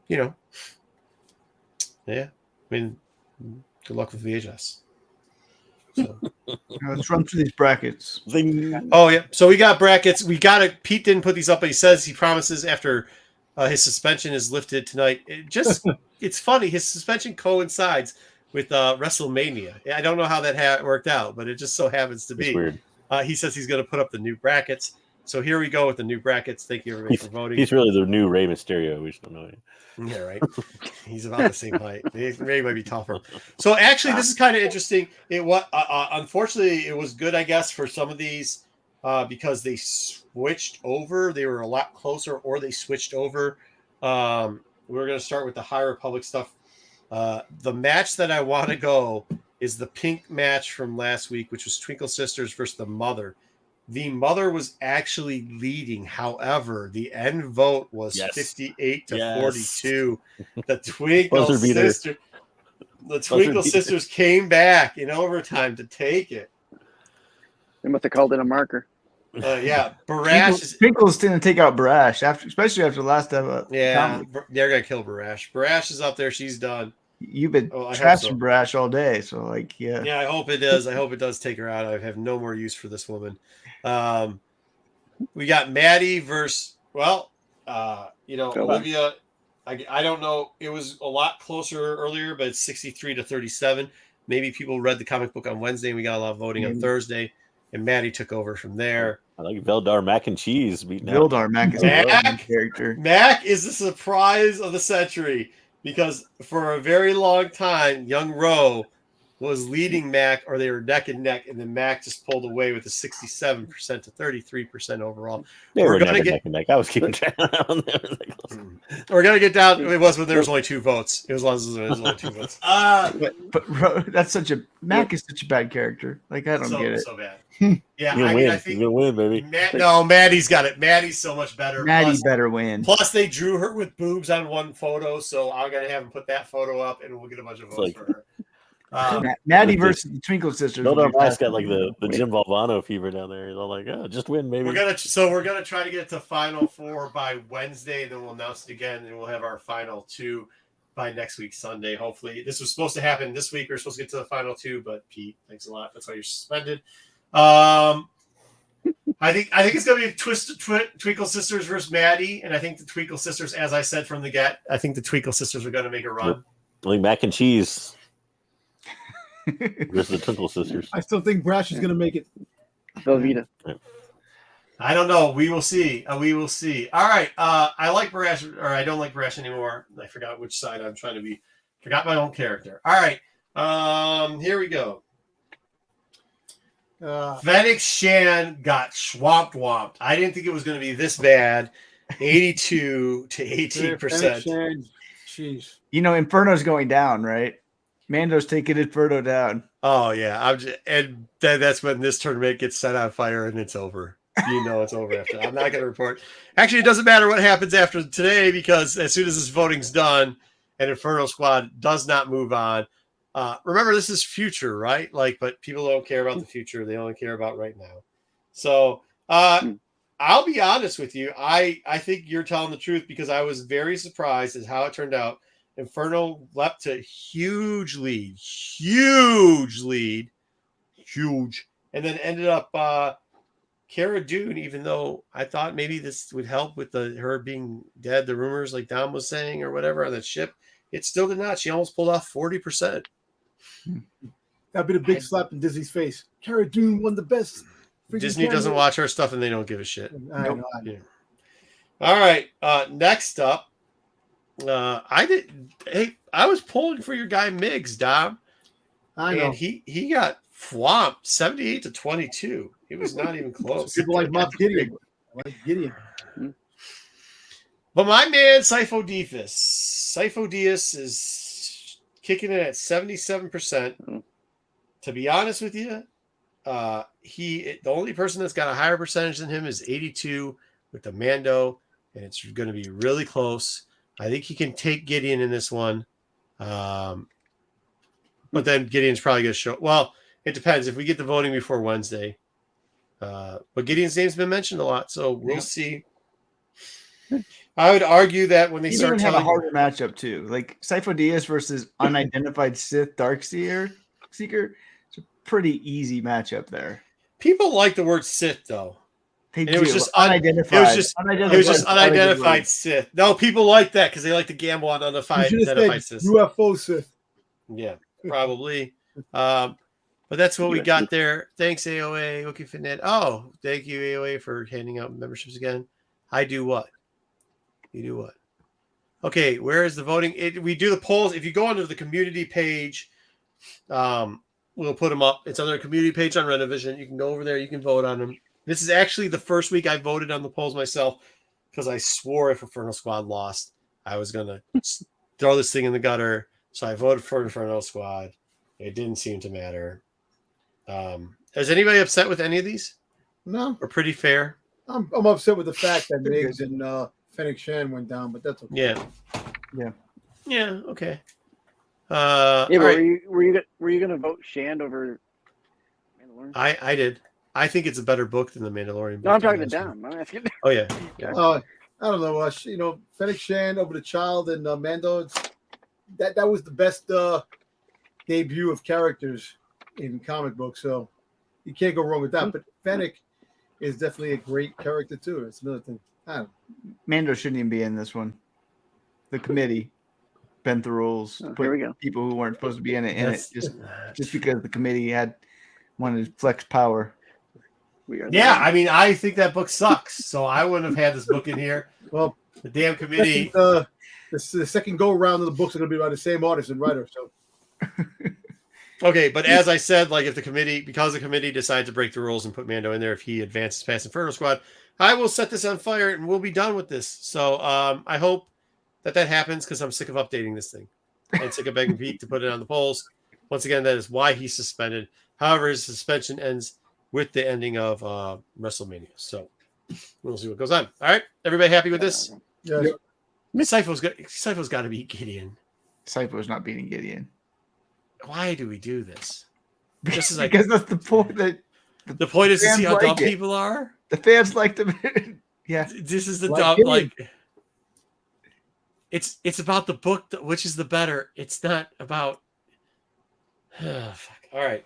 yeah, I mean, good luck with VHS. So. Let's run through these brackets. Oh yeah, so we got brackets. We got it. Pete didn't put these up, but he says he promises after his suspension is lifted tonight. It's funny. His suspension coincides with WrestleMania. I don't know how that worked out, but it just so happens to be. It's weird. He says he's going to put up the new brackets. So here we go with the new brackets. Thank you everybody for voting. He's really the new Rey Mysterio. We just don't know it. Yeah, right. He's about the same height. Ray might be tougher. So actually, this is kind of interesting. Unfortunately, it was good, I guess, for some of these because they switched over. They were a lot closer, or they switched over. We're going to start with the High Republic stuff. The match that I want to go is the pink match from last week, which was Twinkle Sisters versus the Mother. The Mother was actually leading. However, the end vote was 58 to 42. The Twinkle Sisters came back in overtime to take it. They must have called it a marker. Yeah, Barash. Twinkle's going to take out Barash, especially after the last episode. Yeah, they're going to kill Barash. Barash is up there. She's done. You've been trashing Barash all day, so yeah. Yeah, I hope it does. I hope it does take her out. I have no more use for this woman. We got Maddie versus Olivia. I don't know. It was a lot closer earlier, but it's 63 to 37. Maybe people read the comic book on Wednesday, and we got a lot of voting on Thursday, and Maddie took over from there. I like Veldar Mac and Cheese. Veldar Mac is a character. Mac is the surprise of the century. Because for a very long time, Young Ro was leading Mac, or they were neck and neck, and then Mac just pulled away with a 67% to 33% overall. We're going to get neck and neck. I was keeping track on there. We're going to get down. It was when there was only 2 votes. It was only 2 votes. But that's Mac is such a bad character. Like, I don't get it. So bad. Yeah, I think you're gonna win, baby. Maddie's got it. Maddie's so much better. Maddie better win. Plus, they drew her with boobs on one photo, so I'm gonna have them put that photo up, and we'll get a bunch of votes for her. Maddie versus the Twinkle Sisters. Build will our be mice got fascinating. like the Jim Valvano fever down there. They're like, oh, just win, maybe. We're gonna try to get to Final 4 by Wednesday, then we'll announce it again, and we'll have our Final 2 by next week Sunday. Hopefully, this was supposed to happen this week. We are supposed to get to the Final 2, but Pete, thanks a lot. That's why you're suspended. I think it's gonna be Twinkle Sisters versus Maddie, and I think the Twinkle Sisters, as I said from the get, I think the Twinkle Sisters are gonna make a run. Like mac and cheese. Versus the Twinkle Sisters. I still think Brash is going to make it. Velveeta. I don't know. We will see. We will see. All right. I like Brash, or I don't like Brash anymore. I forgot which side I'm trying to be. Forgot my own character. All right. Here we go. Phoenix Shan got swamped. I didn't think it was going to be this bad. 82 to 18%. Jeez. You know, Inferno's going down, right? Mando's taking Inferno down. Oh yeah, that's when this tournament gets set on fire and it's over. You know it's over after. I'm not going to report. Actually, it doesn't matter what happens after today because as soon as this voting's done and Inferno Squad does not move on, remember this is future, right? But people don't care about the future; they only care about right now. So I'll be honest with you. I think you're telling the truth because I was very surprised at how it turned out. Inferno leapt to huge lead, and then ended up Cara Dune. Even though I thought maybe this would help with her being dead, the rumors like Dom was saying or whatever on that ship, it still did not. She almost pulled off 40%. That'd be the big slap in Disney's face. Cara Dune won the best. Disney doesn't watch her stuff and they don't give a shit. I know. Yeah. All right. Next up. I was pulling for your guy Miggs, Dom. I know. And he got swamped 78 to 22. It was not even close. People like Moff Gideon. I like Gideon. But my man Sifo Dyas is kicking it at 77%. To be honest with you, the only person that's got a higher percentage than him is 82 with the Mando, and it's going to be really close. I think he can take Gideon in this one. But then Gideon's probably going to show. Well, it depends if we get the voting before Wednesday. But Gideon's name's been mentioned a lot, so we'll see. I would argue that when they start have a harder matchup too. Like Sifo Dyas versus unidentified Sith Darkseeker, it's a pretty easy matchup there. People like the word Sith though. It was just unidentified. It was just unidentified Sith. No, people like that because they like to gamble on unidentified Sith. UFO Sith. Yeah, probably. But that's what we got there. Thanks, AOA. Wookie Finnet. Oh, thank you, AOA, for handing out memberships again. I do what? You do what? Okay, where is the voting? We do the polls. If you go onto the community page, we'll put them up. It's on the community page on Renovision. You can go over there. You can vote on them. This is actually the first week I voted on the polls myself because I swore if Inferno Squad lost, I was going to throw this thing in the gutter. So I voted for Inferno Squad. It didn't seem to matter. Is anybody upset with any of these? No. Or pretty fair? I'm upset with the fact that Miggs and Phoenix Shan went down, but that's okay. Yeah, okay. But right. were you going to vote Shand over Mandalorian? I did. I think it's a better book than the Mandalorian book. No, I'm talking to Dom. I'm asking. Oh yeah. I don't know. Fennec Shan over the Child and Mando. That was the best debut of characters in comic books, so you can't go wrong with that. But Fennec is definitely a great character too. It's another thing. Mando shouldn't even be in this one. The committee bent the rules. Here we go. People who weren't supposed to be in it just because the committee wanted to flex power. Yeah, I mean, I think that book sucks, so I wouldn't have had this book in here. Well, the damn committee. The second go around of the books are going to be by the same artist and writer. So, okay, but as I said, because the committee decides to break the rules and put Mando in there, if he advances past Inferno Squad, I will set this on fire and we'll be done with this. So, I hope that happens because I'm sick of updating this thing and sick of begging Pete to put it on the polls. Once again, that is why he's suspended. However, his suspension ends with the ending of WrestleMania. So we'll see what goes on. All right. Everybody happy with this? Yeah. Sifo-'s got to beat Gideon. Sifo is not beating Gideon. why do we do this? This is like because that's the point. the point is to see how fans dumb like it. people are. The fans like them. Yeah. This is the Like dumb him. like. It's about the book, which is the better. It's not about. Oh, fuck. All right,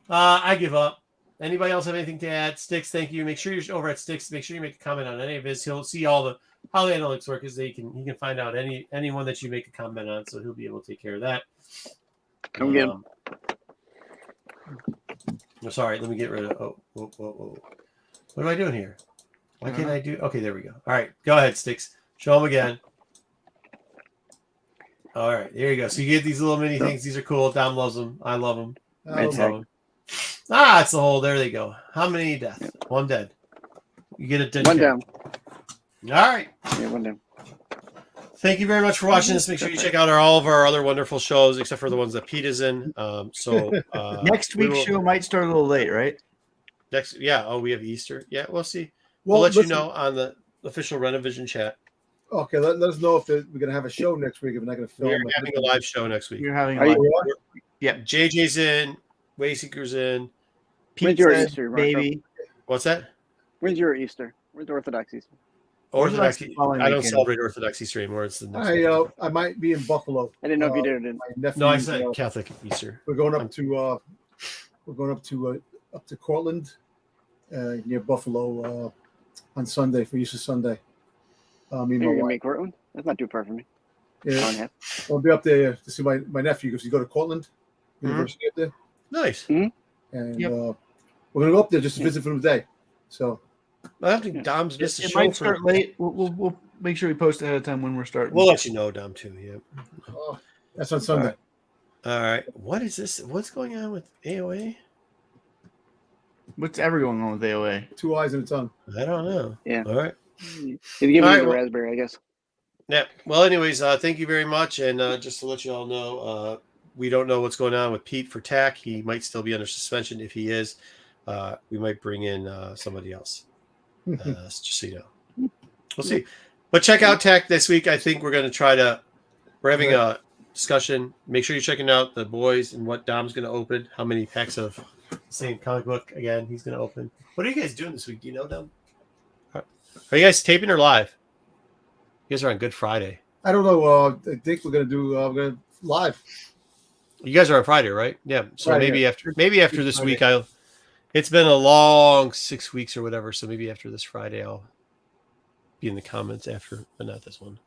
I give up. Anybody else have anything to add? Sticks, thank you. Make sure you're over at Sticks. Make sure you make a comment on any of his. He'll see all the how the analytics work. Is he can find out anyone that you make a comment on, so he'll be able to take care of that. Come get him. Sorry, let me get rid of. Whoa. What am I doing here? Why can't I do? Okay, there we go. All right, go ahead, Sticks. Show them again. All right, there you go. So you get these little mini things. These are cool. Dom loves them. I love them. I don't know. It's the hole. There they go. How many deaths? One dead. You get a dead. One kill. down. All right. Yeah, one down. Thank you very much for watching this. Make sure you check out all of our other wonderful shows, except for the ones that Pete is in. Next week's show might start a little late, right? Yeah. Oh, we have Easter. Yeah, we'll see. We'll let you know on the official Renovision chat. Okay, let us know if we're going to have a show next week. If we're not going to film. We're having a live show next week. You're having Are a you- live. Yeah, JJ's in, Wayseeker's in. When's your Pizza, Easter, Marco? baby. What's that? When's your Easter? When's Orthodox Easter? Orthodox. the following I don't weekend. celebrate Orthodox Easter anymore. It's the next weekend. I might be in Buffalo. I didn't know if you did or didn't. My nephew. No, I said Catholic Easter. We're going up to Cortland, near Buffalo, on Sunday for Easter Sunday. Me and You're my gonna wife. make Cortland? That's not too far from me. Hour and a Yeah, half. I'll be up there to see my nephew because he's going to Cortland University up there, Nice. and we're gonna go up there just to visit for the day. So I don't think Dom's missed a It show might for. start late. We'll make sure we post ahead of time when we're starting. We'll let you know, Dom, too. Yeah. that's on Sunday. All right. What is this? What's going on with AOA? What's ever going on with AOA? 2 eyes and a tongue. I don't know. Yeah. All right. He's giving All me right, the well- raspberry, I guess. Yeah. Well, anyways, thank you very much. And just to let you all know, we don't know what's going on with Pete for TAC. He might still be under suspension. If he is, we might bring in somebody else. Just so you know. We'll see. But check out TAC this week. I think we're having a discussion. Make sure you're checking out the boys and what Dom's going to open. How many packs of the same comic book again he's going to open. What are you guys doing this week? Do you know, Dom? Are you guys taping or live? You guys are on Good Friday. I don't know. I think we're gonna do. We're gonna live. You guys are on Friday, right? Yeah. So Friday, maybe yeah. after this week, it's been a long 6 weeks or whatever. So maybe after this Friday, I'll be in the comments after, but not this one.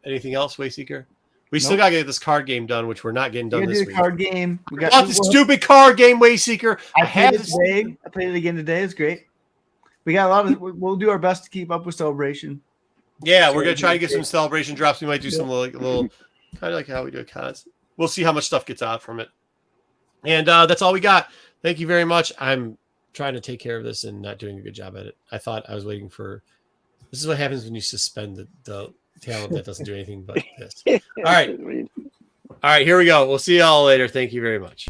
Anything else, Wayseeker? We still gotta get this card game done, which we're not getting done this week. Card game. We got Not the stupid card game, Wayseeker. I have played it this. today. I played it again today. It's great. We got a lot of. We'll do our best to keep up with Celebration. Yeah, we're gonna try to get some celebration drops. We might do some little kind of like how we do at cons. We'll see how much stuff gets out from it. And that's all we got. Thank you very much. I'm trying to take care of this and not doing a good job at it. I thought I was waiting for. This is what happens when you suspend the talent that doesn't do anything but this. All right. All right, here we go. We'll see y'all later. Thank you very much.